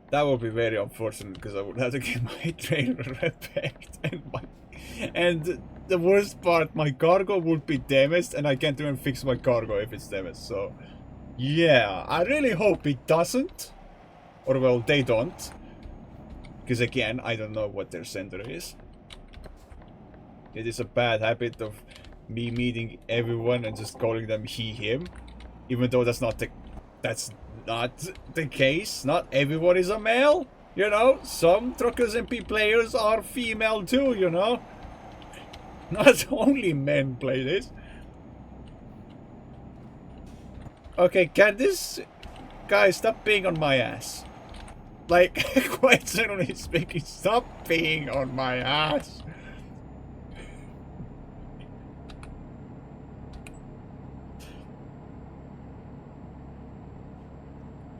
That would be very unfortunate because I would have to get my trailer repaired and the worst part, my cargo would be damaged and I can't even fix my cargo if it's damaged. So yeah, I really hope it doesn't, or well, they don't, because again, I don't know what their sender is. It is a bad habit of me meeting everyone and just calling them he, him, even though that's not the case. Not everyone is a male, you know. Some Truckers MP players are female too, you know. Not only men play this. Okay, can this guy stop being on my ass? Like, quite generally speaking, stop being on my ass.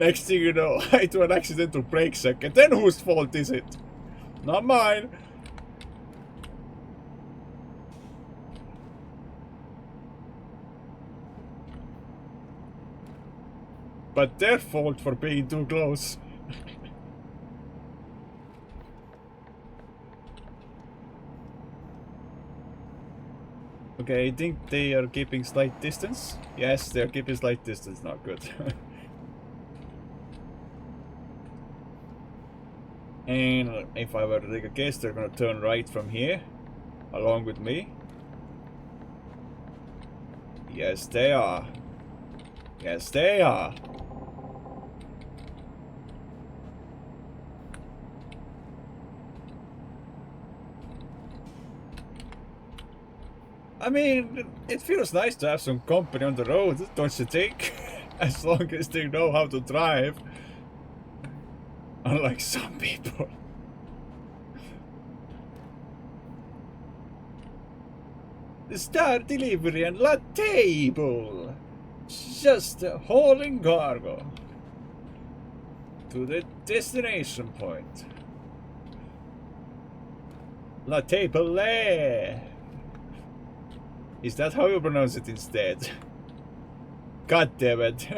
Next thing you know, I do an accidental brake check, and then whose fault is it? Not mine. But their fault for being too close. Okay, I think they are keeping slight distance. Yes, they are keeping slight distance. Not good. And if I were to take a guess, they're gonna turn right from here, along with me. Yes, they are. Yes, they are. I mean, it feels nice to have some company on the road, don't you think? As long as they know how to drive. Unlike some people. Start delivery and la table. Just hauling cargo to the destination point. La table. Is that how you pronounce it instead? God damn it.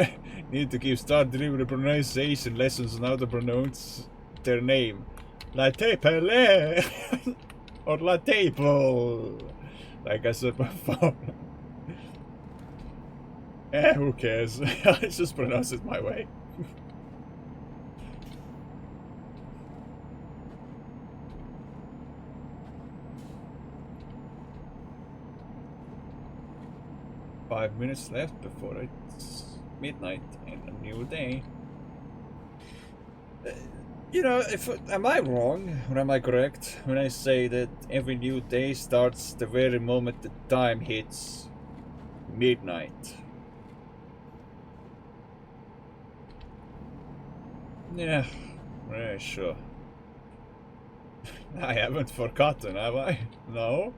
Need to give Star Delivery pronunciation lessons on how to pronounce their name. La Table or La Table, like I said before. Who cares? I just pronounce it my way. Five minutes left before it's midnight and a new day. You know, am I wrong or am I correct when I say that every new day starts the very moment the time hits midnight? Yeah, sure. I haven't forgotten, have I? No?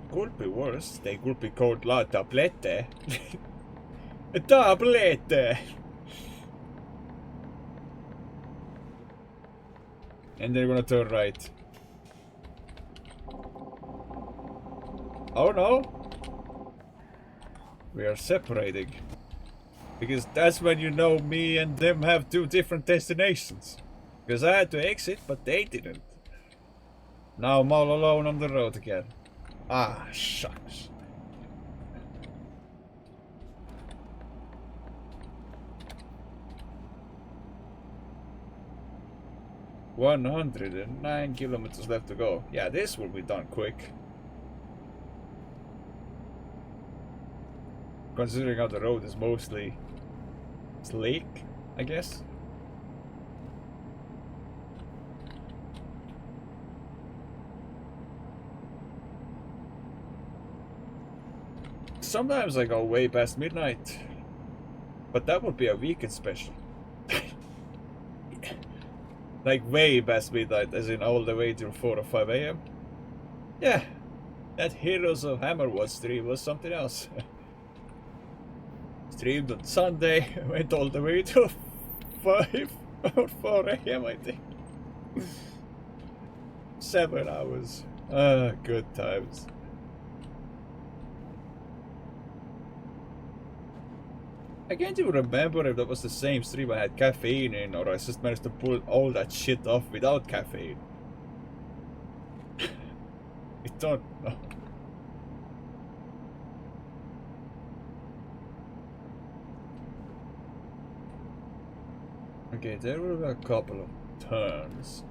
Could be worse. They could be called La Tablette. Tablette! And they're gonna turn right. Oh no! We are separating. Because that's when you know me and them have two different destinations. Because I had to exit, but they didn't. Now I'm all alone on the road again. Ah, shucks. "109 kilometers left to go." Yeah, this will be done quick. Considering how the road is mostly sleek, I guess. Sometimes I go way past midnight. But that would be a weekend special. Like way past midnight, as in all the way till 4 or 5 a.m. Yeah, that Heroes of Hammerwatch stream was something else. Streamed on Sunday, went all the way till 5 or 4 a.m. I think. 7 hours. Ah, good times. I can't even remember if that was the same stream I had caffeine in, or I just managed to pull all that shit off without caffeine. I don't know. Okay, there were a couple of turns,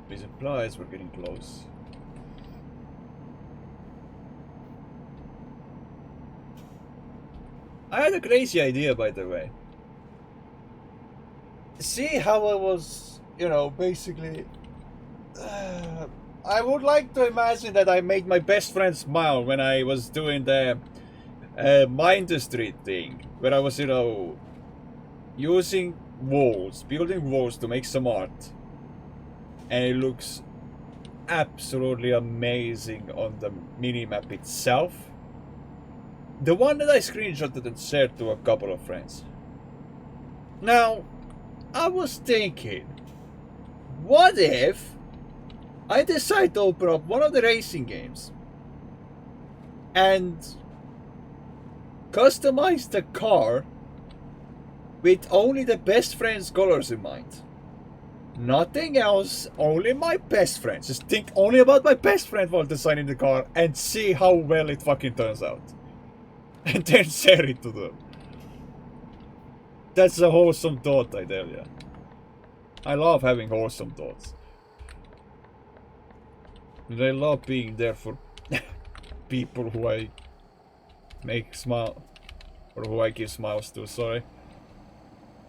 which implies we're getting close. I had a crazy idea, by the way. See how I was, you know, basically... I would like to imagine that I made my best friend smile when I was doing the Mind Street thing. Where I was, you know, using walls, building walls to make some art. And it looks absolutely amazing on the minimap itself. The one that I screenshotted and shared to a couple of friends. Now, I was thinking, what if I decide to open up one of the racing games and customize the car with only the best friend's colors in mind? Nothing else, only my best friend. Just think only about my best friend while designing the car and see how well it fucking turns out. And then share it to them. That's a wholesome thought, I tell ya. I love having wholesome thoughts. And I love being there for people who I make smile. Or who I give smiles to, sorry.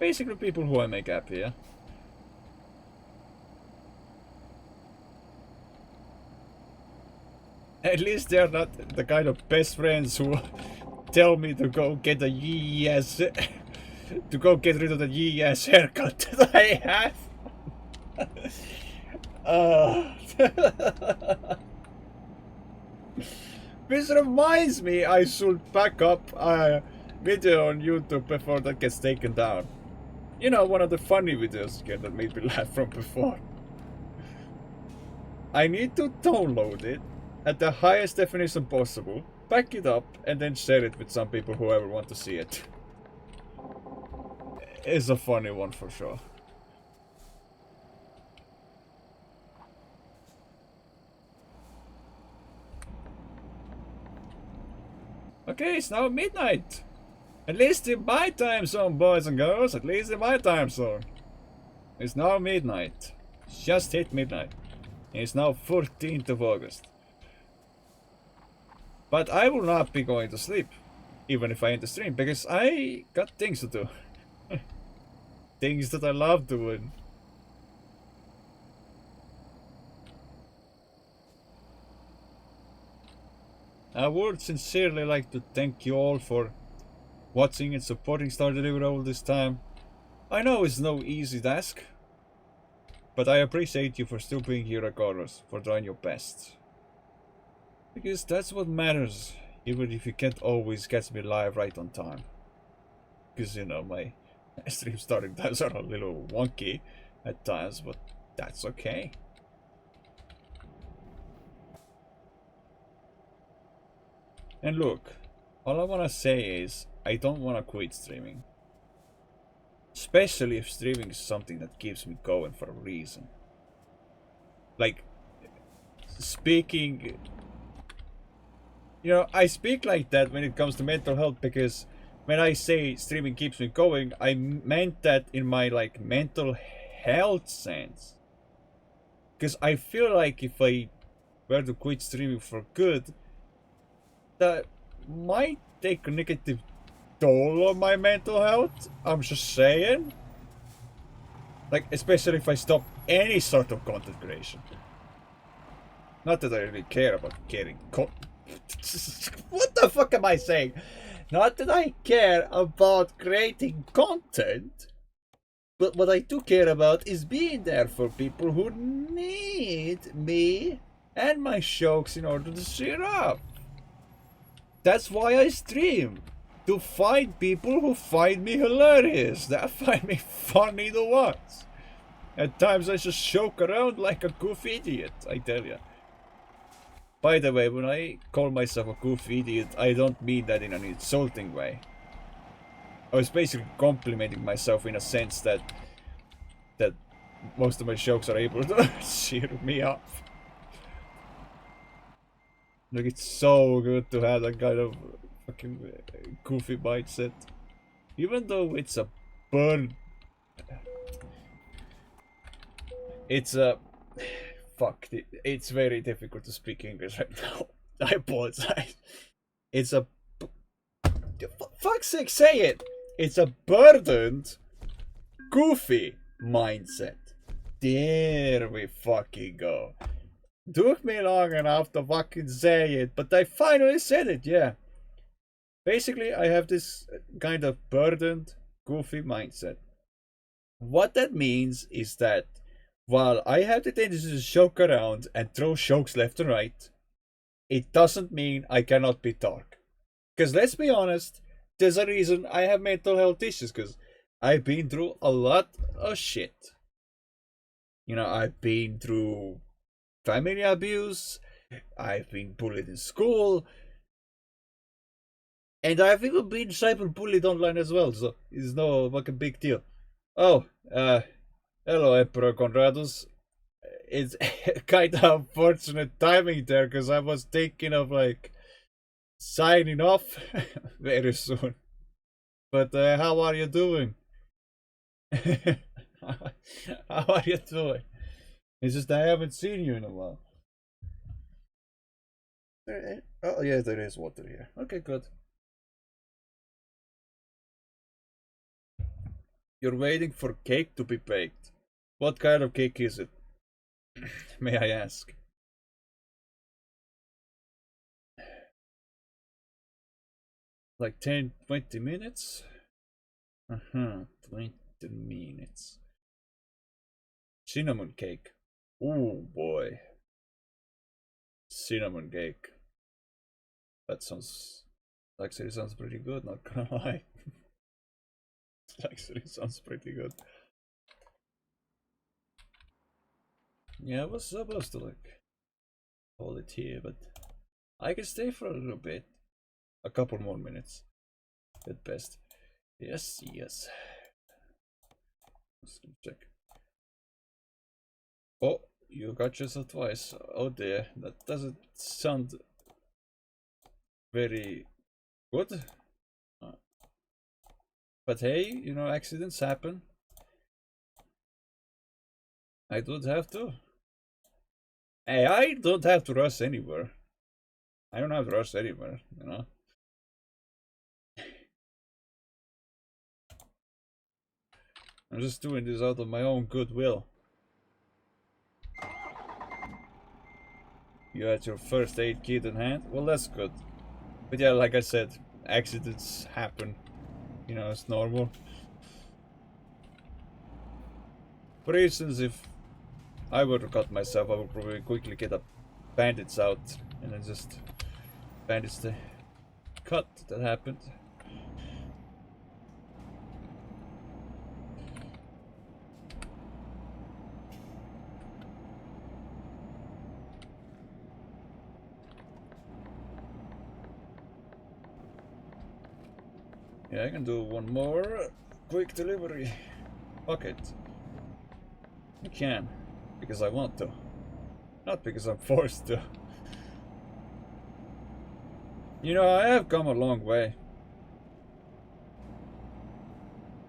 Basically people who I make happy, yeah? At least they're not the kind of best friends who tell me to go get a yes, to go get rid of the yes haircut that I have. This reminds me I should back up a video on YouTube before that gets taken down. You know, one of the funny videos again that made me laugh from before. I need to download it at the highest definition possible, back it up, and then share it with some people who ever want to see it. It's a funny one for sure. Okay, it's now midnight. At least in my time zone, boys and girls. At least in my time zone. It's now midnight. Just hit midnight. It's now 14th of August. But I will not be going to sleep, even if I end the stream, because I got things to do. Things that I love doing. I would sincerely like to thank you all for watching and supporting Star Delivery all this time. I know it's no easy task, but I appreciate you for still being here regardless, for trying your best. Because that's what matters, even if you can't always catch me live right on time. Because, you know, my stream starting times are a little wonky at times, but that's okay. And look, all I wanna say is, I don't wanna quit streaming. Especially if streaming is something that keeps me going for a reason. Like, speaking. You know, I speak like that when it comes to mental health because when I say streaming keeps me going, I meant that in my like mental health sense. Because I feel like if I were to quit streaming for good, that might take a negative toll on my mental health. I'm just saying. Like, especially if I stop any sort of content creation. Not that I really care about getting what the fuck am I saying? Not that I care about creating content, but what I do care about is being there for people who need me and my jokes in order to cheer up. That's why I stream. To find people who find me hilarious, that find me funny the ones. At times I just joke around like a goofy idiot, I tell ya. By the way, when I call myself a goofy idiot, I don't mean that in an insulting way. I was basically complimenting myself in a sense that most of my jokes are able to cheer me up. Like, it's so good to have that kind of fucking goofy mindset. Even though it's a burn. It's a. Fuck. It's very difficult to speak English right now. I apologize. It's a. Fuck's sake, say it! It's a burdened, goofy mindset. There we fucking go. Took me long enough to fucking say it, but I finally said it, yeah. Basically, I have this kind of burdened, goofy mindset. What that means is that while I have the tendency to joke around and throw jokes left and right, it doesn't mean I cannot be dark. Because let's be honest, there's a reason I have mental health issues, because I've been through a lot of shit. You know, I've been through family abuse, I've been bullied in school, and I've even been cyberbullied online as well, so it's no fucking big deal. Oh, hello Emperor Conradus. It's kind of unfortunate timing there, because I was thinking of like signing off very soon. But how are you doing? How are you doing? It's just I haven't seen you in a while. Oh yeah, there is water here. Okay, good. You're waiting for cake to be baked. What kind of cake is it? May I ask? Like 10-20 minutes? 20 minutes. Cinnamon cake. Oh boy. Cinnamon cake. That sounds... Actually sounds pretty good, not gonna lie. Actually sounds pretty good. Yeah, I was supposed to like hold it here, but I can stay for a little bit. A couple more minutes. At best. Yes, yes. Let's check. Oh, you got yourself twice. Oh dear, that doesn't sound very good. But hey, you know, accidents happen. I don't have to. Hey, I don't have to rush anywhere. I don't have to rush anywhere, you know. I'm just doing this out of my own goodwill. You had your first aid kit in hand? Well, that's good. But yeah, like I said, accidents happen. You know, it's normal. For instance, if I were to cut myself, I would probably quickly get a bandage out and then just bandage the cut that happened. Yeah, I can do one more quick delivery. Fuck it. I can, because I want to. Not because I'm forced to. You know, I have come a long way.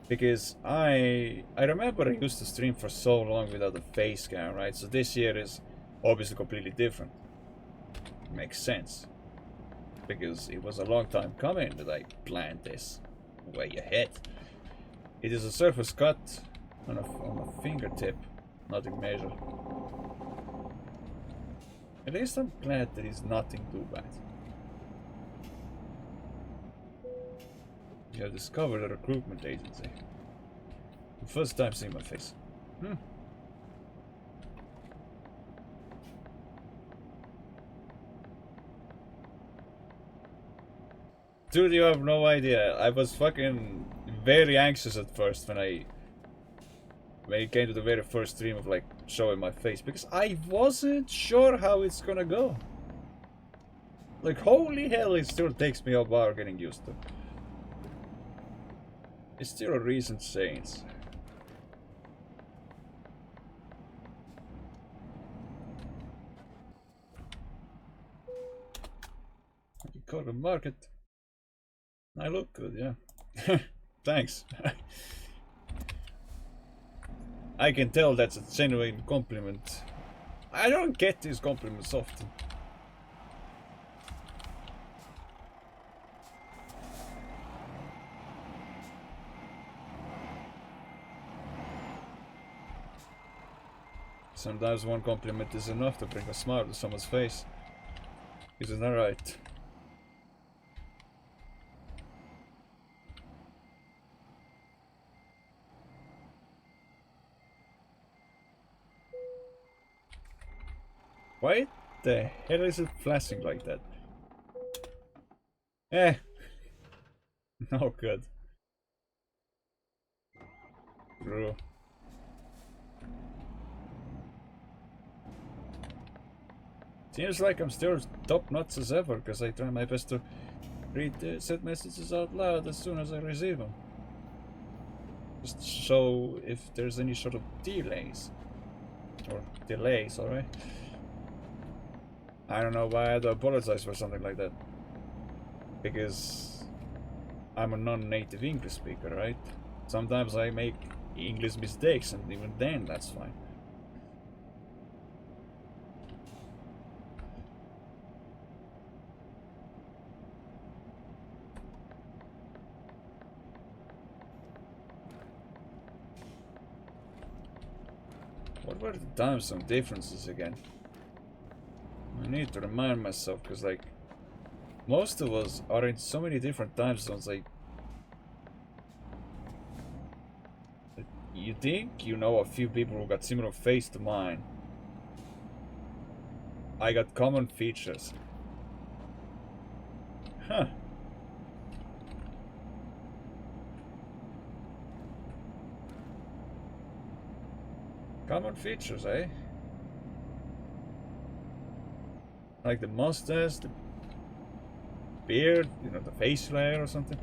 Because I remember I used to stream for so long without a face cam, right? So this year is obviously completely different. Makes sense. Because it was a long time coming that I planned this way ahead. It is a surface cut on a fingertip, nothing major. At least I'm glad that it's nothing too bad. You have discovered a recruitment agency. The first time seeing my face. Dude, you have no idea. I was fucking very anxious at first when it came to the very first stream of like showing my face, because I wasn't sure how it's gonna go. Like, holy hell, it still takes me a while getting used to. It's still a recent change. You call the market. I look good, yeah. Thanks. I can tell that's a genuine compliment. I don't get these compliments often. Sometimes one compliment is enough to bring a smile to someone's face. Isn't that right? Why the hell is it flashing like that? Eh. No good. True. Seems like I'm still top nuts as ever, because I try my best to read said messages out loud as soon as I receive them. Just show if there's any sort of delays. Or delays, alright? I don't know why I had to apologize for something like that. Because I'm a non-native English speaker, right? Sometimes I make English mistakes, and even then that's fine. What were the time zone differences again? I need to remind myself, because like most of us are in so many different time zones. Like, you think you know a few people who got similar face to mine. I got common features. Huh. Common features, eh? Like the mustache, the beard, you know, the face layer or something.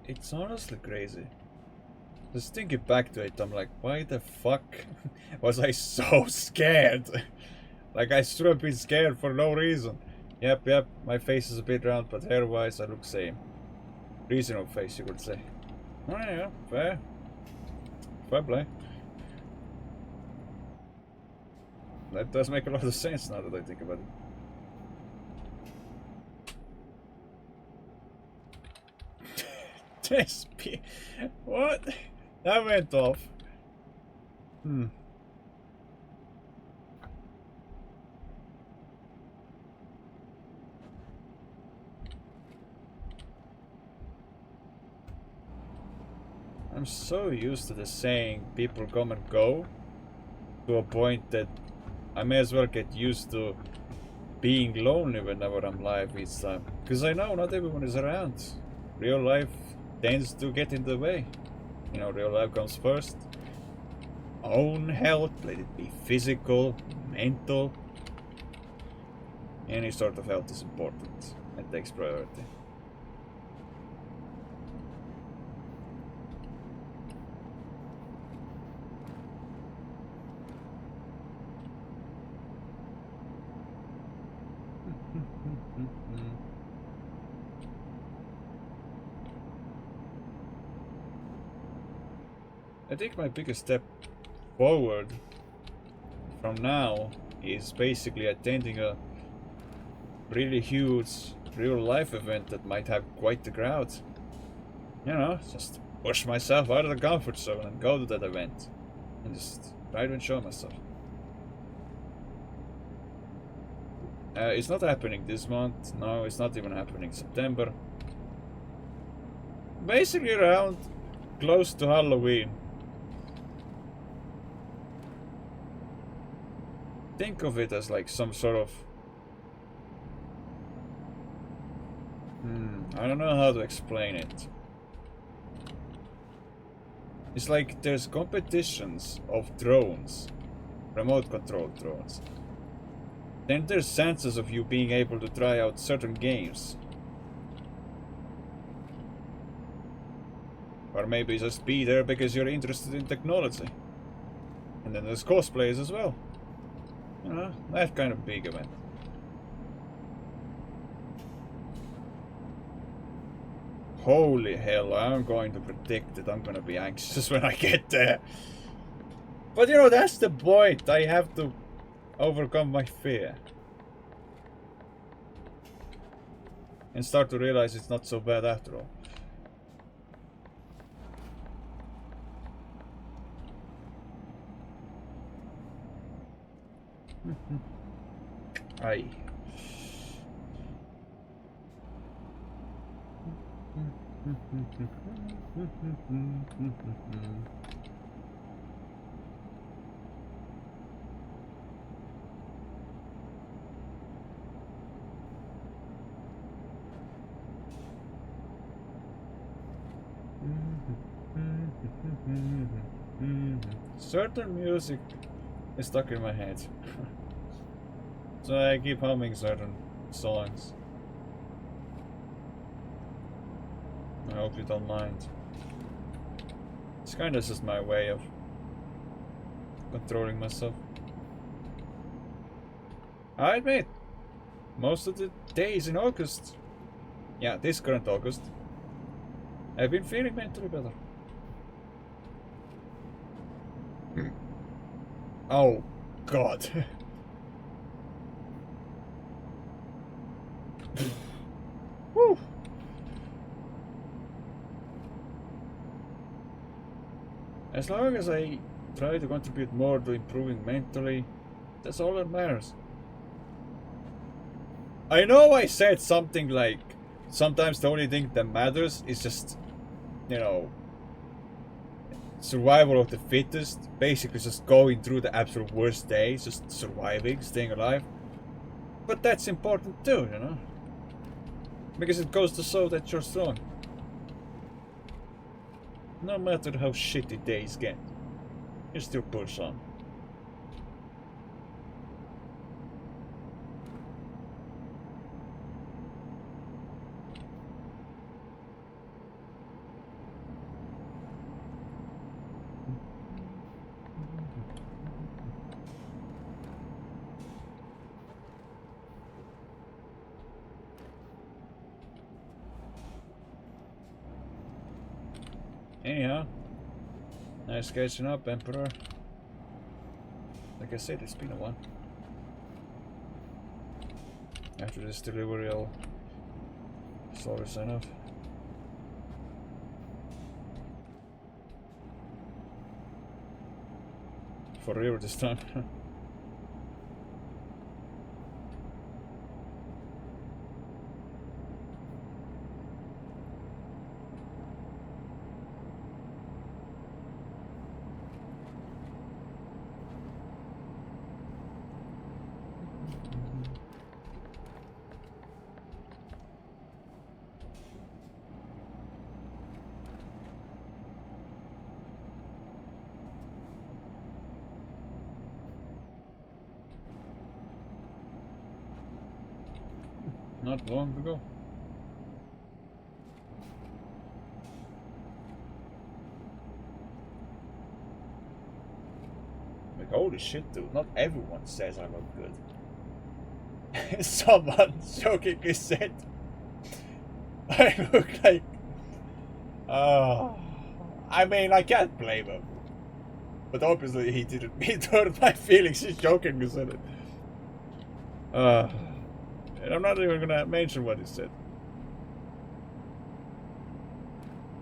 It's honestly crazy. Just thinking back to it, I'm like, why the fuck was I so scared? Like, I should have been scared for no reason. Yep, my face is a bit round, but hair-wise I look same. Reasonable face, you could say. Oh yeah, fair. Fair play. That does make a lot of sense now that I think about it. What? That went off. Hmm. I'm so used to the saying people come and go to a point that I may as well get used to being lonely whenever I'm live each time. Because I know not everyone is around. Real life tends to get in the way. You know, real life comes first. Own health, let it be physical, mental. Any sort of health is important and takes priority. I think my biggest step forward from now is basically attending a really huge real life event that might have quite the crowd. You know, just push myself out of the comfort zone and go to that event and just try to enjoy myself. It's not happening this month. No, it's not even happening September. Basically around close to Halloween. Think of it as like some sort of... I don't know how to explain it. It's like there's competitions of drones, remote control drones. Then there's chances of you being able to try out certain games. Or maybe just be there because you're interested in technology. And then there's cosplays as well. You know, that kind of big event. Holy hell, I'm going to predict that I'm gonna be anxious when I get there. But you know, that's the point. I have to overcome my fear. And start to realize it's not so bad after all. Aye. Certain music is stuck in my head. So I keep humming certain songs. I hope you don't mind. It's kinda just my way of controlling myself. I admit, most of the days in August, yeah, this current August, I've been feeling mentally better. Oh, God. Woo. As long as I try to contribute more to improving mentally, that's all that matters. I know I said something like, sometimes the only thing that matters is just, you know, survival of the fittest. Basically just going through the absolute worst days, just surviving, staying alive. But that's important too, you know? Because it goes to show that you're strong. No matter how shitty days get, you still push on. Anyhow, nice catching up, Emperor. Like I said, it's been a while. After this delivery, I'll slowly sign off. for real this time. Not long ago. Like, holy shit, dude, not everyone says I look good. Someone jokingly said I look like... I mean, I can't blame him. But obviously he didn't. He hurt my feelings, he jokingly said it. And I'm not even gonna mention what he said.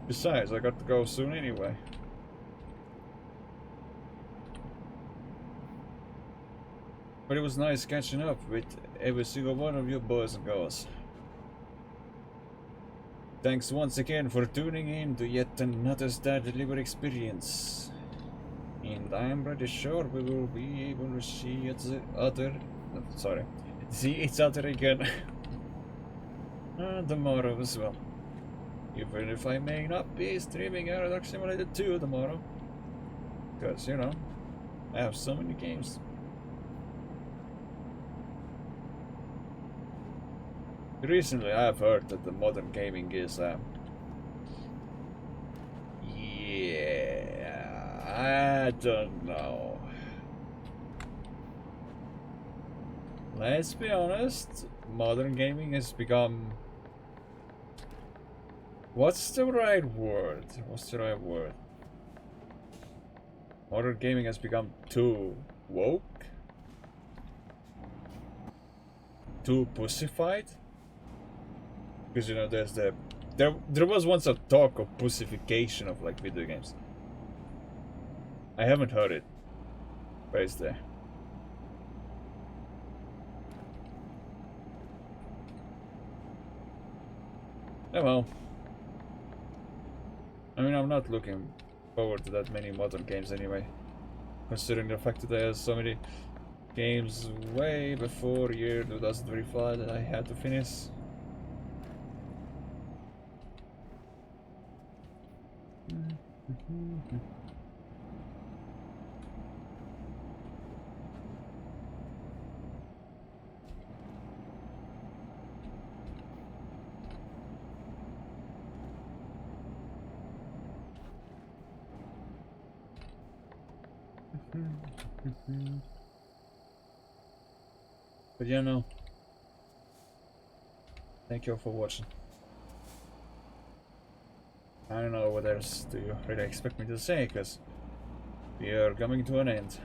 Besides, I got to go soon anyway. But it was nice catching up with every single one of you boys and girls. Thanks once again for tuning in to yet another Star Delivery experience. And I'm pretty sure we will be able to see each other again tomorrow as well. Even if I may not be streaming Euro Truck Simulator 2 tomorrow. Because, you know, I have so many games. Recently I have heard that the modern gaming is yeah, I don't know. Let's be honest, modern gaming has become... What's the right word? Modern gaming has become too woke? Too pussified? Because, you know, there's there was once a talk of pussification of like video games. I haven't heard it, but it's there. Oh well. I mean, I'm not looking forward to that many modern games anyway, considering the fact that there's so many games way before year 2035 that I had to finish. But yeah, no. Thank you all for watching. I don't know what else do you really expect me to say, because we are coming to an end.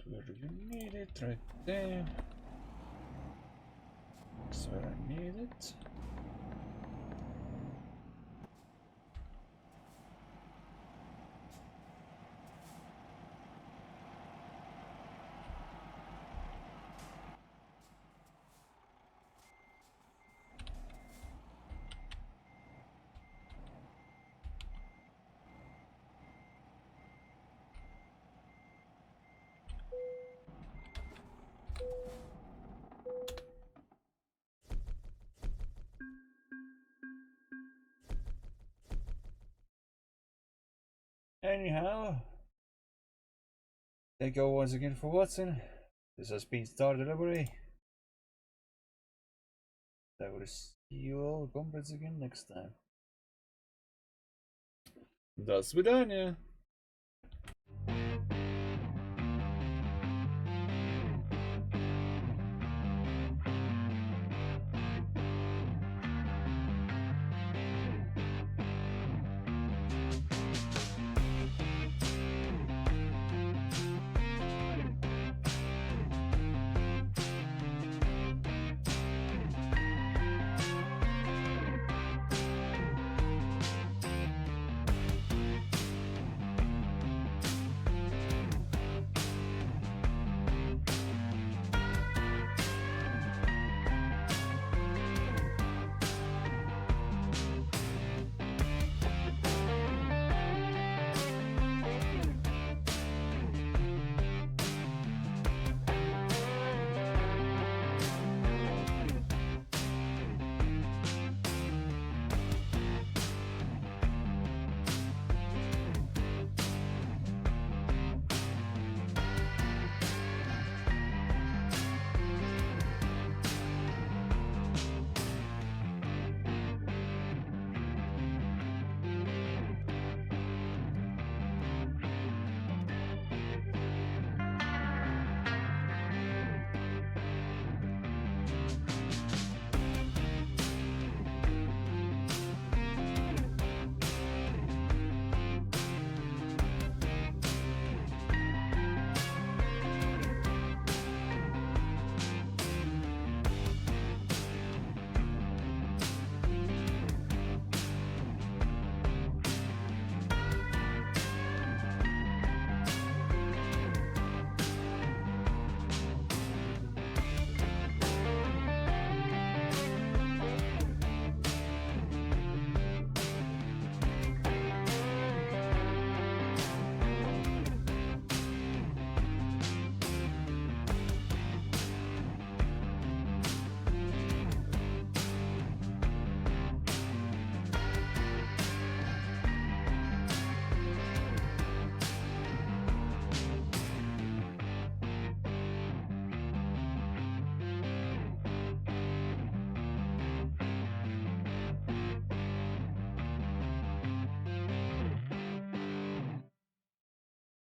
Where do you need it? Right there. That's where I need it. Anyhow, thank you all once again for watching. This has been Star Delivery. I will see you all comrades again next time. До свидания.